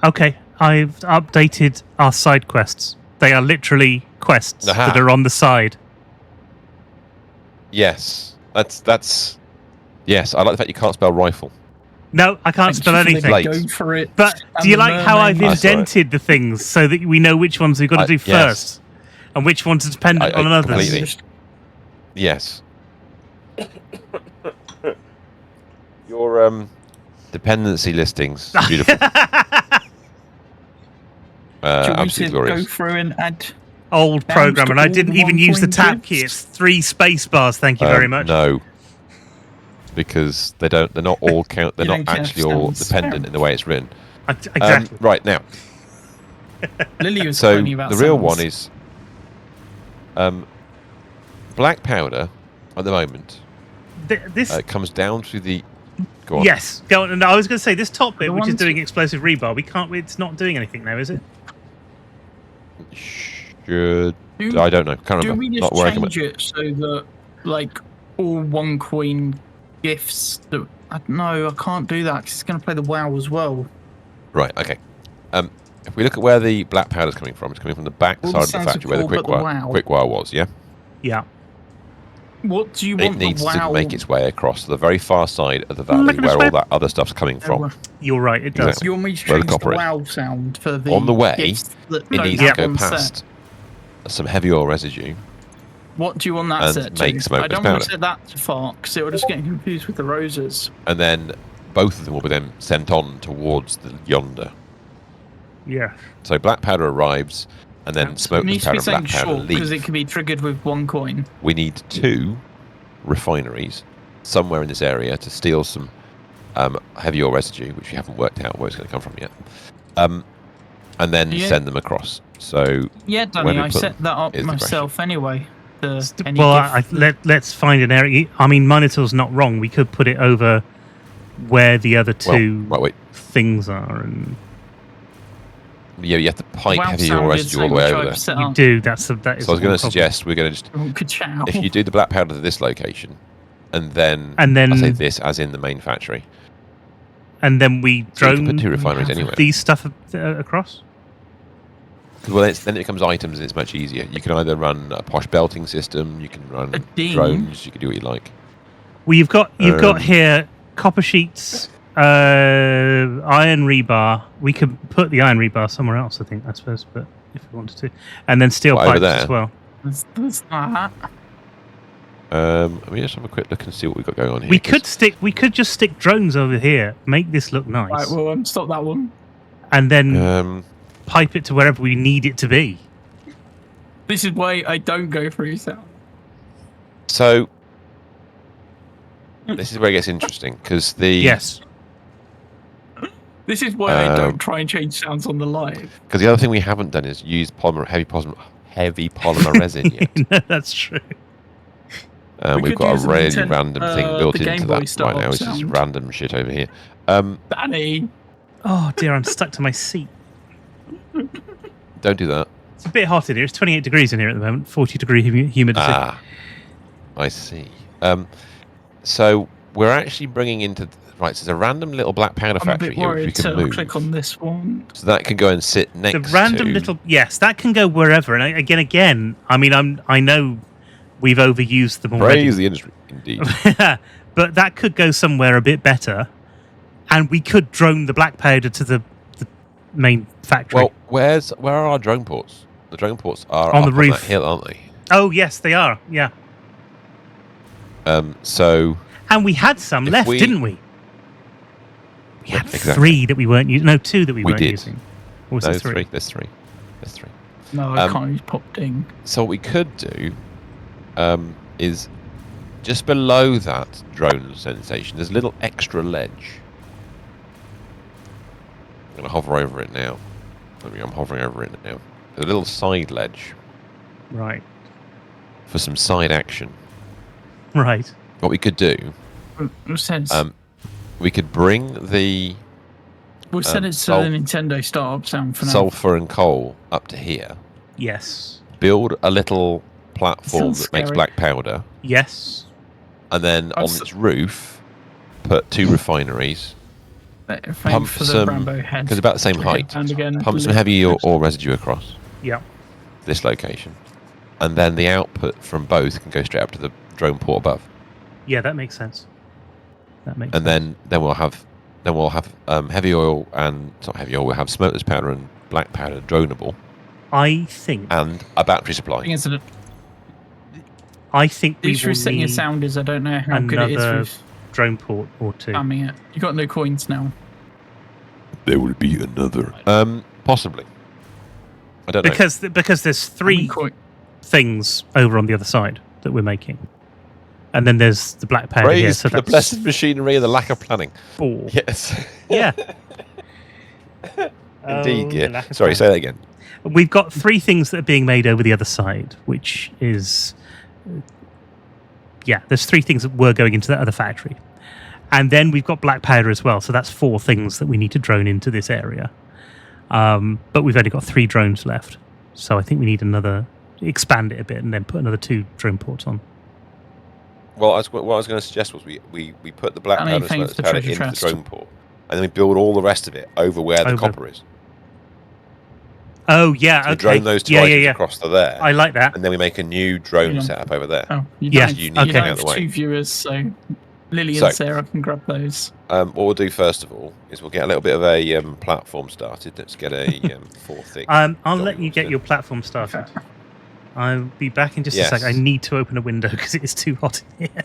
Okay, I've updated our side quests. They are literally quests Aha. that are on the side. Yes, that's. Yes, I like the fact you can't spell rifle. No, I can't spell anything. Blade. Go for it. But And do you the like how I've mermaid. That's all right. indented the things so that we know which ones we've got to do Yes. first and which ones are dependent I on others? completely. Yes. Your dependency listings, beautiful. Do you want me Absolutely to glorious. go through and add? Old Down program, to and I all didn't the even use the 1 tab point key. gifts? It's 3 space bars. Thank you very much. No, because they're not all count. They're You not don't actually have all sounds. dependent in the way it's written. Exactly. Right now, Lily was so funny about the real sounds. one is black powder. At the moment, This comes down to the. Go on. yes, go on. And I was going to say this top bit, The which is ones- doing explosive rebar. We can't. It's not doing anything now, is it? Should Do- I don't know. Can't Do remember. we just Not working. change it so that, like, all 1 coin gifts that... I don't know, I can't do that because it's going to play the WoW as well. Right. Okay. If we look at where the black powder's coming from, it's coming from the back All side the of the sounds are factory where the cool, but the wow. quick wire was. Yeah. Yeah. What do you It want needs the WoW... to make its way across to the very far side of the valley Look at this where all way. that other stuff's coming from. You're right. It does. Exactly. You want me to Where the change the copper is. WoW sound for the On the way, gifts that It don't needs have to go one set? past some heavy oil residue. What do you want that and set make to? smokeless I don't want powder. to set that to fart because it will just get confused with the roses. And then both of them will be then sent on towards the yonder. Yeah. So black powder arrives, and then So it smokeless needs to be powder and black something powder short because leave. it can be triggered with 1 coin. We need 2 refineries somewhere in this area to steal some heavy oil residue, which we haven't worked out where it's going to come from yet, and then Yeah. send them across. So Yeah, Where Danny, we I put set that up is the myself anyway. Any Well, gift- let's find an area. I mean, Minotaur's not wrong. We could put it over where the other two wait. things are, and Yeah, you have to pipe WoW heavy oil sounded residue all the something way which over I've there. set you up. do. That is. So I was the going to one problem. suggest we're going to just Oh, ka-chow. if you do the black powder to this location, and then I then say this as in the main factory. and then we So you can drone put 2 refineries anywhere. these stuff across. Well, then it becomes items, and it's much easier. You can either run a posh belting system, you can run A ding. drones, you can do what you like. Well, you've got Um, here copper sheets, iron rebar. We could put the iron rebar somewhere else, I suppose, but if we wanted to, and then steel What, over pipes there? as well. There's that. Let me just have a quick look and see what we've got going on here. We could just stick drones over here, make this look nice, Right, well, stop that one. and then Um, pipe it to wherever we need it to be. This is why I don't go through sound. so this is where it gets interesting because the Yes. This is why I Um, don't try and change sounds on the live. because the other thing we haven't done is use heavy polymer resin yet. No, that's true. We We've could got use a the really Nintendo- random thing built the Game into Boy that right style now. It's just sound. random shit over here. Danny, Oh dear, I'm stuck to my seat. Don't do that. It's a bit hot in here. It's 28 degrees in here at the moment. 40-degree humidity. Ah, I see. So we're actually bringing into Right, so there's a random little black powder I'm a factory bit here which we worried can to move. click on this one. So that can go and sit next The random to... little yes, that can go wherever. And again, I mean, I know we've overused them already. Praise the industry, indeed. But that could go somewhere a bit better, and we could drone the black powder to the main factory. Well, where are our drone ports? The drone ports are On up the roof. on that hill, aren't they? Oh yes, they are. Yeah, So... and we had some left, didn't we? We had exactly. 3 that we weren't using. No, 2 that we weren't did. using. Or was No, it 3? There's three. There's 3. No, I can't use pop ding. So what we could do is just below that drone sensation, there's a little extra ledge. I'm going to hover over it now. I'm hovering over it now. There's a little side ledge Right. for some side action. Right. What we could do, We'll send, we could bring the we'll send it to the Nintendo startup sound for now. sulfur and coal up to here, Yes. build a little platform Sounds that makes scary. black powder, Yes. and then on its roof, put 2 refineries. Pump for the some, Rambo head. because about the same height. And again, Pump some heavy ore residue across Yeah. this location, and then the output from both can go straight up to the drone port above. Yeah, that makes sense. That makes And sense. then we'll have heavy oil and not heavy oil. We'll have smokeless powder and black powder dronable, I think. and a battery supply. I think the we issue will with setting a need sound is I don't know how good it is another with drone port or 2. spamming it. You got no coins now. There will be another. Possibly. I don't know. Because there's 3 Coin. things over on the other side that we're making, and then there's the black powder here. Praise So the that's blessed machinery and the lack of planning. 4. Yes. Yeah. Indeed. Oh, the Yeah. lack of Sorry. planning. Say that again. We've got 3 things that are being made over the other side, which is there's 3 things that were going into that other factory. And then we've got black powder as well, so that's 4 things that we need to drone into this area. But we've only got 3 drones left, so I think we need expand it a bit and then put another 2 drone ports on. Well, what I was going to suggest was we put the black And powder and thanks smokeless for powder treasure into the chest. drone port, and then we build all the rest of it over where the copper is. Oh yeah, So we okay. drone those 2 items across to there. I like that. And then we make a new drone Yeah. setup over there. Oh, you Yeah, don't, You you need to don't get out have of the way. 2 viewers, so Lily So- and Sarah can grab those. What we'll do first of all is we'll get a little bit of a platform started. Let's get a 4-thick. I'll let you get your platform started. I'll be back in just a Yes. sec. I need to open a window because it is too hot in here.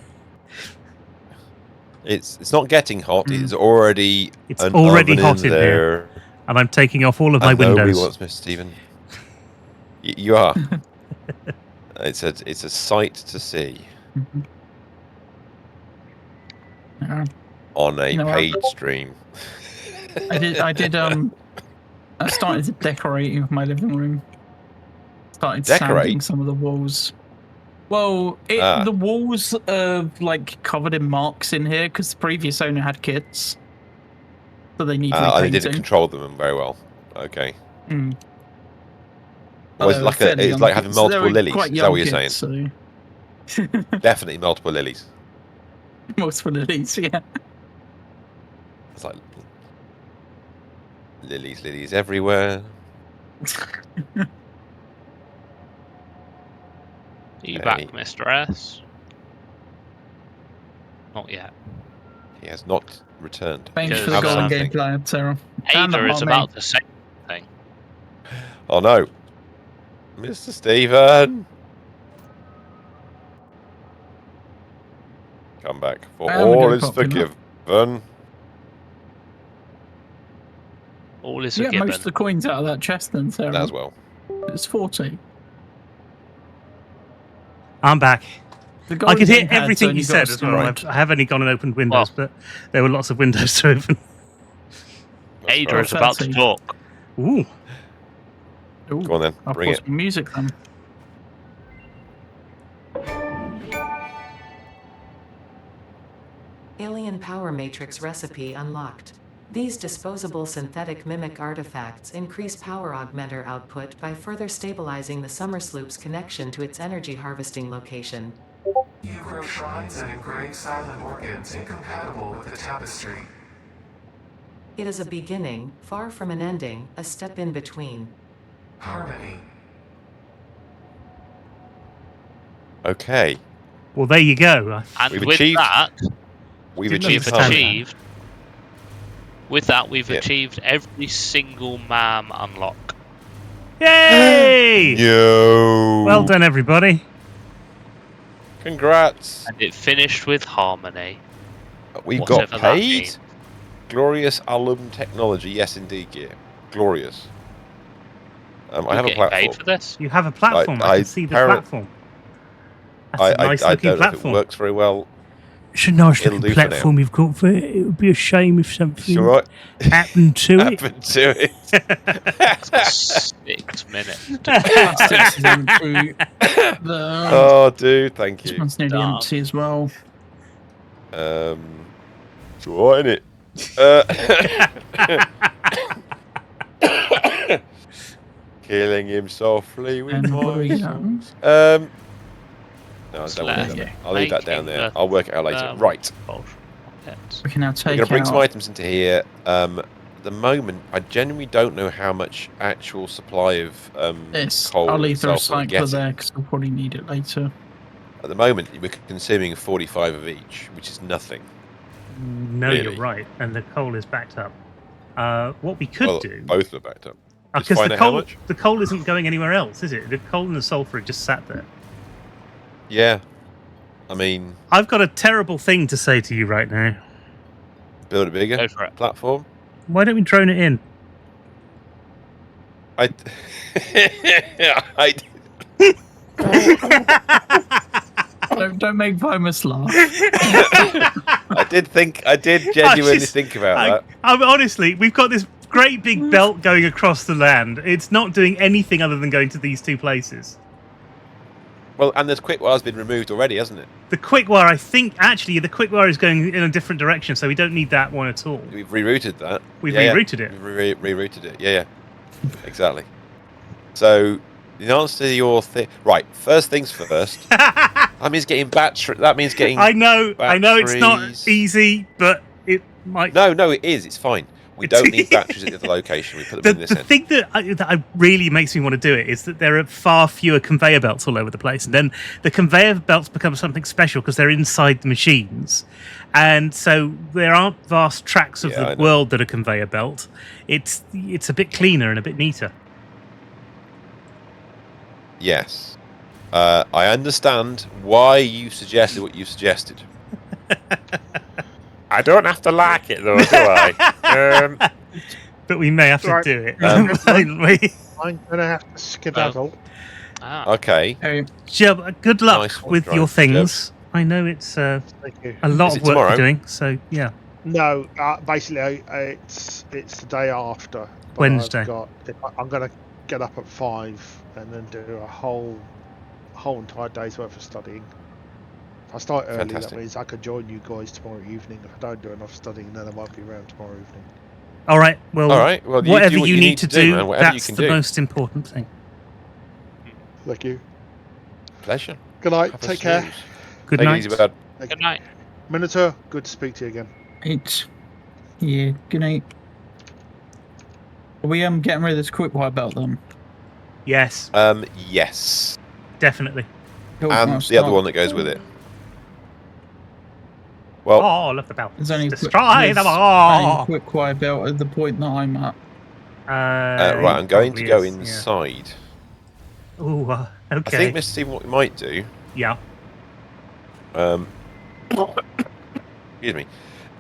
It's not getting hot. It's already It's an already oven hot in there. here. And I'm taking off all of my And nobody windows. wants Mr. Stephen. You are. It's a sight to see Yeah. on a You know what? paid stream. I started decorating my living room. Started Decorate? sanding some of the walls. Well, the walls are like covered in marks in here because the previous owner had kids, so they need And they repainting. didn't control them very well. Okay. Mm. Was it like Fairly it's young like having kids. They multiple were lilies? quite Is that young what you're kids, saying? So Definitely multiple lilies. multiple lilies, yeah. It's like lilies everywhere. Are you back, Mr. S? Not yet. He has not returned. Thanks for the Because, golden um, game player, Sarah. And the Ada is hot about mate. to say something. Oh no, Mr. Stephen, come back, for I am all gonna is pop in. forgiven. All is You a get most of given. the coins out of that chest then, Sarah. As well. It's 40. I'm back. The I golden could hear game pad's everything only you got said a as well. steroid. I have only gone and opened windows, but there were lots of windows to open. Ada right. is about to 30. talk. Ooh. Ooh, Go on then, I'll bring put it. some music then. Alien Power Matrix recipe unlocked. These disposable synthetic mimic artifacts increase power augmenter output by further stabilizing the Summer Sloop's connection to its energy harvesting location. You grow shrines and engrave silent organs incompatible with the tapestry. It is a beginning, far from an ending, a step in between. Harmony. Okay. Well, there you go. And We've with achieved- that, We've Didn't achieved understand harmony. that. with that, we've Yeah. achieved every single MAM unlock. Yay! Yo. Well done, everybody. Congrats. And it finished with harmony. We Whatever got that paid. means. Glorious alum technology. Yes, indeed, gear. Glorious. I You're have a getting platform. paid for this? You have a platform. I I can see the parrot- platform. That's a nice I looking don't know if it platform. works very well. It's a nice It'll looking do for now. platform you've got for it. It would be a shame if It's something all right. happened to it. Happened to it. It's got 6 minutes. Plastics is empty. The, Oh, dude, thank this you. one's nearly Darn. empty as well. It's all right, innit? Killing him softly with And what are my we songs. on? No, I It's don't want to do left. that. I'll leave that down Making there. the- I'll work it out later. um, Right. We can now We're take going to bring some out. items into here. At the moment, I genuinely don't know how much actual supply of This. coal I'll leave the itself we're recycler getting. there because we'll probably need it later. At the moment, we're consuming 45 of each, which is nothing. No, Really? you're right. And the coal is backed up. What we could Well, do, both are backed up. Just because find the out how coal, much. the coal isn't going anywhere else, is it? The coal and the sulfur are just sat there. Yeah. I mean, I've got a terrible thing to say to you right now. build a bigger Go for it. platform. Why don't we drone it in? I Don't make Vimus laugh. I did genuinely just- think about that. Honestly, we've got this great big belt going across the land. It's not doing anything other than going to these two places. Well, and this quick wire's been removed already, hasn't it? The quick wire, I think, actually, the quick wire is going in a different direction, so we don't need that one at all. We've rerouted that. We've Yeah, rerouted it. We've rerouted it. Yeah, exactly. So, in answer to your thing, right? First things first. That means getting battery. That means getting. I know it's not batteries. easy, but it might. No, it is. It's fine. We don't need batteries at the other location. We put them in this The end. thing that really makes me want to do it is that there are far fewer conveyor belts all over the place, and then the conveyor belts become something special because they're inside the machines, and so there aren't vast tracts of Yeah, I the know. world that are conveyor belt. It's a bit cleaner and a bit neater. Yes. I understand why you suggested what you suggested. I don't have to like it though, do I? But we may have to Right. do it. Um, Wait. I'm gonna have to skedaddle. Okay. Hey, Jeb, good luck Nice one, with Drive, your things. I know it's a Thank you. lot Is of it work tomorrow? you're doing, so yeah. No, basically, it's the day after. but Wednesday. I'm gonna get up at 5 and then do a whole entire day's worth of studying. If I start early, Fantastic. that means I can join you guys tomorrow evening. If I don't do enough studying, then I won't be around tomorrow evening. All right. Well, All right. Well, you whatever do what you you need to do, man. Whatever you that's can the do. most important thing. Thank you. Pleasure. Good night. Have a Take care. snooze. Good Take night. it easy, bud. Good night. Minotaur, good to speak to you again. it's yeah. Good night. Are we getting rid of this quick wire belt then? Yes, Yes. definitely. Cool, And I'll the other start. one that goes with it. Well, Oh, look the belt. There's only Destroy them only all. quick wire belt at the point that I'm at. right. I'm going to probably go is, yeah. inside. Ooh, I okay. think, Mr. Stephen, what we might do. Yeah. Excuse me.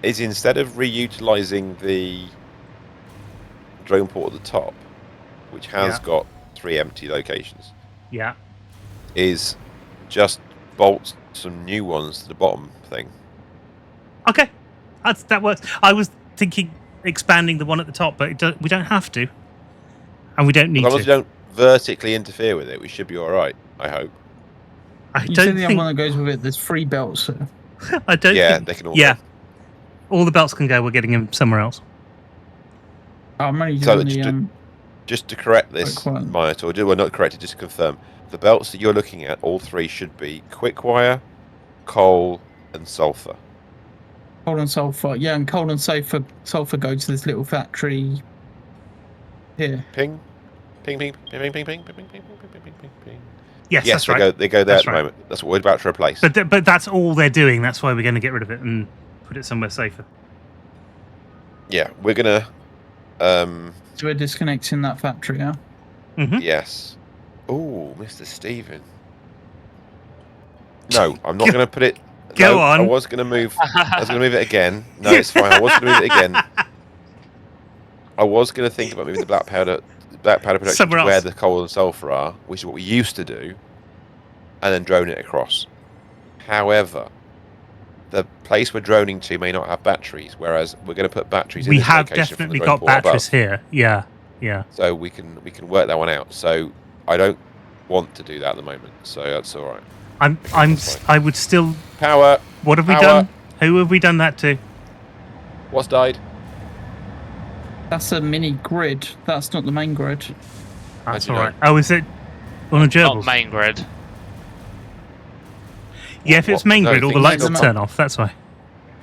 Is instead of reutilizing the drone port at the top, which has Yeah. got 3 empty locations, Yeah. is just bolt some new ones to the bottom thing. Okay. That works. I was thinking expanding the one at the top, but we don't have to, and we don't need As long as to. you don't vertically interfere with it, we should be all right. I hope. I You don't see the other think. one that goes with it? There's 3 belts. I don't. Yeah, think, they can all. Yeah. All the belts can go. We're getting them somewhere else. I'm only So doing it's the Just to correct this, Quick one. Myatt, or well, not correct it, just to confirm, the belts that you're looking at, all 3 should be quick wire, coal, and sulfur. Coal and sulfur. Yeah, and coal and sulfur go to this little factory here. Ping, ping, ping, ping, ping, ping, ping, ping, ping, ping, ping, ping, ping, ping. Yes, Yes, that's right. They go there That's at the right. moment. That's what we're about to replace. But that's all they're doing. That's why we're going to get rid of it and put it somewhere safer. Yeah, we're gonna. So we're disconnecting that factory, yeah? Yes. Oh, Mr. Stephen. No, I'm not going to put it. Go on. I was going to move. I was going to move it again. No, it's fine. I was going to move it again. I was going to think about moving the black powder production Somewhere to where else. the coal and sulfur are, which is what we used to do, and then drone it across. However, the place we're droning to may not have batteries, whereas we're going to put batteries in We this have location from the definitely drone got port batteries above. here. Yeah, yeah. So we can work that one out. So I don't want to do that at the moment. So that's all right. I would still. Power. What have we Power. done? Who have we done that to? What's died? That's a mini grid. That's not the main grid. That's you all know? right. Oh, is it on a Not gerbils? main grid. Yeah, if it's What? main No, grid, all the things lights like will that. turn off. That's why.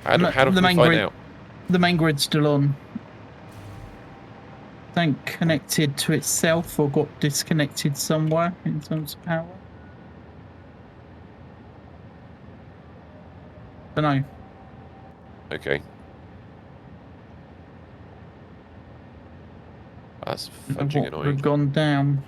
How do The we main find grid- out? The main grid's still on. I think connected to itself or got disconnected somewhere in terms of power. Don't know. Okay. That's What fudging would annoying. have gone down.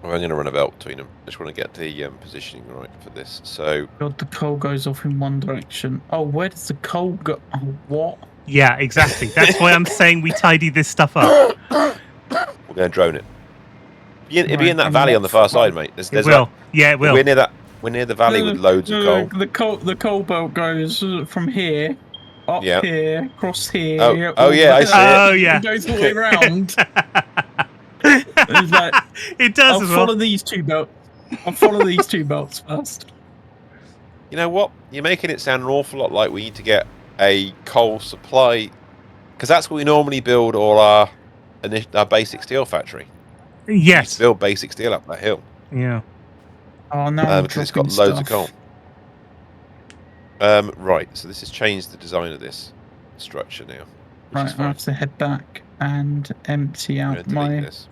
I'm going to run a belt between them. I just want to get the positioning right for this. So God, the coal goes off in one direction. Oh, where does the coal go? Oh, what? Yeah, exactly. That's why I'm saying we tidy this stuff up. we're going to drone it. It'd be in that Right, valley and on the far what- side, mate. It will. Yeah, it will. We're near that. We're near the valley with loads of coal. The coal belt goes from here, up Yeah. here, across here. Oh, all yeah, I the- see it. Oh, yeah. It goes all the way around. It's like, It does I'll as well. follow these two belts. I'll follow these two belts first. You know what? You're making it sound an awful lot like we need to get a coal supply, because that's what we normally build all our basic steel factory. We used Yes. to build basic steel up that hill Yeah. Oh, now I'm because it's dropping got loads of stuff. coal. Right, so this has changed the design of this structure now. Which Right, is I fine. have to head back and empty I'm out gonna delete my. this.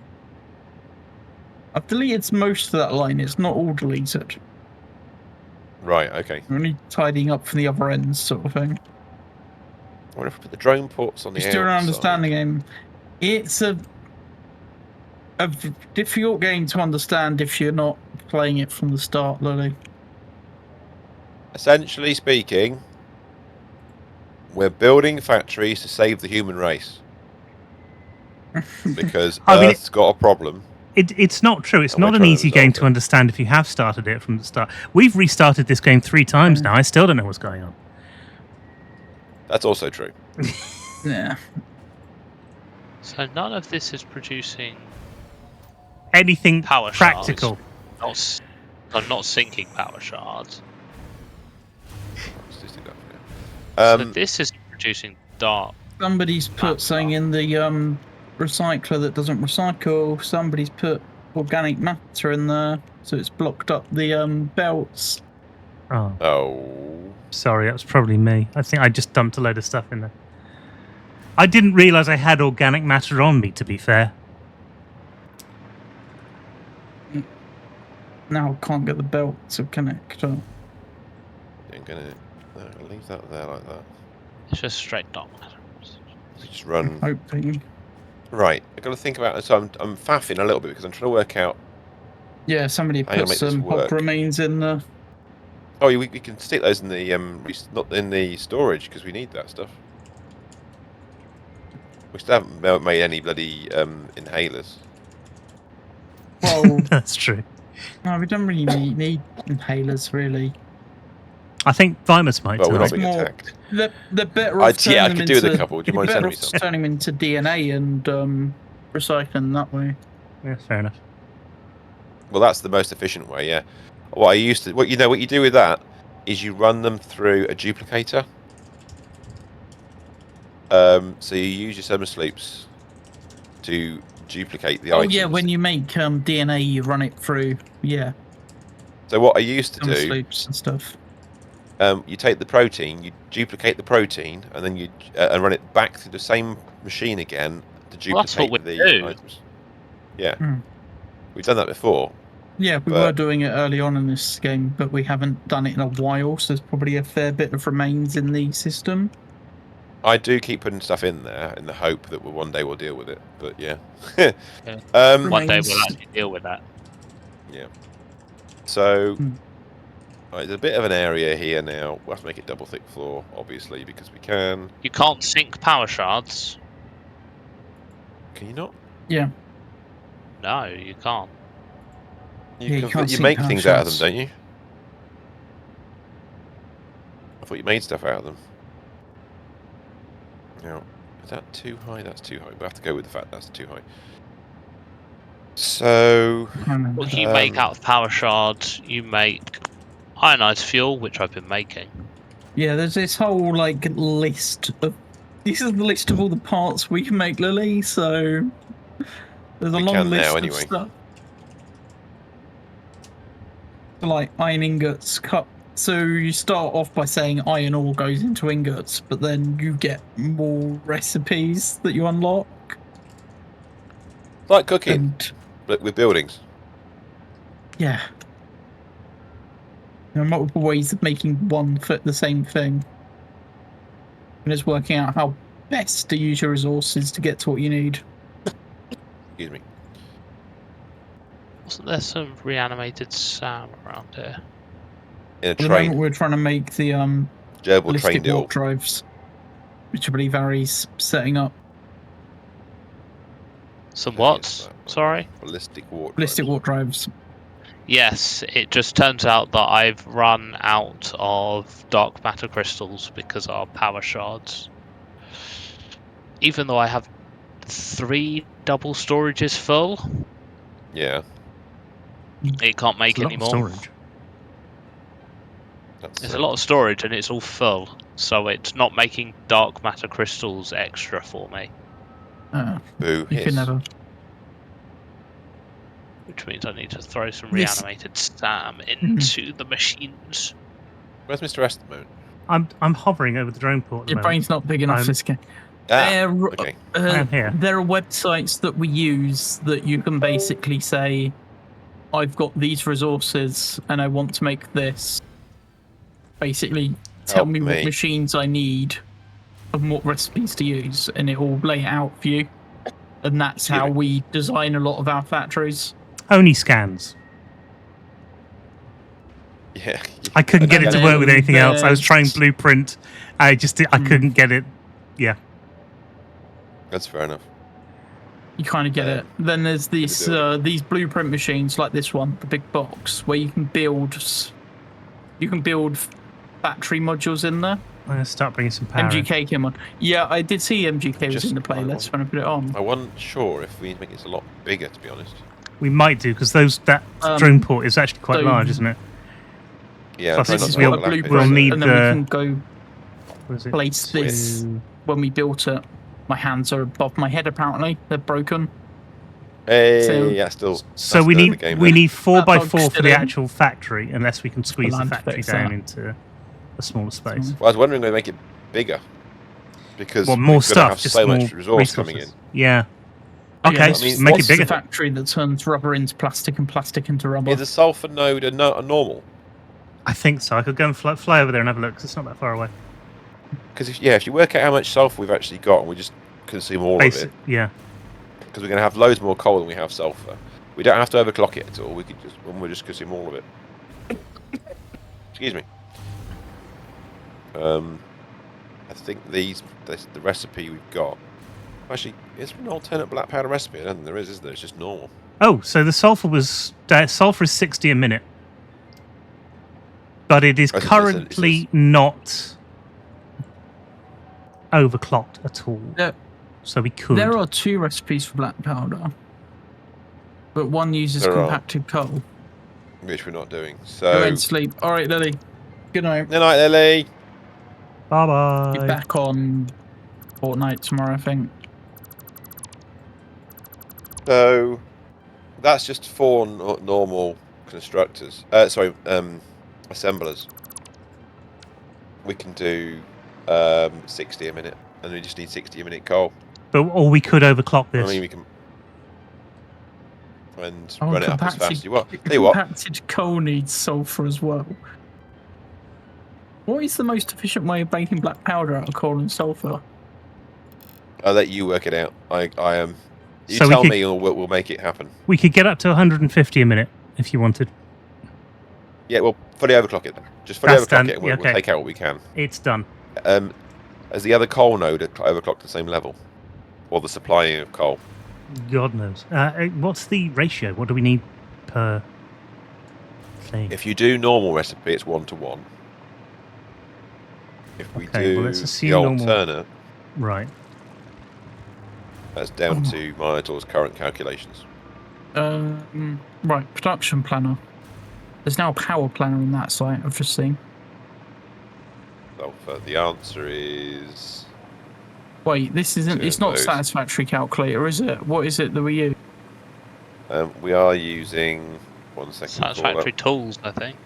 I've deleted most of that line. It's not all deleted. Right, okay. I'm only tidying up from the other ends, sort of thing. I wonder if we put the drone ports on the Just to outside. understand the game. It's a difficult game to understand if you're not playing it from the start, Lily. Essentially speaking, we're building factories to save the human race. Because I mean, Earth's got a problem. It's not true. It's And we're not an trying to easy game resolve to it. understand if you have started it from the start. We've restarted this game 3 times now. I still don't know what's going on. That's also true. Yeah. So none of this is producing Anything power practical. shards. I'm not sinking power shards. Let's just do that for now. So this is producing dark. Somebody's put something in the recycler that doesn't recycle. Somebody's put organic matter in there, so it's blocked up the belts. Oh, Oh. sorry. That was probably me. I think I just dumped a load of stuff in there. I didn't realise I had organic matter on me, to be fair. Now I can't get the belt to connect. I'm gonna leave that there like that. It's just straight dark matter. Just run. Hoping. Right, I've got to think about it. So I'm faffing a little bit because I'm trying to work out. Yeah, somebody How you put make this some work? hot remains in the. Oh, we can stick those in the not in the storage because we need that stuff. We still haven't made any bloody inhalers. Well, That's true. no, we don't really need inhalers, really. I think Vimus might Well, we're not tonight. being More- attacked. They're better off Yeah, I turning them could do with a into- couple. Do you you're mind better sending me off some? turning them into DNA and recycling that way. Yeah, fair enough. Well, that's the most efficient way. Yeah. What you do with that is you run them through a duplicator. So you use your summer sleeps to duplicate the Oh items. yeah, when you make DNA, you run it through. Yeah. So what I used to Summer do, sleeps and stuff. you take the protein, you duplicate the protein, and then you and run it back through the same machine again to Well, that's what duplicate we the do. items. Yeah, Hmm. we've done that before. Yeah, we were doing it early on in this game, but we haven't done it in a while, so there's probably a fair bit of remains in the system. I do keep putting stuff in there in the hope that one day we'll deal with it. But yeah, One day we'll actually deal with that. Yeah. So Hmm. there's a bit of an area here now. We'll have to make it double thick floor, obviously, because we can. You can't sink power shards. Can you not? Yeah. No, you can't. You can't You sink make power things out of them, shards. don't you? I thought you made stuff out of them. Now, is that too high? That's too high. We'll have to go with the fact that's too high. So, What you make out of power shards, you make ionized fuel, which I've been making. Yeah, there's this whole like list of. This is the list of all the parts we can make, Lily. So there's a We long can list now, of anyway. stuff. So, like iron ingots, cut. So you start off by saying iron ore goes into ingots, but then you get more recipes that you unlock. like cooking, And but with buildings. yeah, there are multiple ways of making one fit the same thing. And it's working out how best to use your resources to get to what you need. Excuse me. Wasn't there some reanimated Sam around here? In a At the train. moment, we're trying to make the Gerbil ballistic trained it all. warp drives, which I believe Ari's setting up. Some Okay, what? so- Sorry? Ballistic warp Ballistic drives. warp drives. Yes, it just turns out that I've run out of dark matter crystals because our power shards. Even though I have 3 double storages full, Yeah. it can't make It's a lot any of more. storage. That's There's a lot of storage and it's all full, so it's not making dark matter crystals extra for me. Boo You hiss. can never. Which means I need to throw some This- reanimated Sam into the machines. Where's Mr. S at the moment? I'm hovering over the drone port at the Your moment. brain's not big enough I'm- for this game. Okay. I am here. There are websites that we use that you can basically say, I've got these resources and I want to make this. Basically, tell Help me what me. machines I need and what recipes to use, and it will lay it out for you. And that's how we design a lot of our factories. Only scans. Yeah. I couldn't get it to work with anything else. I was trying there's- Blueprint. I couldn't get it. Yeah. That's fair enough. You kind of get it. Then there's these building. these blueprint machines like this one, the big box, where you can build factory modules in there. I'm gonna start bringing some power. in. MGK came on. Yeah, I did see MGK was Just- in the playlist when I put it on. I wasn't sure if we need to make it a lot bigger, to be honest. We might do because that Um, drone port is actually quite so- large, isn't it? Yeah, Plus try This not is to we'll- what a overlap it. blueprint, we'll need and then the- we can go What is it? place this. Two- When we built it, my hands are above my head. Apparently, they're broken. Hey, So- yeah, still. So that's we still in the need game we then. need 4x4 dog's for still the in. actual factory, unless we can squeeze the land to factory fix down that. into a smaller space. Well, I was wondering whether to make it bigger because Well, more we're stuff, gonna have just so more much resource coming in. resources. Yeah. Yeah, Okay, this- I mean, make this it is bigger. the factory that turns rubber into plastic and plastic into rubber. Is a sulfur node a normal? I think so. I could go and fly over there and have a look because it's not that far away. Because if you work out how much sulfur we've actually got, and we just consume all of it, Yeah. because we're going to have loads more coal than we have sulfur. We don't have to overclock it at all. We could we'll just consume all of it. Excuse me. I think the recipe we've got. Actually, is there an alternate black powder recipe? I don't think there is there? It's just normal. Oh, so the sulfur is 60 a minute, but it is I think currently not overclocked at all. There- So we could. There are 2 recipes for black powder, but one uses There are. compacted coal. Which we're not doing. Go So, and sleep. All right, Lily. Good night. good night, Lily. Bye Be bye. back on Fortnite tomorrow, I think. So, that's just 4 normal constructors, assemblers, we can do 60 a minute, and we just need 60 a minute coal. Or we could overclock this. I mean, we can run it up as fast as you want. Tell you compacted coal needs sulfur as well. What is the most efficient way of making black powder out of coal and sulfur? I'll let you work it out. I am. You So tell me, and we'll make it happen. We could get up to 150 a minute if you wanted. Yeah, we'll fully overclock it then. Just fully That's overclock done. it, and we'll take out what we can. It's done. Has the other coal node overclocked the same level? Or the supplying of coal? God knows. What's the ratio? What do we need per thing? If you do normal recipe, it's 1-to-1. If we do let's assume the normal. alternate, Right. that's down to Minotaur's current calculations. Right, production planner. There's now a power planner on that site, I've just seen. So the answer is... Wait, this isn't. It's not Satisfactory calculator, is it? What is it that we use? We are using... 1 second. Satisfactory tools, I think.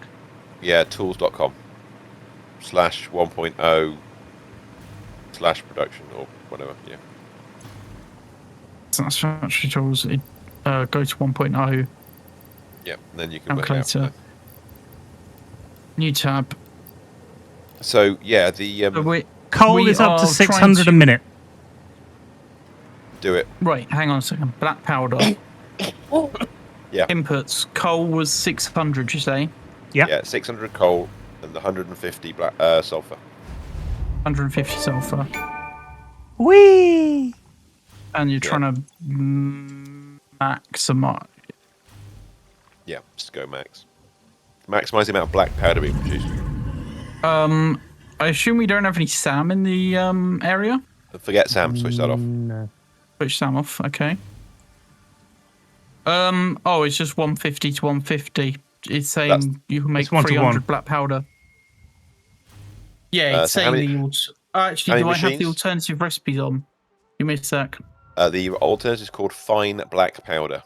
Yeah, tools.com/1.0/production or whatever, yeah. Satisfactory tools. Go to 1.0. Yeah, and then you can work it out. Calculator. New tab. So, yeah, the... Coal is up to 600 a minute. Do it. Right, hang on a second. Black powder. Yeah. Inputs. Coal was 600, you say? Yeah, 600 coal and the 150 black sulfur. 150 sulfur. Whee! And you're trying to maximize. Yeah, just go max. Maximize the amount of black powder being produced. I assume we don't have any SAM in the area? Forget SAM, switch that off. No. Switch SAM off, okay. Oh, it's just 150 to 150. It's saying you can make 300 black powder. Yeah, it's so saying actually, do I have the machines? alternative recipes on? Give me a sec. The alternative is called fine black powder.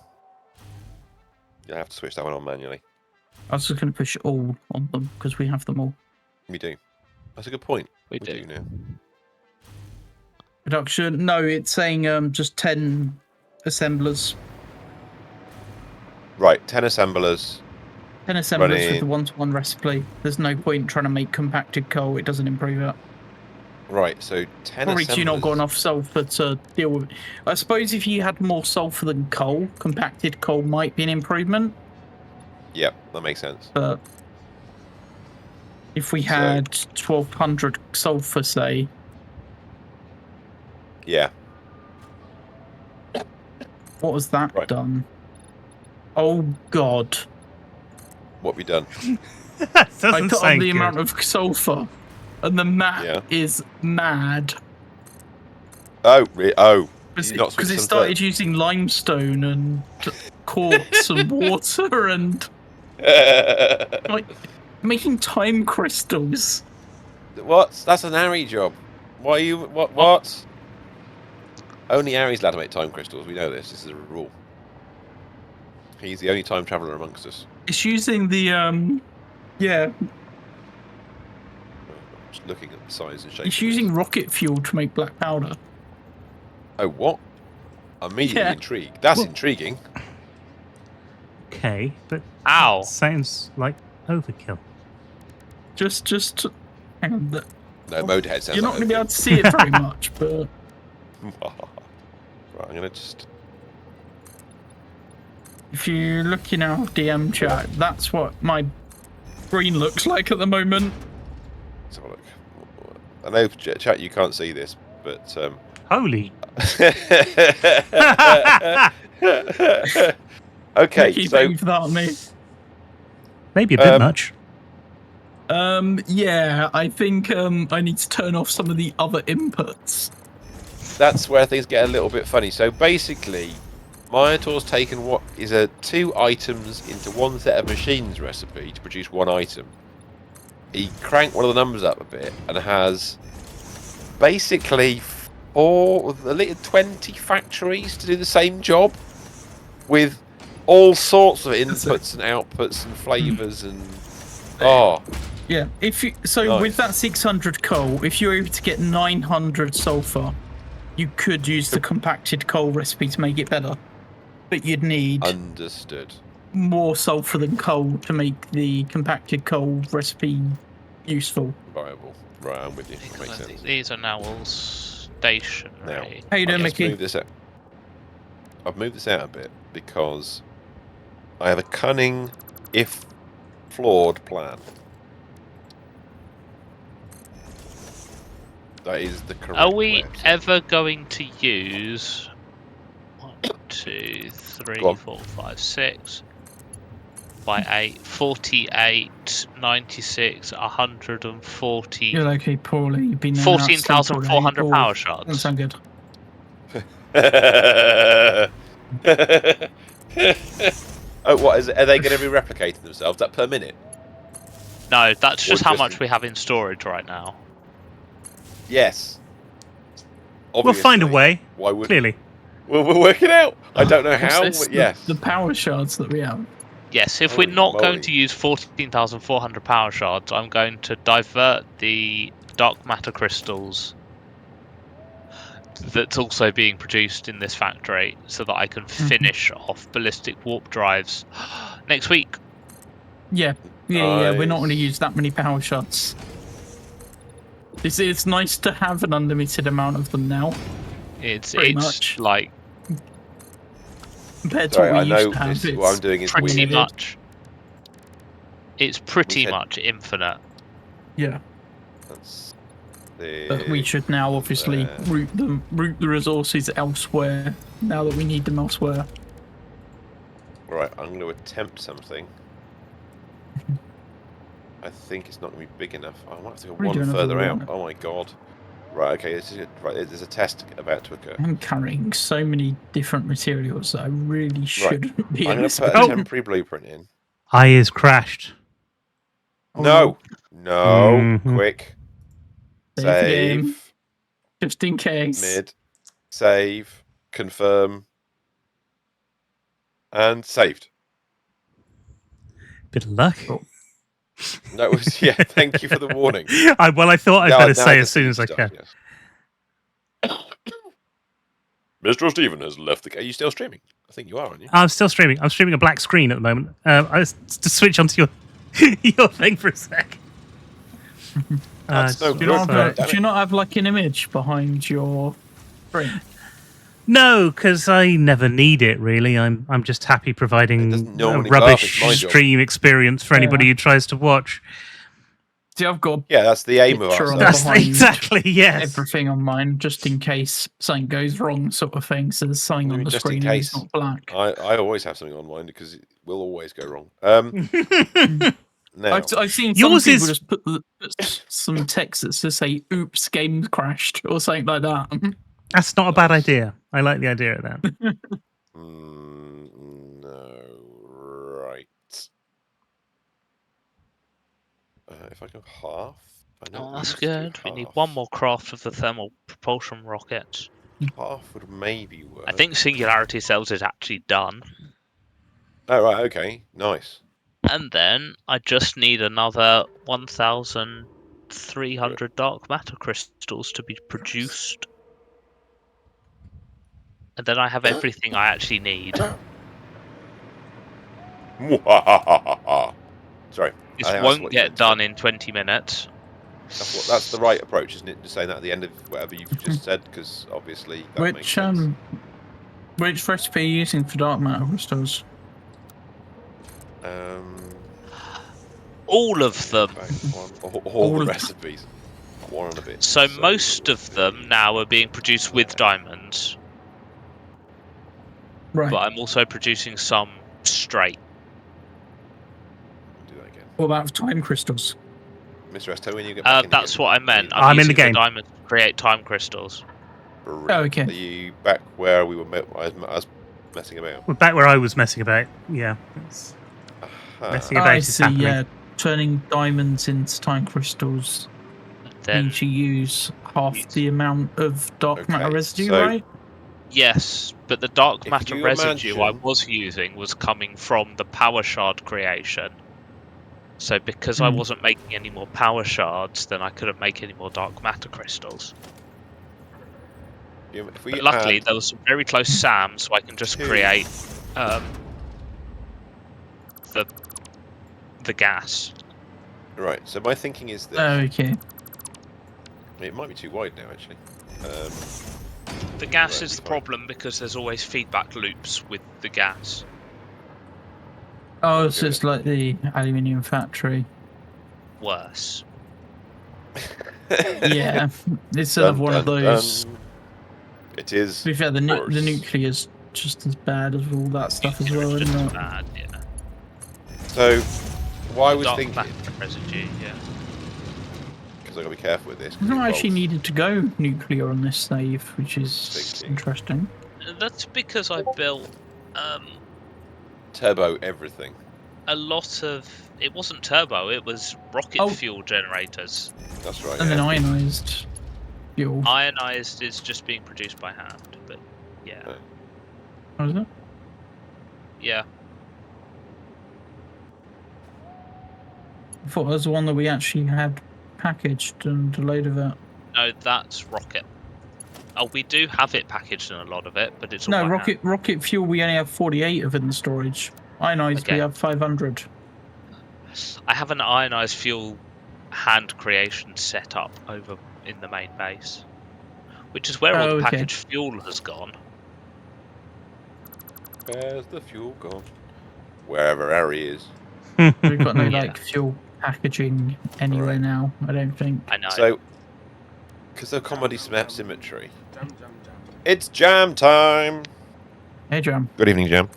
You'll have to switch that one on manually. I was just going to push all on them because we have them all. We do. That's a good point. We do now. Production. No, it's saying just 10 assemblers. Right, 10 assemblers. 10 assemblers with the 1-to-1 recipe. There's no point trying to make compacted coal. It doesn't improve it. Right, so 10 Probably assemblers. you've not got enough sulfur to deal with it. I suppose if you had more sulfur than coal, compacted coal might be an improvement. Yep, that makes sense. But if we had 1,200 sulfur, say. Yeah. What was that done? Oh, God. What have we done? I put on the amount of sulfur, and the map is mad. Oh, because it started using limestone and quartz and water and like making time crystals. What? That's an Ari job. Why are you? What? Only Ari's allowed to make time crystals. We know this. This is a rule. He's the only time traveler amongst us. It's using the Just looking at the size and shape. It's using rocket fuel to make black powder. Oh, what? I'm immediately intrigued. That's intriguing. Okay, but ow, sounds like overkill. Just hang on. No, Motorhead sounds. You're not going to be able to see it very much, but right, I'm going to just. If you look in our DM chat, that's what my screen looks like at the moment. Let's have a look. I know, chat, you can't see this, but holy. Okay, keep so aiming for that on me. Maybe a bit much. Yeah, I think I need to turn off some of the other inputs. That's where things get a little bit funny. So basically, Minotaur's taken what is a 2 items into one set of machines recipe to produce 1 item. He cranked one of the numbers up a bit and has basically 20 factories to do the same job with all sorts of inputs and outputs and flavors and Yeah, if you with that 600 coal, if you're able to get 900 sulfur, you could use the compacted coal recipe to make it better. But you'd need understood more sulfur than coal to make the compacted coal recipe useful. viable. Right, I'm with you. That makes sense. These are now all stationary. Now, How you doing, Mickey? I've moved this out a bit because I have a cunning, if flawed, plan. That is the correct. Are we ever going to use 1, 2, 3, 4, 5, 6 by 8, 48, 96, 140? You're okay, Paulie. You've been 14,400 power shards. Doesn't sound good. Oh, what is it? Are they going to be replicating themselves? That per minute? No, that's just how just much we have in storage right now. Yes. We'll find a way. Why would Clearly. We'll work it out. I don't know how, but yes. The power shards that we have. Yes, if we're not going to use 14,400 power shards, I'm going to divert the dark matter crystals that's also being produced in this factory so that I can finish off ballistic warp drives next week. Yeah, we're not going to use that many power shards. It's nice to have an unlimited amount of them now. It's much. like compared to what we used to have. What I'm doing is pretty much. It's pretty much infinite. Yeah. But we should now obviously route the resources elsewhere now that we need them elsewhere. Right, I'm going to attempt something. I think it's not going to be big enough. I might have to go one further out. Oh my god. Right, okay, there's a test about to occur. I'm carrying so many different materials that I really shouldn't be. I'm going to put a temporary blueprint in. Is crashed. No! Quick. Save. Just in case. Mid. Save. Confirm. And saved. Bit of luck. That was, thank you for the warning. I thought I'd better say as soon as I can. Yes. Mr. Stephen has left the... Are you still streaming? I think you are, aren't you? I'm still streaming. I'm streaming a black screen at the moment. I was to switch onto your thing for a sec. Do you not have like an image behind your screen? No, because I never need it. Really, I'm just happy providing a rubbish stream experience for anybody who tries to watch. See, I've got that's the aim of ours. That's exactly everything on mine, just in case something goes wrong, sort of thing. So there's something on the screen and it's not black. I always have something on mine because it will always go wrong. Now, I've seen some people just put some text that says say "Oops, game crashed" or something like that. That's not a bad idea. I like the idea of that. No, right. If I go half... that's good. We need one more craft of the thermal propulsion rockets. Half would maybe work. I think Singularity Cells is actually done. Oh, right, okay. Nice. And then I just need another 1,300 dark matter crystals to be produced. And then I have everything I actually need. Sorry. This won't get done in 20 minutes. That's the right approach, isn't it? Just saying that at the end of whatever you've just said, because obviously that makes sense. Which recipe are you using for dark matter crystals? All of them. All the recipes. One and a bit. So most of them now are being produced with diamonds. Right. But I'm also producing some straight. Do that again. What about time crystals? Mr. S, when you get back that's what I meant. I'm in the game. The diamonds to create time crystals. Brilliant. Oh, okay. Are you back where we were? I was messing about. We're back where I was messing about. Yeah. Messing about is happening. Yeah. Turning diamonds into time crystals means you use half the amount of dark matter residue, right? Yes, but the dark If matter you residue I imagine- was using was coming from the power shard creation. So because I wasn't making any more power shards, then I couldn't make any more dark matter crystals. If we But luckily, add there was some very close SAM, so I can just two- create the gas. Right. So my thinking is this. Okay. It might be too wide now, actually. The gas Right, is the fine. problem because there's always feedback loops with the gas. Oh, so it's like the aluminium factory. Worse. Yeah, it's sort of one of those. It is. To be fair, the worse. nuclear's just as bad as all that stuff as well, It's just isn't as it? bad, yeah. So, what I was Dark thinking, matter residue, yeah. because I've got to be careful with this. 'cause It's it not actually involves- needed to go nuclear on this save, which is Thinking. interesting. That's because I built turbo everything. a lot of. It wasn't turbo, it was rocket fuel generators. That's right. And yeah. then ionized fuel. Ionized is just being produced by hand, but yeah. What was it? Yeah. I thought it was the one that we actually had packaged and a load of it. No, that's rocket. Oh, we do have it packaged in a lot of it, but it's all No, by rocket fuel. We only have 48 of it in storage. Ionized, Okay. we have 500. hand. I have an ionized fuel hand creation set up over in the main base, which is where all the okay. packaged fuel has gone. Where's the fuel gone? Wherever Harry is. We've got no Yeah. like fuel packaging anywhere Right. now. I don't think. I know. So, because of comedy snap symmetry, it's jam time. Hey, Jam. Good evening, Jam.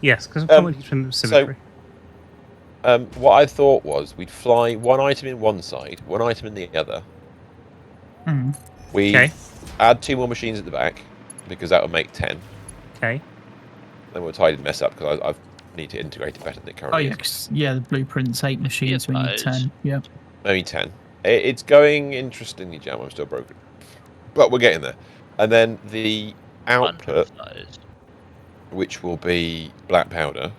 Yes, because of comedy symmetry. What I thought was we'd fly one item in one side, one item in the other. Hmm. We Okay. add 2 more machines at the back because that would make 10. Okay. Then we'll tidy the mess up because I need to integrate it better than it Oh currently yeah, is. 'cause, yeah. The blueprint's 8 machines. We need suppose. 10. Yep. Only 10. It's going interestingly, Jam. I'm still broken, but we're getting there. And then the output, Those. which will be black powder,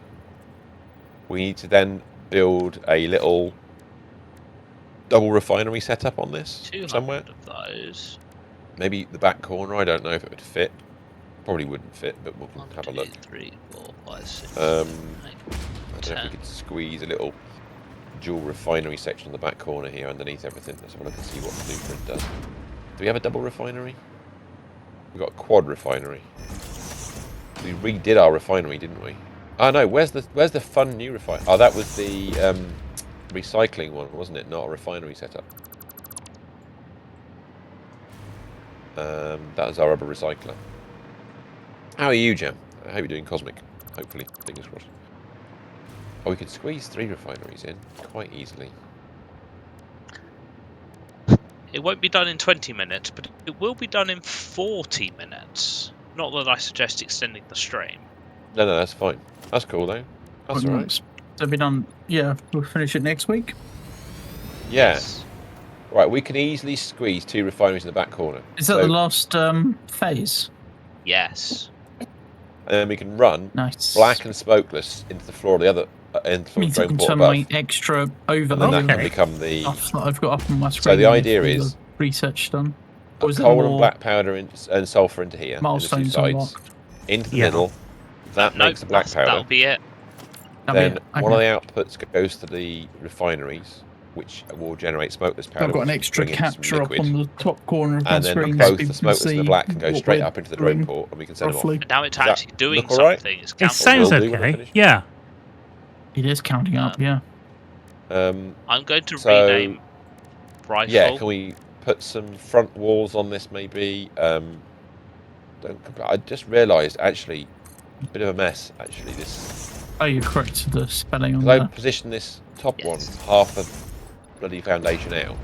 we need to then build a little double refinery setup on this 200 somewhere. of those. Maybe the back corner. I don't know if it would fit. Probably wouldn't fit, but we'll 1, have a 2, look. 3, 4, 5, 6, I 8, don't know if 10. we could squeeze a little dual refinery section on the back corner here underneath everything. Let's have a look and see what the blueprint does. Do we have a double refinery? We've got a quad refinery. We redid our refinery, didn't we? Oh no, where's the fun new refinery? Oh, that was the recycling one, wasn't it? Not a refinery setup. That was our other recycler. How are you, Jam? I hope you're doing cosmic. Hopefully, fingers crossed. Oh, we could squeeze 3 refineries in quite easily. It won't be done in 20 minutes, but it will be done in 40 minutes. Not that I suggest extending the stream. No, that's fine. That's cool though. That's all right. They'll be done. Yeah, we'll finish it next week. Yeah. Yes. Right, we can easily squeeze 2 refineries in the back corner. Is that the last phase? Yes. And then we can run Nice. black and smokeless into the floor of the other, into the floor Me of the drone to port my above. extra And then overlay that of can become the stuff that I've got up on my screen. So the idea with all is the research done. Or is there coal and more black powder and sulfur into here, in the 2 milestones sides, unlocked? into the Yeah. middle. That No, makes the black powder. that'll be it. Then Okay. one of the outputs goes to the refineries, which will generate smokeless powder. I've got an which will extra bring in some capture up liquid. on the top corner of my And then screen. both so the people smokeless and the see black can go what straight we're up into the drone doing, port, and we can send roughly. them off. Now it's Does that actually doing look all right? something. It's It counting. sounds Will do when I okay. finish. Yeah. It is counting up, yeah. I'm going to So, rename rifle. yeah, can we put some front walls on this maybe? I just realised actually, a bit of a mess actually. This Oh, you're correct to the spelling on because I that. positioned this top one Yes. half the bloody foundation out.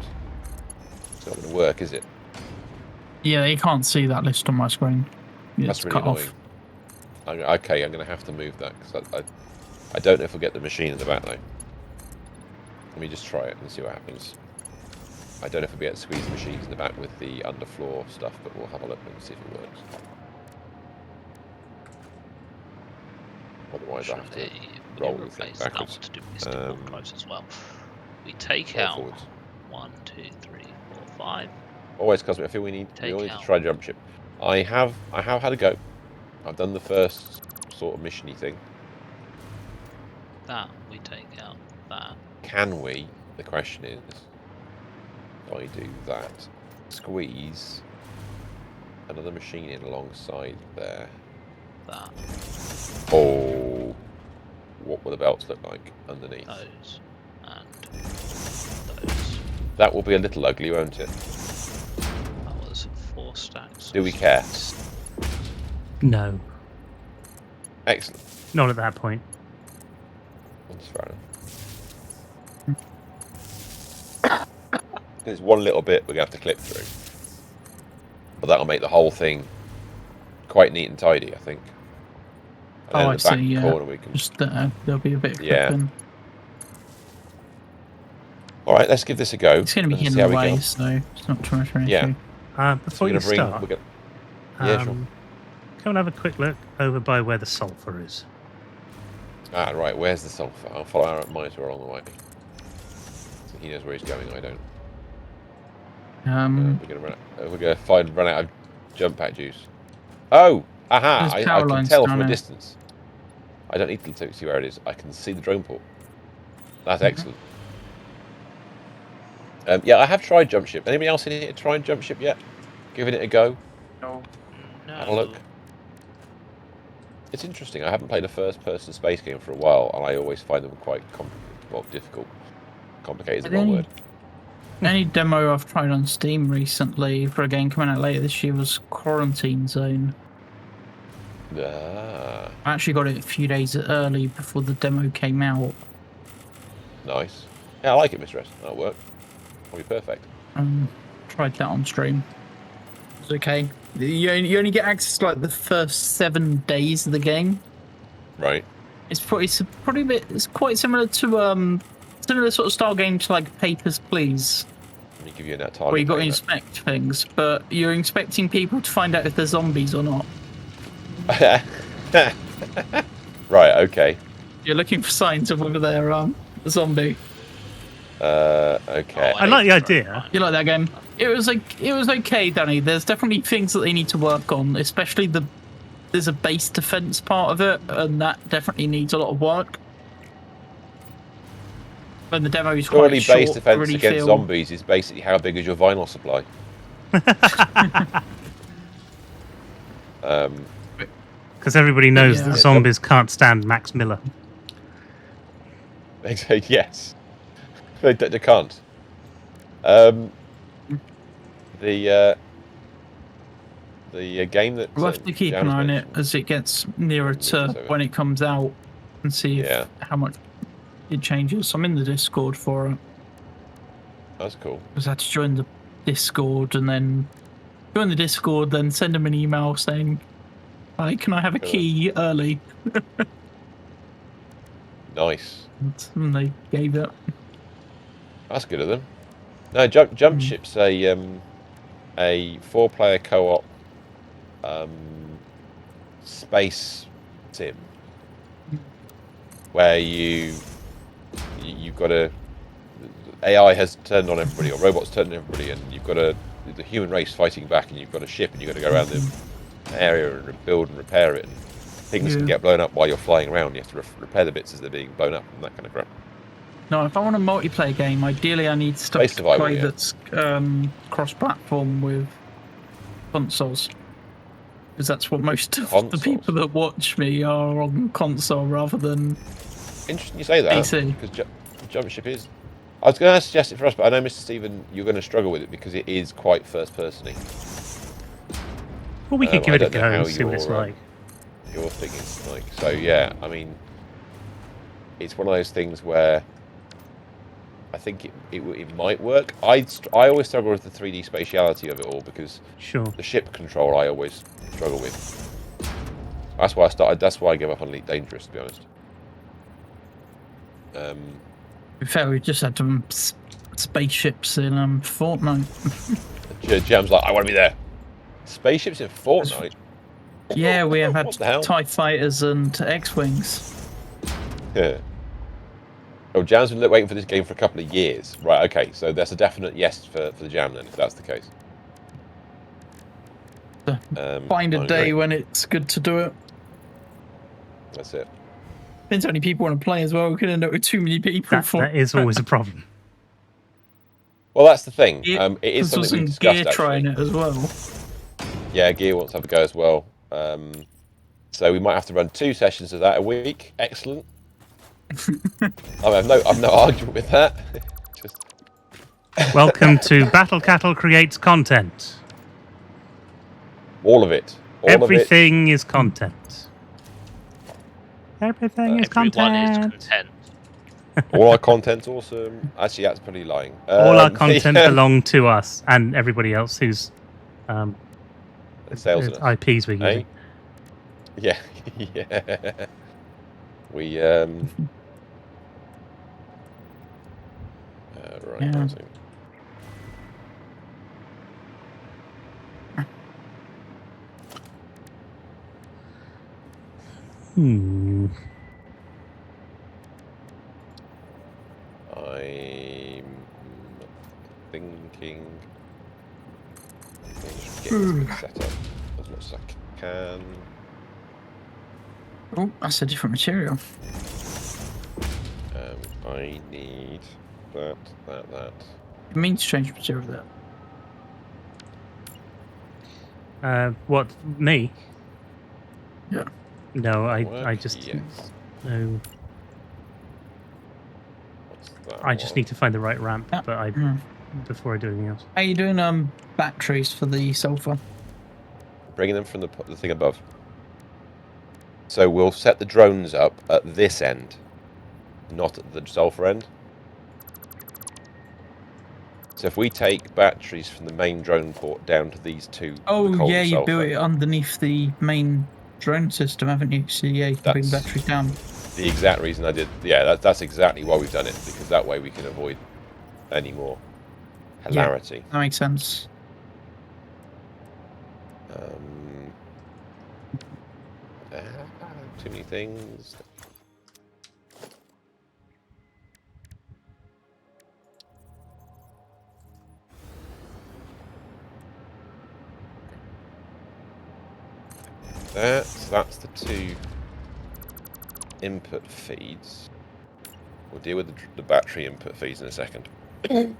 It's not going to work, is it? Yeah, you can't see that list on my screen. Yeah, That's it's really cut annoying. off. Okay, I'm going to have to move that because I don't know if we'll get the machine in the back though. Let me just try it and see what happens. I don't know if we'll be able to squeeze the machines in the back with the underfloor stuff, but we'll have a look and see if it works. Otherwise, I have to Actually, roll we the thing replace that backwards. one to do mystic archives as well. We take Roll out forwards. 1, 2, 3, 4, 5. Always, Cosmic. I feel we all need to try jump ship. I have had a go. I've done the first sort of mission-y thing. That we take out. That. Can we? The question is, if I do that, squeeze another machine in alongside there. That. Oh, what will the belts look like underneath? Those. And those. That will be a little ugly, won't it? That was 4 stacks. Do we care? No, Excellent. Not at that point. That's fair enough. There's one little bit we're going to have to clip through. But that'll make the whole thing quite neat and tidy, I think. And then Oh, in the back I see, yeah. corner we can... Just there'll be a bit of Yeah. clipping. Alright, let's give this a go. It's going to be and hidden see how we away, go. so it's not too much of an Yeah. issue. Before We're you gonna bring... start, We're gonna... Yeah, sure. come and have a quick look over by where the sulfur is. Ah, right, where's the sulfur? I'll follow our monitor along the way. So he knows where he's going, I don't. We're gonna run out of jump pack juice. Oh! Aha! There's I power can lines tell down from a there. distance. I don't need to see where it is. I can see the drone port. That's Mm-hmm. excellent. Yeah, I have tried jump ship. Anybody else in here tried jump ship yet? Giving it a go? No. Have a look. It's interesting. I haven't played a first-person space game for a while, and I always find them quite difficult. Complicated is the wrong word. Any demo I've tried on Steam recently for a game coming out later this year was Quarantine Zone. Ah, I actually got it a few days early before the demo came out. nice. Yeah, I like it, Mr. S. That'll work. That'll be perfect. Tried that on stream. It's okay. You only get access to like the first 7 days of the game. Right. It's quite similar to similar sort of style game to like Papers, Please. Let me give you that target. Where you got to paper. inspect things, but you're inspecting people to find out if they're zombies or not. Right, okay. You're looking for signs of whether they're a zombie. Okay. I like the idea. You like that game? It was okay, Danny. There's definitely things that they need to work on, especially there's a base defense part of it, and that definitely needs a lot of work. And the demo is Surely quite base short. defense Really against feel... zombies is basically how big is your vinyl supply. Because everybody knows Yeah. that zombies can't stand Max Miller. They say yes. They can't. The game that We'll have to keep an eye on it as it gets nearer to when it comes out and see how much it changes. I'm in the Discord for it. That's cool. I had to join the Discord and then join the Discord, then send them an email saying, "Hi, can I have a key early?" Nice. And they gave it. That's good of them. No, Jump Ship's a 4-player co-op space sim where you've got to AI has turned on everybody, or robots turned on everybody, and you've got the human race fighting back, and you've got a ship, and you've got to go around the area and build and repair it. And things can get blown up while you're flying around. You have to repair the bits as they're being blown up, and that kind of crap. No, if I want a multiplayer game, ideally I need stuff to play that's cross-platform with consoles. Because that's what most of the people that watch me are on console rather than Interesting you say that, PC. because Jump Ship is... I was going to suggest it for us, but I know, Mr. Stephen, you're going to struggle with it because it is quite first-person-y. Well, we could give it a go and see what it's like. Your thing is like... So, yeah, I mean... It's one of those things where... I think it might work. I always struggle with the 3D spatiality of it all because the ship control I always struggle with. That's why I started. That's why I gave up on Elite Dangerous, to be honest. To be fair, we just had some spaceships in Fortnite. Jam's like, I want to be there. Spaceships in Fortnite. Yeah, we have What had the hell? TIE fighters and X-wings. Yeah. Oh, Jam's been waiting for this game for a couple of years. Right, okay, so that's a definite yes for the Jam then, if that's the case. Find a I day agree. when it's good to do it. That's it. Depends how many people want to play as well. We could end up with too many people That is always a problem. Well, that's the thing. Yeah, It is something we some gear discussed, trying actually. it as well. Yeah, Gear wants to have a go as well. So we might have to run 2 sessions of that a week. Excellent. I've no argument with that. Just Welcome to Battle Cattle Creates Content. all of it. Everything is content. Everything is Everyone is content. content. All our content's awesome. Actually, that's pretty lying. All our content belong to us and everybody else whose sales in us. IPs we're using. Yeah, yeah. We right. Yeah. Hmm. I'm thinking I should get this set up as much as I can. Oh, that's a different material. I need that. It means change material there. What, me? Yeah. No, I just yes. no. What's that I just one? need to find the right ramp, but before I do anything else. How are you doing batteries for the sulfur? Bringing them from the thing above. So we'll set the drones up at this end, not at the sulfur end. So if we take batteries from the main drone port down to these two, Oh the coal yeah, and you sulfur, built it underneath the main drone system, haven't you? So yeah, you can bring That's- batteries down. the exact reason I did. Yeah, that's exactly why we've done it, because that way we can avoid any more hilarity. That makes sense. Too many things. That's the 2 input feeds. We'll deal with the battery input feeds in a second. Then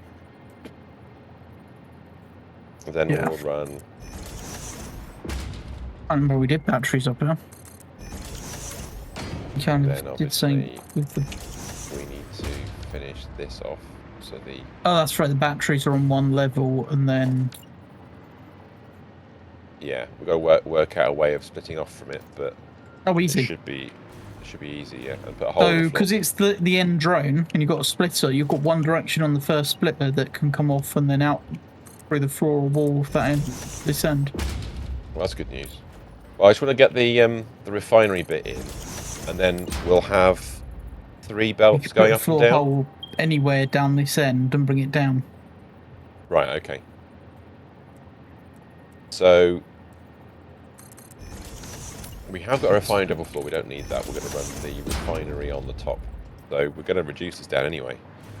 Yeah. we'll run. I remember we did batteries up here. We kind Then of did something with the. We need to finish this off. So the Oh, that's right. The batteries are on one level, and then yeah, we've got to work out a way of splitting off from it, but oh, it easy. should be easy, yeah. And put a hole in So the floor. because it's the end drone, and you've got a splitter, you've got one direction on the first splitter that can come off and then out through the floor or wall of that end, this end. Well, that's good news. Well, I just want to get the refinery bit in, and then we'll have 3 You belts can going put a up and floor down. hole anywhere down this end and bring it down. Right, okay. So we have got a refinery double floor. We don't need that. We're going to run the refinery on the top. So we're going to reduce this down anyway.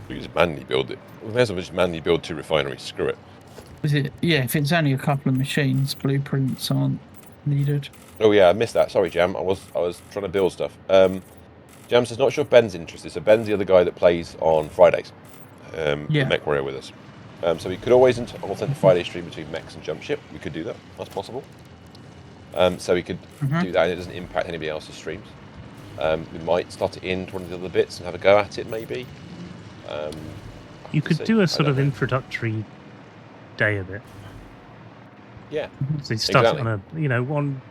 We can just manually build it. We may as well just manually build 2 refineries. Screw it. Is it? Yeah, if it's only a couple of machines, blueprints aren't needed. Oh yeah, I missed that. Sorry, Jam. I was trying to build stuff. Jam says not sure if Ben's interested. So Ben's the other guy that plays on Fridays. Yeah. The Mech Warrior with us. So we could always alternate the Friday stream between mechs and jump ship. We could do that. That's possible. So we could do that, and it doesn't impact anybody else's streams. We might slot it into one of the other bits and have a go at it, maybe. You could see. do I a sort don't of know. introductory day of it. Yeah. So you start Exactly. it on a one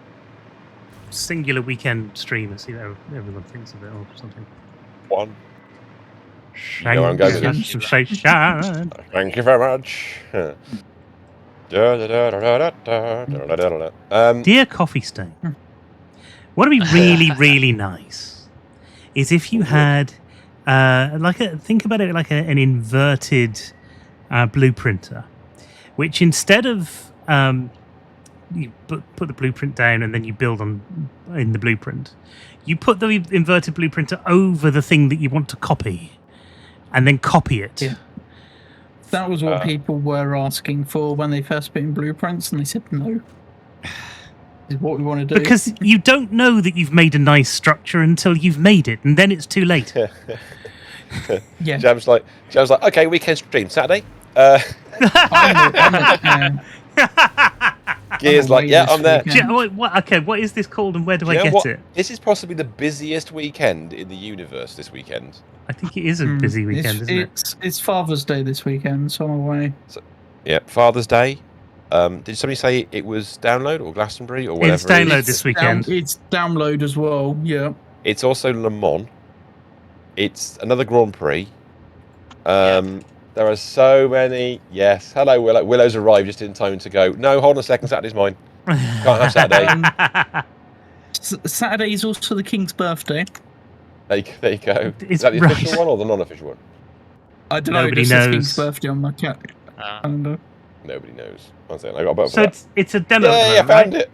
singular weekend stream and see how everyone thinks of it or something. One. You know where I'm going with this. Sensation. Thank you very much. Dear Coffee Stain, what would be really, really nice is if you had think about it like an inverted blueprinter, which instead of put the blueprint down and then you build in the blueprint. You put the inverted blueprint over the thing that you want to copy, and then copy it. Yeah. That was what people were asking for when they first put in blueprints, and they said no. This is what we want to do. Because you don't know that you've made a nice structure until you've made it, and then it's too late. Yeah. Jam's like, okay, weekend stream Saturday. Gear's like, yeah, I'm there. What is this called, and where do I get it? This is possibly the busiest weekend in the universe this weekend. I think it is a busy weekend, isn't it? It's Father's Day this weekend, so I'm away. So, yeah, Father's Day. Did somebody say it was download or Glastonbury or whatever? It's download this weekend. It's download as well, yeah. It's also Le Mans. It's another Grand Prix. There are so many. Yes. Hello, Willow. Willow's arrived just in time to go. No, hold on a second. Saturday's mine. Can't have Saturday. Saturday is also the King's birthday. There you go. Is that the official one or the non-official one? I don't know. Nobody It knows. says King's birthday on my calendar. Nobody knows. One second. I got a button So for that. it's a demo. Yeah, I found it.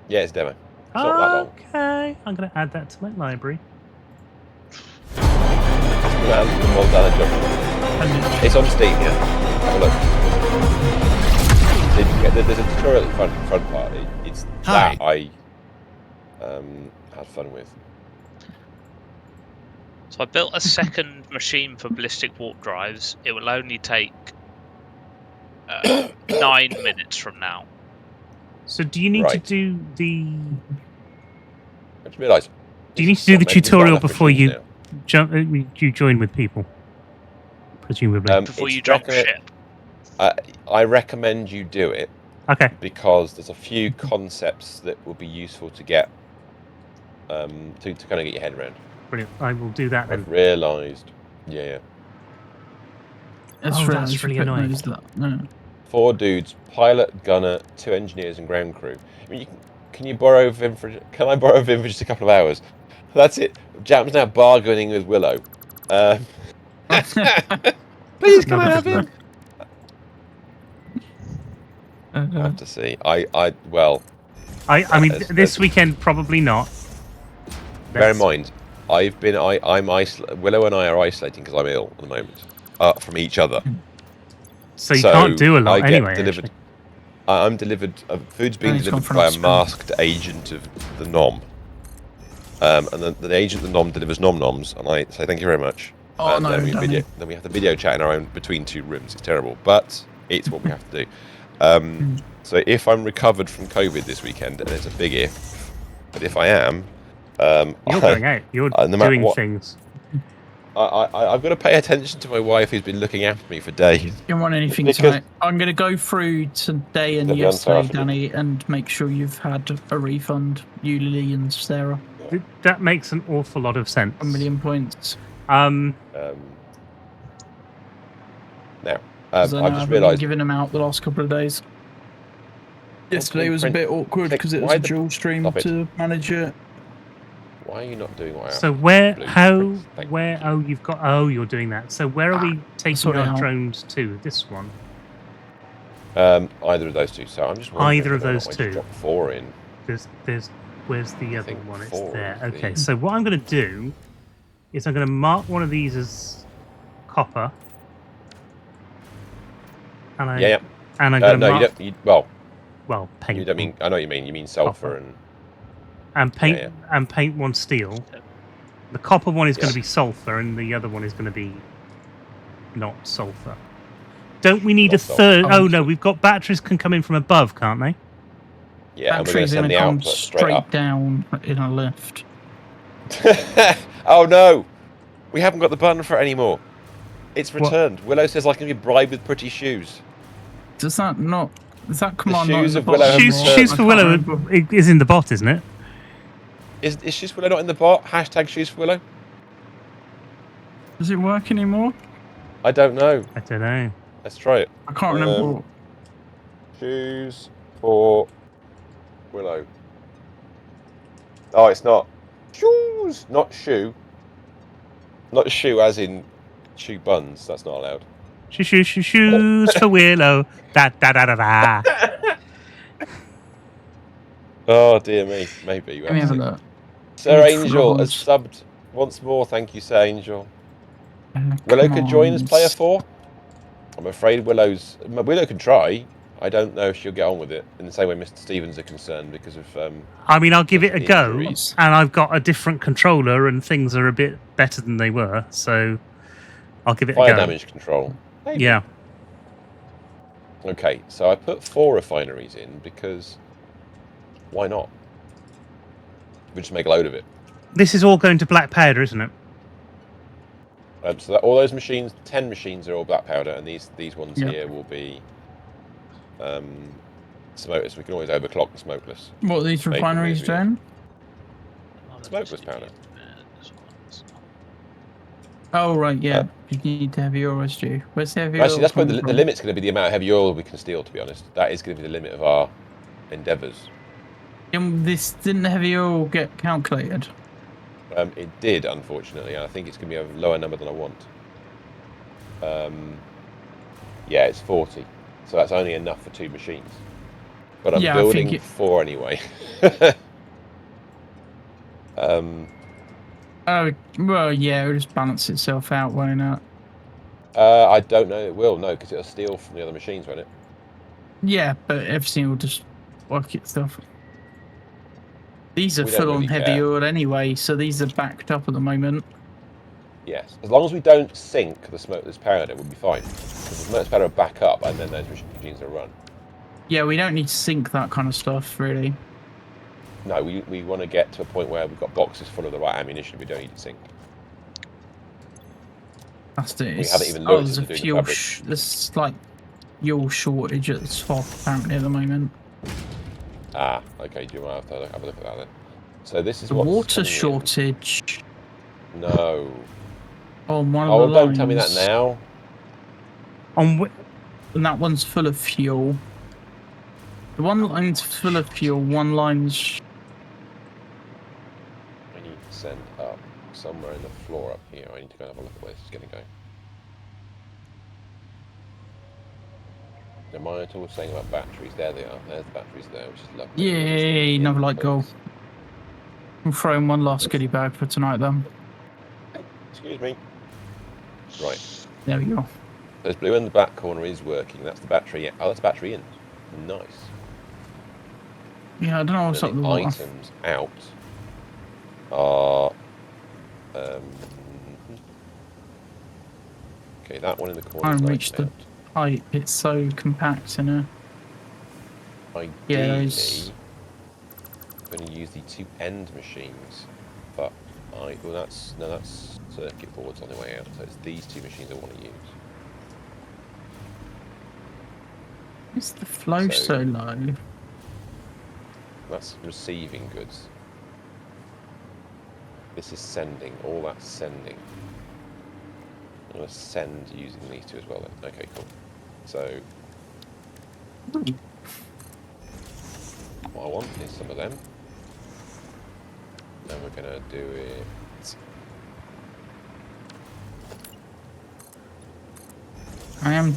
Yeah, it's a demo. It's not that long. Okay, I'm going to add that to my library. It's on Steam, yeah. Have a look. There's a tutorial at the front part. It's that I had fun with. So I built a second machine for ballistic warp drives. It will only take 9 minutes from now. So do you need to do the? I just realised. Do you need to do the tutorial before you you join with people? Presumably. Before you drop ship. I recommend you do it. Okay. Because there's a few concepts that will be useful to get to kind of get your head around. Brilliant. I will do that then. I've realised. Yeah. That's really annoying. 4 dudes: pilot, gunner, 2 engineers, and ground crew. I mean, can you borrow Vim for? Can I borrow Vim for just a couple of hours? That's it. Jam's now bargaining with Willow. Please, can I have him? I have to see. I mean, this weekend probably not. Bear in mind, I'm Willow and I are isolating because I'm ill at the moment from each other. So you can't do a lot anyway. I'm delivered. Food's being delivered by a masked agent of the Nom. And then the agent of the Nom delivers nom-noms, and I say thank you very much. Oh, and no, then we have the video chat in our own between 2 rooms. It's terrible, but it's what we have to do. So if I'm recovered from COVID this weekend, and it's a big if, but if I am, you're going out. You're doing things. I've got to pay attention to my wife, who's been looking after me for days. You don't want anything tonight. I'm going to go through today and yesterday, Danny, and make sure you've had a refund. You, Lily, and Sarah. That makes an awful lot of sense. 1 million points. Now, I've just realised giving them out the last couple of days. Yesterday was a bit awkward because it was a dual stream to manage it. Why are you not doing what I So you're doing that. So where are we taking our drones to? This one? Either of those two. So I'm just wondering. Either of those two. Drop 4 in. Where's the other one? It's there. Okay, so what I'm going to do is I'm going to mark one of these as copper. And I'm going to mark... Well, paint. You don't mean... I know what you mean. You mean sulfur and paint one steel. The copper one is going to be sulfur, and the other one is going to be not sulfur. Don't we need a third? Oh no, we've got batteries can come in from above, can't they? Yeah, batteries going to come straight down in a lift. Oh no, we haven't got the button for it anymore. It's returned. What? Willow says I can be bribed with pretty shoes. Does that not? Does that command not in the bot? Shoes for Willow is in the bot, isn't it? Is Shoes for Willow not in the bot? Hashtag Shoes for Willow. Does it work anymore? I don't know. Let's try it. I can't remember. Shoes for Willow. Oh, it's not. Shoes, not shoe. Not shoe as in shoe buns. That's not allowed. Shoes for Willow. Da da da da da. Oh dear me, maybe. Let me have a look. Sir Need Angel has fraud. subbed once more. Thank you, Sir Angel. Willow Come could join as on. player 4. I'm afraid Willow can try. I don't know if she'll get on with it in the same way Mr. Stevens are concerned because of. I mean, I'll give it a go, injuries. and I've got a different controller, and things are a bit better than they were. So I'll give it a Fire go. damage control. Maybe. Yeah. Okay, so I put 4 refineries in because why not? We just make a load of it. This is all going to black powder, isn't it? So that all those machines, 10 machines, are all black powder, and these ones Yeah. here will be smokeless. We can always overclock the smokeless. What are these Make them refineries as we- doing? Smokeless powder. Oh, right, yeah. You need to have your OSG. Where's the heavy Actually, oil that's probably coming the from? limit's going to be the amount of heavy oil we can steal, to be honest. That is going to be the limit of our endeavours. This didn't the heavy oil get calculated? It did, unfortunately, and I think it's going to be a lower number than I want. Yeah, it's 40. So that's only enough for 2 machines. But I'm Yeah, I building think 4 anyway. Oh, well, yeah, it'll just balance itself out, won't it? I don't know it will, no, because it'll steal from the other machines, won't it? Yeah, but everything will just work itself. These are We don't full on really heavy care. oil anyway, so these are backed up at the moment. Yes. As long as we don't sink the smokeless powder, we'll be fine. Because the smokeless powder will back up and then those machines will run. Yeah, we don't need to sink that kind of stuff, really. No, we want to get to a point where we've got boxes full of the right ammunition. We don't need to sink. That's it. We haven't even looked there's a into doing the fuel. fabric. There's like fuel shortage at the top apparently at the moment. Ah, okay. Do you want to have a look at that then? So this is The what's water coming in. shortage No. on one of Oh, the don't lines. tell me that now. And that one's full of fuel. The one line's full of fuel. One line's. I need to send up somewhere in the floor up here. I need to go and have a look at where this is going to go. The monitor was saying about batteries. There they are. There's the batteries there, which is lovely. Yay! Another light goal. I'm throwing one last goodie bag for tonight, then. Excuse me. Right. There we go. There's blue in the back corner is working. That's the battery. Oh, that's the battery in. Nice. Yeah, I don't know what's up And with the the water. items out are. Okay, that one in the corner. I is haven't nice reached and the pipe. It's so compact in here. out. Yeah, Ideally, those- I'm going to use the 2 end machines, but well, that's circuit boards on the way out. So it's these 2 machines I want to use. Is the flow so low? That's receiving goods. This is sending. All that's sending. I'm going to send using these 2 as well then. Okay, cool. So what I want is some of them. And we're going to do it. I am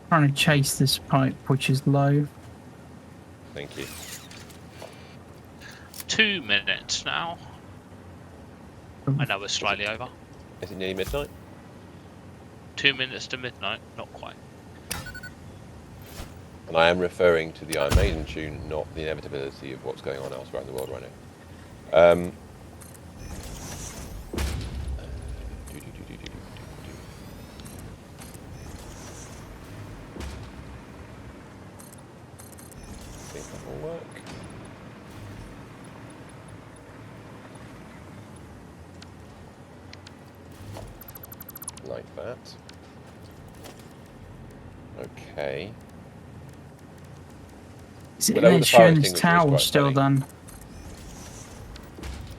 trying to chase this pipe, which is low. Thank you. 2 minutes now. I know we're slightly over. Is it nearly midnight? 2 minutes to midnight, not quite. And I am referring to the Iron Maiden tune, not the inevitability of what's going on elsewhere in the world right now. I think that will work. Like that. Okay. Is it Well, over the fire shooting this extinguisher is tower quite still funny. done?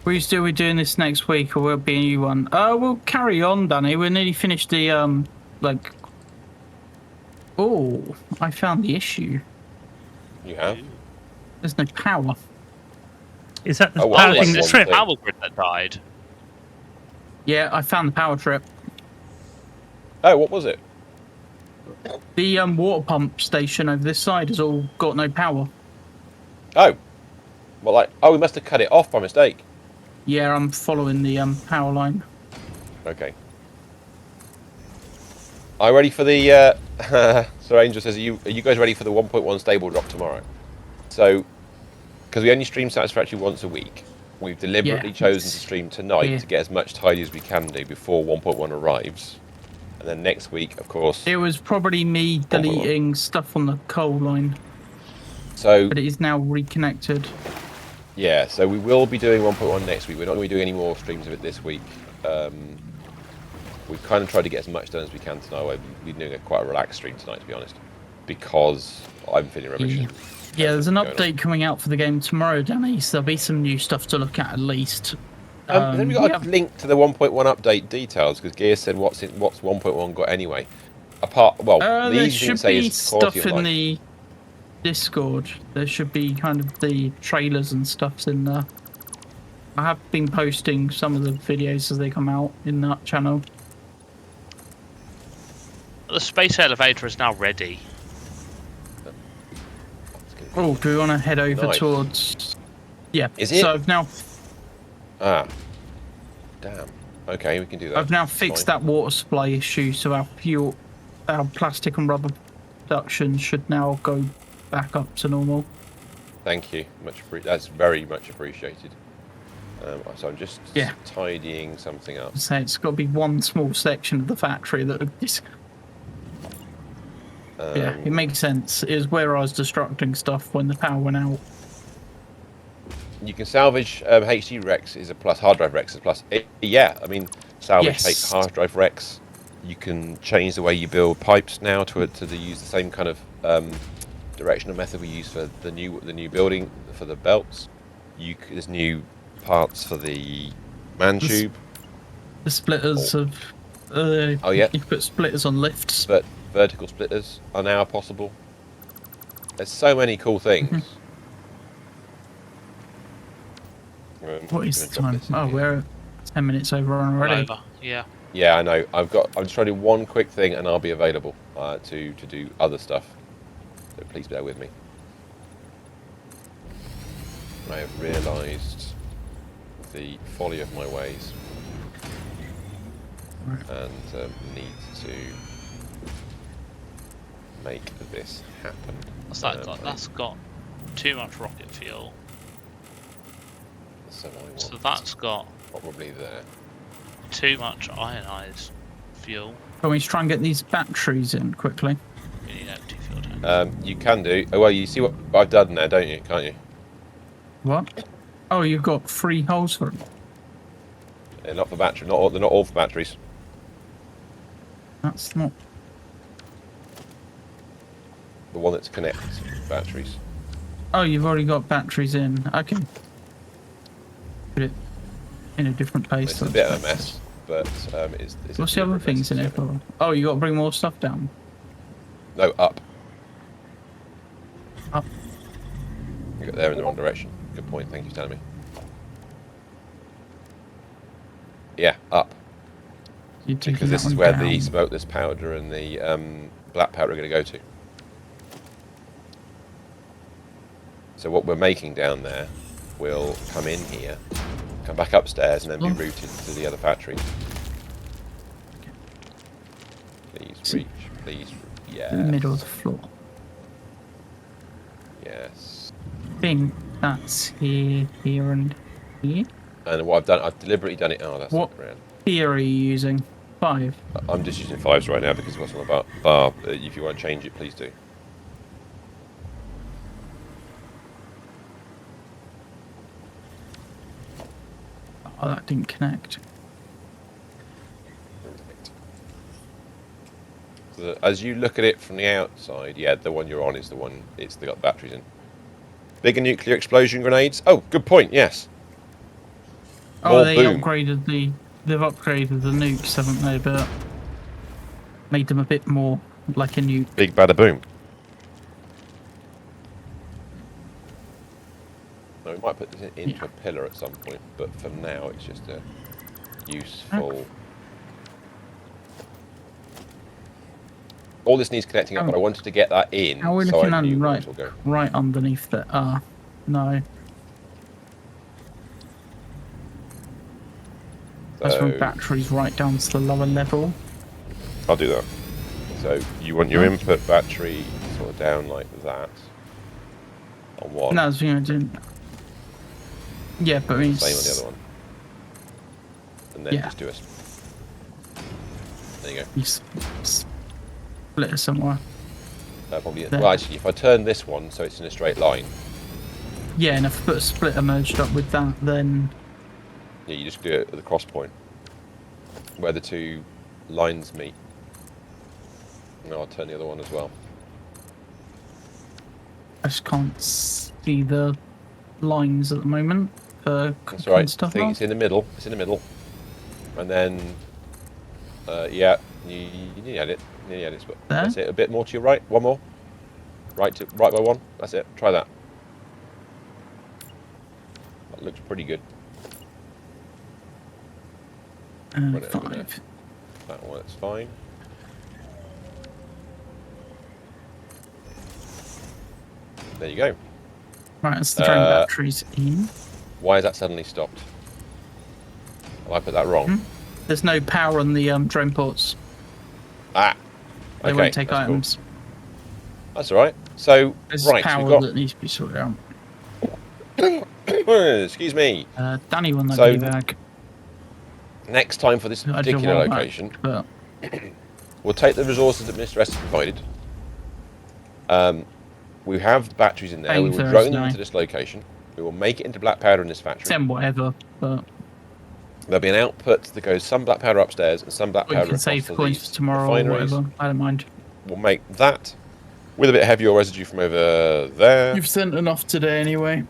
Will you still be doing this next week, or will it be a new one? We'll carry on, Danny. We're nearly finished the like. Oh, I found the issue. You have? There's no power. Is that the Oh, well, power that's thing that one tripped? thing. Power grid that died. Yeah, I found the power trip. Oh, what was it? The water pump station over this side has all got no power. Oh. Well, like, oh, we must have cut it off by mistake. Yeah, I'm following the power line. Okay. Are you ready for the? So Angel says, are you guys ready for the 1.1 stable drop tomorrow? So, because we only stream Satisfactory once a week, we've deliberately chosen to stream tonight to get as much tidy as we can do before 1.1 arrives. And then next week, of course... It was probably me deleting stuff on the coal line. So, but it is now reconnected. Yeah, so we will be doing 1.1 next week. We're not going to be doing any more streams of it this week. We've kind of tried to get as much done as we can tonight. We're doing quite a relaxed stream tonight, to be honest, because I'm feeling rubbish. Yeah, there's an update coming out for the game tomorrow, Danny, so there'll be some new stuff to look at least. Then we got a link to the 1.1 update details, because Gear said what's 1.1 got anyway. The there easy thing should to say be is stuff quality of in life. the Discord. There should be kind of the trailers and stuffs in there. I have been posting some of the videos as they come out in that channel. The space elevator is now ready. Oh, do we want to head over towards... Yeah, Is it? so I've now... Ah. Damn. Okay, we can do that. I've now fixed that water supply issue, so our plastic and rubber production should now go back up to normal. Thank you. That's very much appreciated. So I'm just tidying something up. So it's got to be one small section of the factory that is... yeah, it makes sense. It was where I was destructing stuff when the power went out. You can salvage HD Rex is a plus, hard drive Rex is a plus. Yeah, I mean, salvage hard drive Rex. You can change the way you build pipes now to use the same kind of directional method we use for the new building for the belts. There's new parts for the man tube. The splitters of... oh yeah. You put splitters on lifts. But vertical splitters are now possible. There's so many cool things. What is the time? Oh, we're 10 minutes over already. Over. Yeah. Yeah, I know. I'm just trying to do one quick thing, and I'll be available to do other stuff. So please bear with me. I have realised the folly of my ways, and need to make this happen. What's that got? That's got too much rocket fuel. So that's got probably there. Too much ionized fuel. Can we try and get these batteries in quickly? You need empty fuel tanks. You can do. Oh, well, you see what I've done there, don't you? Can't you? What? Oh, you've got 3 holes for them. Yeah, not for battery. They're not all for batteries. That's not... The one that's connects batteries. Oh, you've already got batteries in. Okay. Put it in a different place. It's a bit of a mess, but it's what's the other things in it for? Oh, you got to bring more stuff down. No, up. Up. You got there in the wrong direction. Good point. Thank you for telling me. Yeah, up. Because this is where the smokeless powder and the black powder are going to go to. So what we're making down there will come in here, come back upstairs, and then be routed to the other factory. Please reach, please. Yeah. In the middle of the floor. Yes. I think that's here, here, and here. And what I've done, I've deliberately done it. Oh, that's what not round. Tier are you using? 5. I'm just using 5s right now because of what's on the bar. If you want to change it, please do. Oh, that didn't connect. So as you look at it from the outside, yeah, the one you're on is the one. It's got batteries in. Bigger nuclear explosion grenades. Oh, good point. Yes. Oh, they upgraded the. They've upgraded the nukes, haven't they? But made them a bit more like a nuke. Big bada boom. No, we might put this into a pillar at some point, but for now it's just a useful. All this needs connecting up, but I wanted to get that in. How are we looking on right underneath that? No. Let's run batteries right down to the lower level. I'll do that. So you want your input battery sort of down like that on one. No, you know, doing. Yeah, but I mean, Same on the other one. And then just do a. There you go. You split it somewhere. That probably is. Well, actually, if I turn this one so it's in a straight line. Yeah, and if I put a splitter merged up with that, then. Yeah, you just do it at the cross point where the two lines meet. And I'll turn the other one as well. I just can't see the lines at the moment for That's right. stuff. I think it's in the middle. It's in the middle. And then, yeah, you nearly had it. Nearly had it. But that's it. A bit more to your right. One more. Right by one. That's it. Try that. That looks pretty good. 5. That one, that's fine. There you go. Right, that's the drone batteries in. Why has that suddenly stopped? Have I put that wrong? There's no power on the drone ports. Ah, They won't take items. Cool. That's all right. So, There's right, power we've got... that needs to be sorted out. Excuse me. Danny won that goodie bag. Next time for this particular location, we'll take the resources that Mr. S has provided. We have batteries in there. We will drone them to this location. We will make it into black powder in this factory. Send whatever, but there'll be an output that goes some black powder upstairs and some black powder across the refineries. Coins for tomorrow or whatever. I don't mind. We'll make that with a bit of heavier residue from over there. You've sent enough today anyway.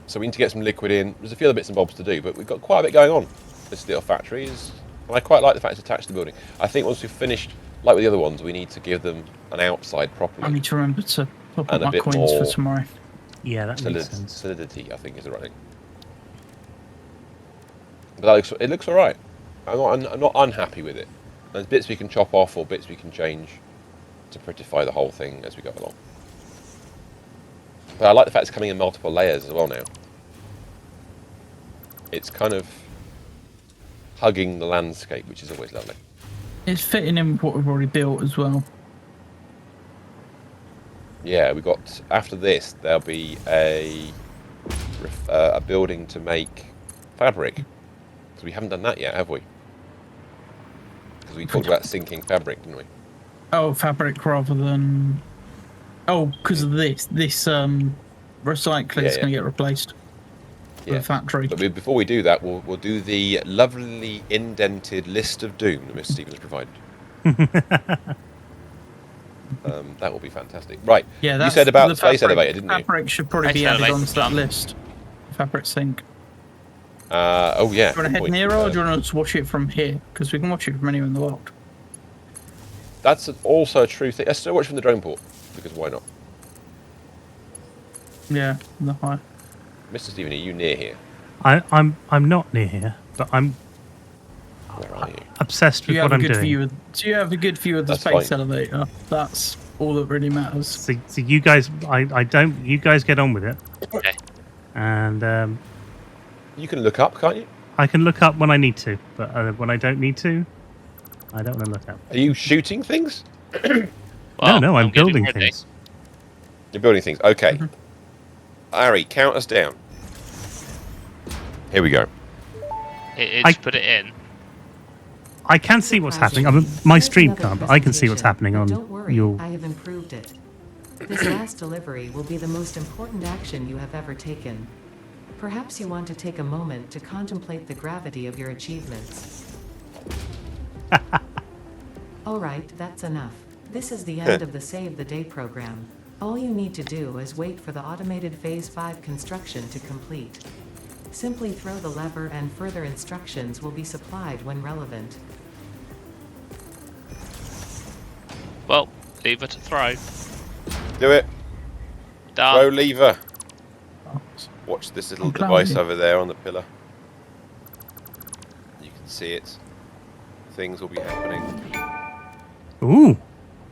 So we need to get some liquid in. There's a few other bits and bobs to do, but we've got quite a bit going on. This little factory is, and I quite like the fact it's attached to the building. I think once we've finished, like with the other ones, we need to give them an outside properly. I need to remember to pop up my coins for tomorrow. Yeah, that makes sense. Solidity, I think, is the right thing. But it looks all right. I'm not unhappy with it. There's bits we can chop off or bits we can change to prettify the whole thing as we go along. But I like the fact it's coming in multiple layers as well now. It's kind of hugging the landscape, which is always lovely. It's fitting in with what we've already built as well. Yeah, we got, after this, there'll be a building to make fabric. Because we haven't done that yet, have we? Because we talked about sinking fabric, didn't we? Oh, fabric rather than... Oh, because of this. This recycling is going to get replaced with a factory. But before we do that, we'll do the lovely indented list of doom that Mr. Stevens provided. That will be fantastic. Right. Yeah, you said about the space elevator, didn't you? Fabric should probably be added onto that list. Fabric sink. Oh, yeah. Do you want to head nearer or do you want to watch it from here? Because we can watch it from anywhere in the world. That's also a true thing. Let's still watch from the drone port, because why not? Yeah, the high. Mr. Stephen, are you near here? I'm not near here, but I'm Where are you? Obsessed with what I'm doing. Do you have a good view of the space elevator? That's all that really matters. So you guys, I don't. You guys get on with it. Okay. And you can look up, can't you? I can look up when I need to, but when I don't need to, I don't want to look up. Are you shooting things? Well, no, I'm building things. You're building things. Okay. Ari, count us down. Here we go. It's put it in. I can see what's happening. My stream can't, but I can see what's happening on Don't worry, your... I have improved it. This last delivery will be the most important action you have ever taken. Perhaps you want to take a moment to contemplate the gravity of your achievements. Alright, that's enough. This is the end of the Save the Day program. All you need to do is wait for the automated Phase 5 construction to complete. Simply throw the lever and further instructions will be supplied when relevant. Well, lever to throw. Do it. Done. Throw lever. Watch this little device over there on the pillar. You can see it. Things will be happening. Ooh.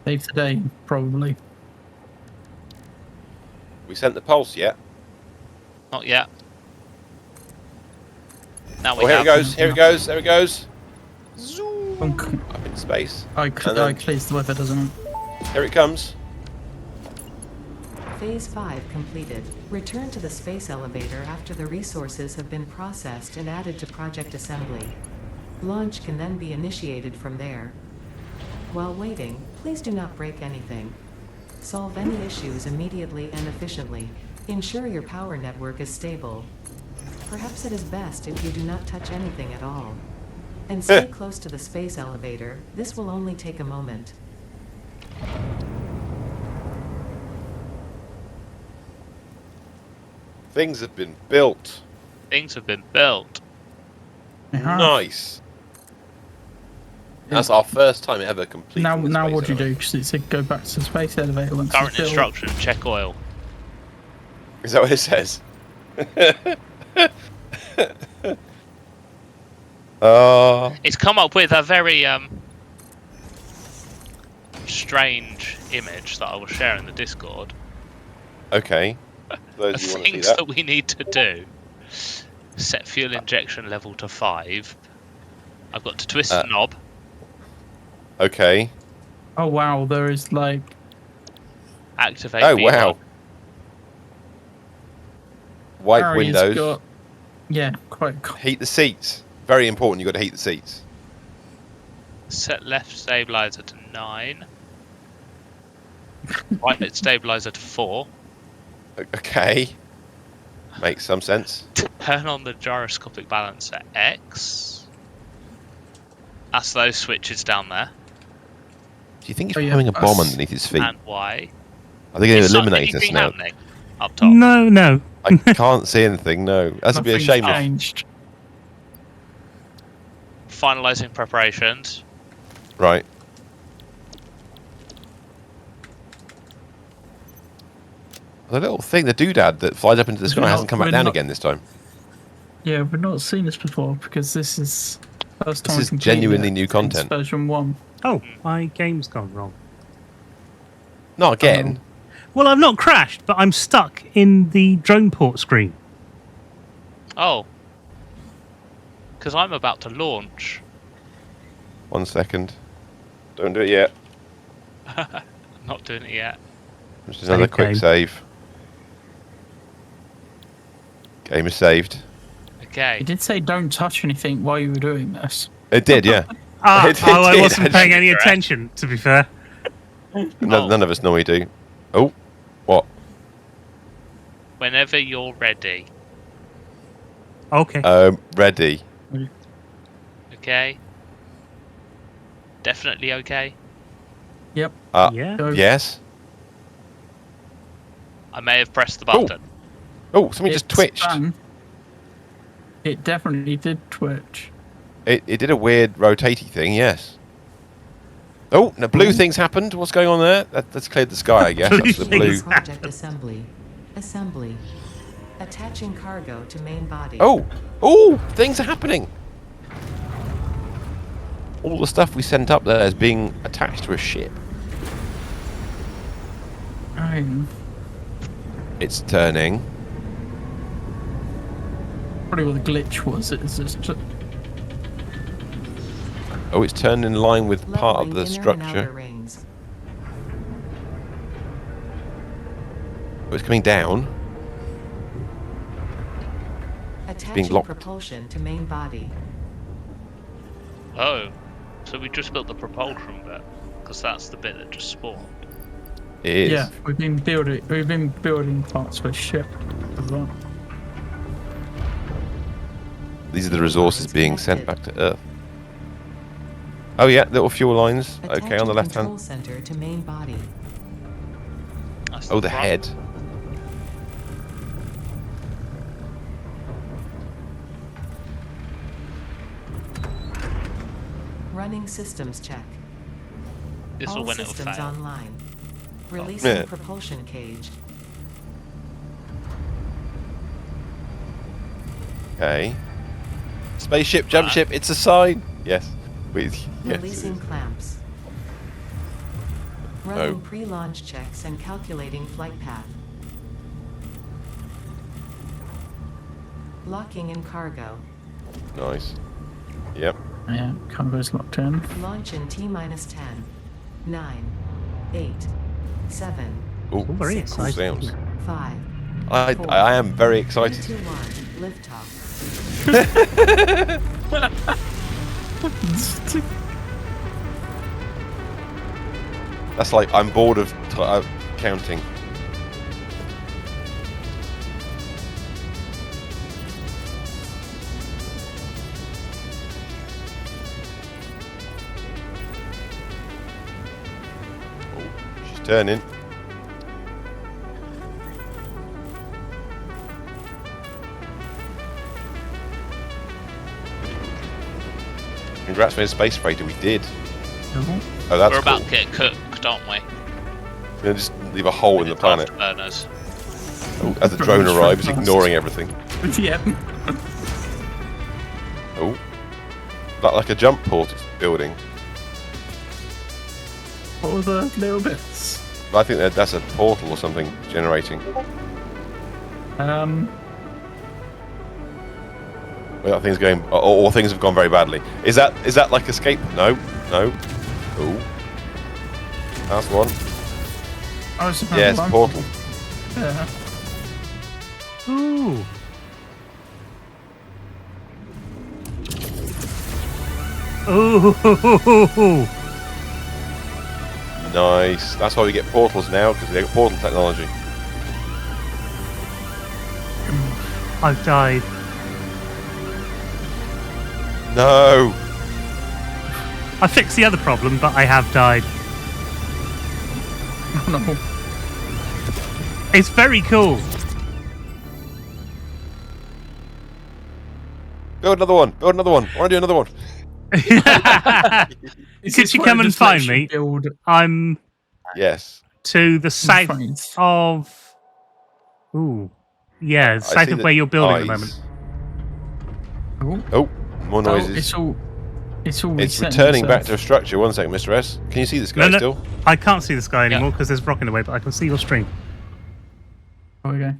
Save today, probably. We sent the pulse yet? Not yet. Now we Oh, here have. it goes. Here it goes. There it goes. Zoom. Okay. Up in space. I And then- clears the weather, doesn't it? Here it comes. Phase 5 completed. Return to the space elevator after the resources have been processed and added to project assembly. Launch can then be initiated from there. While waiting, please do not break anything. Solve any issues immediately and efficiently. Ensure your power network is stable. Perhaps it is best if you do not touch anything at all. And stay close to the space elevator. This will only take a moment. Things have been built. Things have been built. Nice. That's our first time ever completing Now the space what do you do? elevator. Because it said go back to the space elevator once Current it's built. instruction: check oil. Is that what it says? It's come up with a very strange image that I will share in the Discord. Okay. Those Of who want to see things that. that we need to do. Set fuel injection level to 5. I've got to twist the knob. Okay. Oh wow, there is like Activate. Oh, VROD. wow. Wipe Harry's windows. got- yeah, quite. Heat the seats. Very important. You've got to heat the seats. Set left stabilizer to 9. Right stabilizer to 4. Okay. Makes some sense. Turn on the gyroscopic balance at X. That's those switches down there. Do you think he's Oh, yeah, having a bomb that's- underneath his feet? And Y. Are they going to Is not eliminate us anything now? happening up top. No. I can't see anything, no. That would be a Nothing's shame. changed. Finalising preparations. Right. The little thing, the doodad that flies up into the sky We're hasn't not- come back we're down not- again this time. Yeah, we've not seen this before because this is first This time is completing genuinely it new since content. Version 1. Oh, my game's gone wrong. Not again. Well, I've not crashed, but I'm stuck in the drone port screen. Oh. Because I'm about to launch. 1 second. Don't do it yet. Not doing it yet. Just another Save quick game. save. Game is saved. Okay. It did say don't touch anything while you were doing this. It did, yeah. Ah, It I did, wasn't paying actually. any attention, to be fair. None of us normally do. Oh, what? Whenever you're ready. Okay. Ready. Okay. Definitely okay. Yep. Yeah. Go. Yes. I may have pressed the button. Oh, something just It's twitched. done. It definitely did twitch. It did a weird rotatey thing, yes. Oh, the blue thing's happened. What's going on there? That's cleared the sky, I guess. That's the Blue blue. things. Project assembly. Assembly. Attaching cargo to main body. Oh, things are happening. All the stuff we sent up there is being attached to a ship. It's turning. Probably what the glitch was. It's just Oh, it's turned in line with part of Leveling the inner and outer structure. rings. Oh, it's coming down. Attaching locked. propulsion to main body. Oh. So we just built the propulsion bit. Because that's the bit that just spawned. It is. yeah. We've been building parts of a ship as well. These are the resources being sent back to Earth. Oh yeah, little fuel lines. Okay, on the Attaching left control hand. center to main body. That's Oh, the front. head. Running systems check. This All will when it'll systems fail. online. Releasing Yeah. propulsion cage. Okay. Spaceship, jump ship. It's a sign. Yes. Yes, it Releasing is. clamps. Running Oh. pre-launch checks and calculating flight path. Locking in cargo. Nice. Yep. Yeah, cargo's locked in. Launch in T-minus 10, 9, 8, 7, Ooh, very Six. cool exciting. sounds. 5, I am very excited. 3, 2, 1, liftoff. That's like I'm bored of counting. Oh, she's turning. Congrats, man, Space Freighter. We did. Oh, that's We're about cool. to get cooked, aren't we? We're gonna just leave a hole in the planet. Burners. Oh, as the drone arrives, ignoring everything. Yep. Oh, like a jump port it's building. What were the little bits? I think that's a portal or something generating. Well, things going, or things have gone very badly. Is that like escape? No. Ooh, that's one. I was Yes, portal. Yeah. Ooh. Ooh. Nice. That's why we get portals now, because they got portal technology. I've died. No. I fixed the other problem, but I have died. Oh no. It's very cool. Build another one. I want to do another one. Could you come and find me? Build I'm Yes. to the south frames. of. Ooh. Yeah, I south see of the where you're building at the eyes. moment. Oh, Oh, more noises. it's all It's resetting returning back itself. to a structure. One second, Mr. S. Can you see this guy No, still? I can't see the sky anymore because there's rock in the way, but I can see your stream. Okay.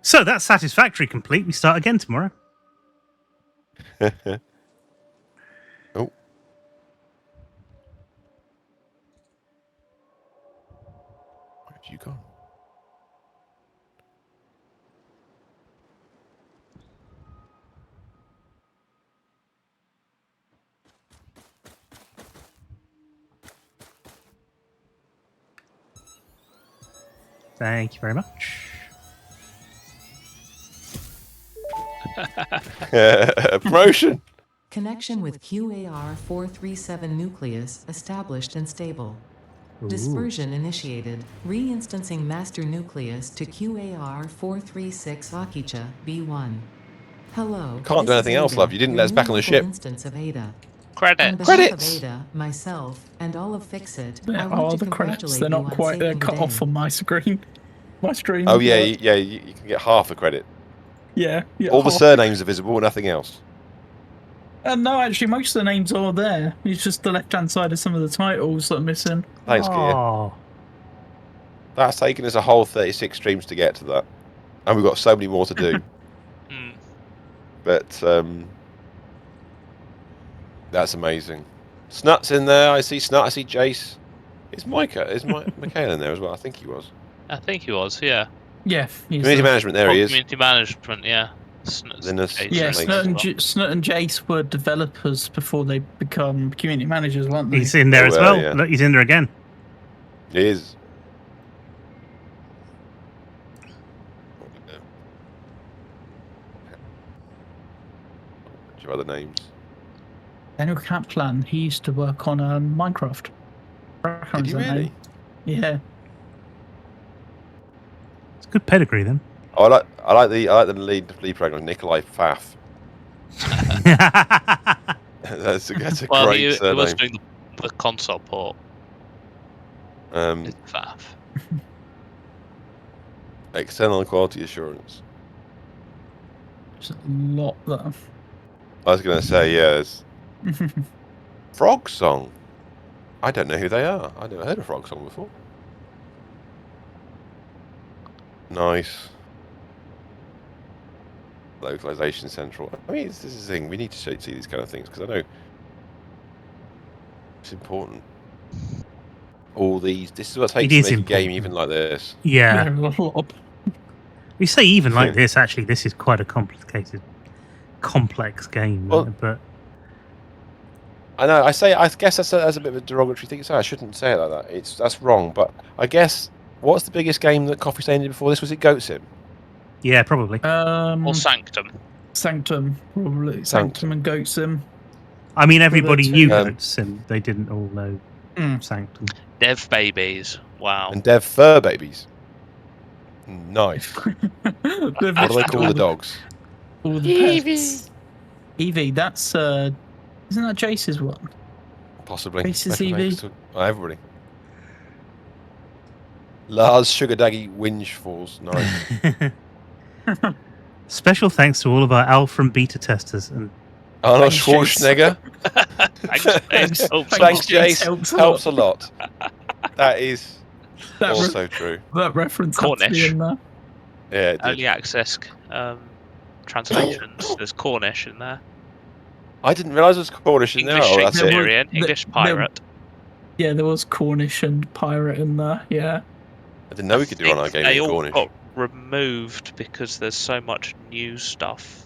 So that's Satisfactory complete. We start again tomorrow. Oh. Where have you gone? Thank you very much. Promotion. Connection with QAR-437 nucleus established and stable. Dispersion initiated. Reinstancing master nucleus to QAR-436 Akicha B1. Hello. Can't do this anything is else, Ada, love. You didn't let us your back on the new ship. Instance of Ada. Credits. On behalf Credits. of Ada, myself, and all of Fixit, There I want are to the credits. congratulate They're you not on quite. They're saving the cut day. off on my screen. My stream. Oh yeah, work. you can get half the credit. Yeah. All the half. surnames are visible, nothing else. No, actually, most of the names are there. It's just the left-hand side of some of the titles that are missing. Thanks, Kia. Oh. That's taken us a whole 36 streams to get to that, and we've got so many more to do. But that's amazing. Snut's in there. I see Snut. I see Jace. Is Michael in there as well? I think he was. I think he was, yeah. Yeah. Community management. There he is. Community management, yeah. Linus. Yeah, Jace Snut and Jace were developers before they become community managers, weren't they? He's in there They as were, well. yeah. Look, he's in there again. He is. Bunch of other names. Daniel Kaplan, he used to work on Minecraft. Did he really? Yeah. It's good pedigree then. Oh, I like the lead program, Nikolai Pfaff. that's a Well, great he was surname. doing the console port. It's faff. External quality assurance. There's a lot there. I was going to say, yes. Frog Song. I don't know who they are. I've never heard of Frog Song before. Nice. Localization Central. I mean, this is the thing. We need to see these kind of things because I know it's important. All these. This is what takes to make a game even like this. Yeah. Yeah. We say even like this. Actually, this is quite a complicated, complex game. Well, but I know. I guess that's a bit of a derogatory thing to say. I shouldn't say it like that. That's wrong. But I guess what's the biggest game that Coffee Stain did before this? Was it Goat Sim? Yeah, probably. Or Sanctum. Sanctum, probably. Sanctum and Goat Sim. I mean, everybody knew Goat Goat Sim. They didn't all know Sanctum. Dev Babies. Wow. And Dev Fur Babies. Nice. What do they call the dogs? All the pets. Evie, that's isn't that Jace's one? Possibly. Jace's Special Evie. thanks to everybody. Lars Sugar Daddy Winch Falls. Nice. Special thanks to all of our alpha and beta testers and Arnold Thanks, Schwarzenegger. Thanks, Thanks, Jace. Helps a lot. That is also true. That reference has to Cornish. be in there. Yeah, it did. Early access translations. There's Cornish in there. I didn't realise there was Cornish in there. English Oh, that's it. Shakespearean, English pirate. Yeah, there was Cornish and Pirate in there, yeah. I didn't know we could do on our game They in all Cornish. got removed because there's so much new stuff.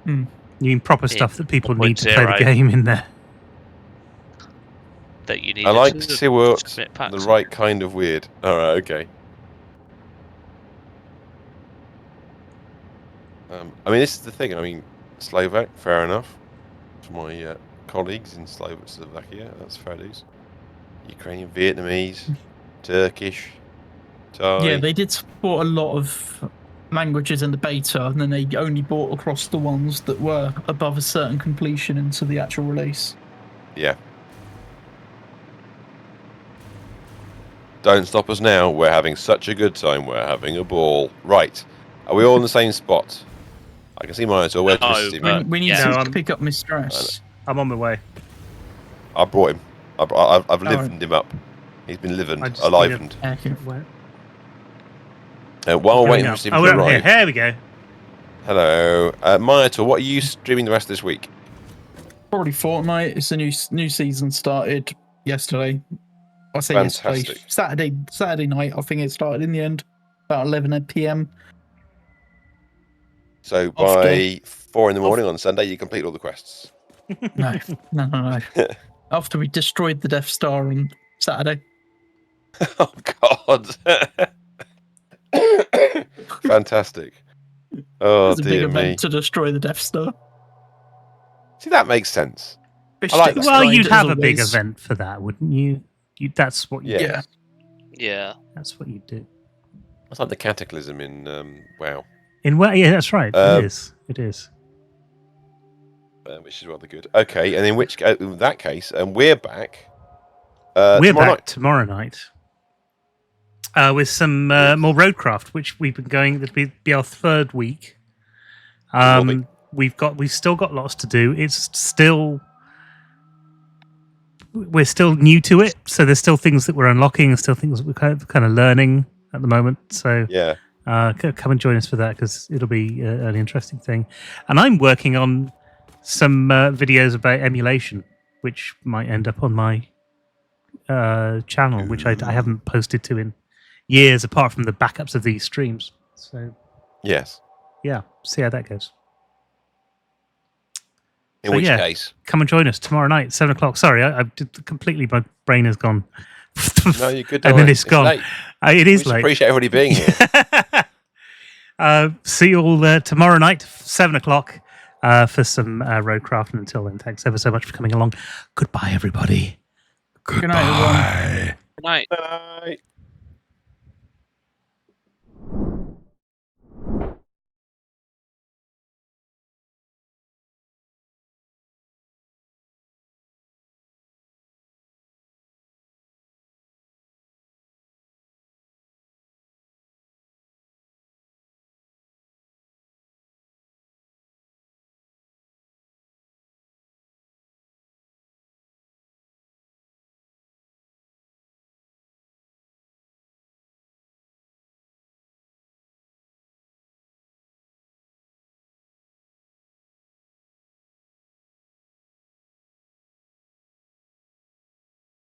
you mean proper stuff that people need to play the 1.0. game in there. That you need I like to to work submit packs. the right kind of weird. Alright, okay. I mean, this is the thing. I mean, Slovak, fair enough. To my colleagues in Slovakia, that's fair dues. Ukrainian, Vietnamese, Turkish, Thai. Yeah, they did support a lot of languages in the beta, and then they only brought across the ones that were above a certain completion into the actual release. Yeah. Don't stop us now. We're having such a good time. We're having a ball. Right. Are we all in the same spot? I can see mine. So where's No, Mr. but- We need Yeah. to pick up Mistress. I'm on my way. I brought him. I've Alright. livened him up. He's been livened, I just alivened. Okay. Where? While we're waiting Going for up. Stephen Oh, to we're here. arrive. Here we go. Hello. Monitor, what are you streaming the rest of this week? Probably Fortnite. It's a new season started yesterday. I say Fantastic. yesterday. Saturday night. I think it started in the end about 11 p.m. So by 4 in the morning on Sunday, you complete all the quests. No. After we destroyed the Death Star on Saturday. Oh God! Fantastic. Oh It's a big dear event me. to destroy the Death Star. See, that makes sense. Fish I like sticks that. Well, died you'd as have a big always. event for that, wouldn't you? That's what you. Yeah. Yeah. That's what you do. That's like the Cataclysm in WoW, Yeah, that's right. Um, It is. It is. which is rather good. Okay, and in that case, we're back. We're tomorrow back night. tomorrow night with some more roadcraft, which we've been going. That'll be our third week. will be. We've still got lots to do. We're still new to it, so there's still things that we're unlocking, and still things that we're kind of learning at the moment. So Yeah. come and join us for that because it'll be an interesting thing. And I'm working on some videos about emulation, which might end up on my channel, which I haven't posted to in years, apart from the backups of these streams. So Yes. yeah, see how that goes. In So, which yeah. case, Come and join us tomorrow night, 7:00. Sorry, I did completely. My brain has gone. no, you're good. And then it's gone. Late. It We is just late. appreciate everybody being here. See you all tomorrow night, 7:00, for some roadcraft. And until then, thanks ever so much for coming along. Goodbye, everybody. Good night, everyone. Good night. Bye.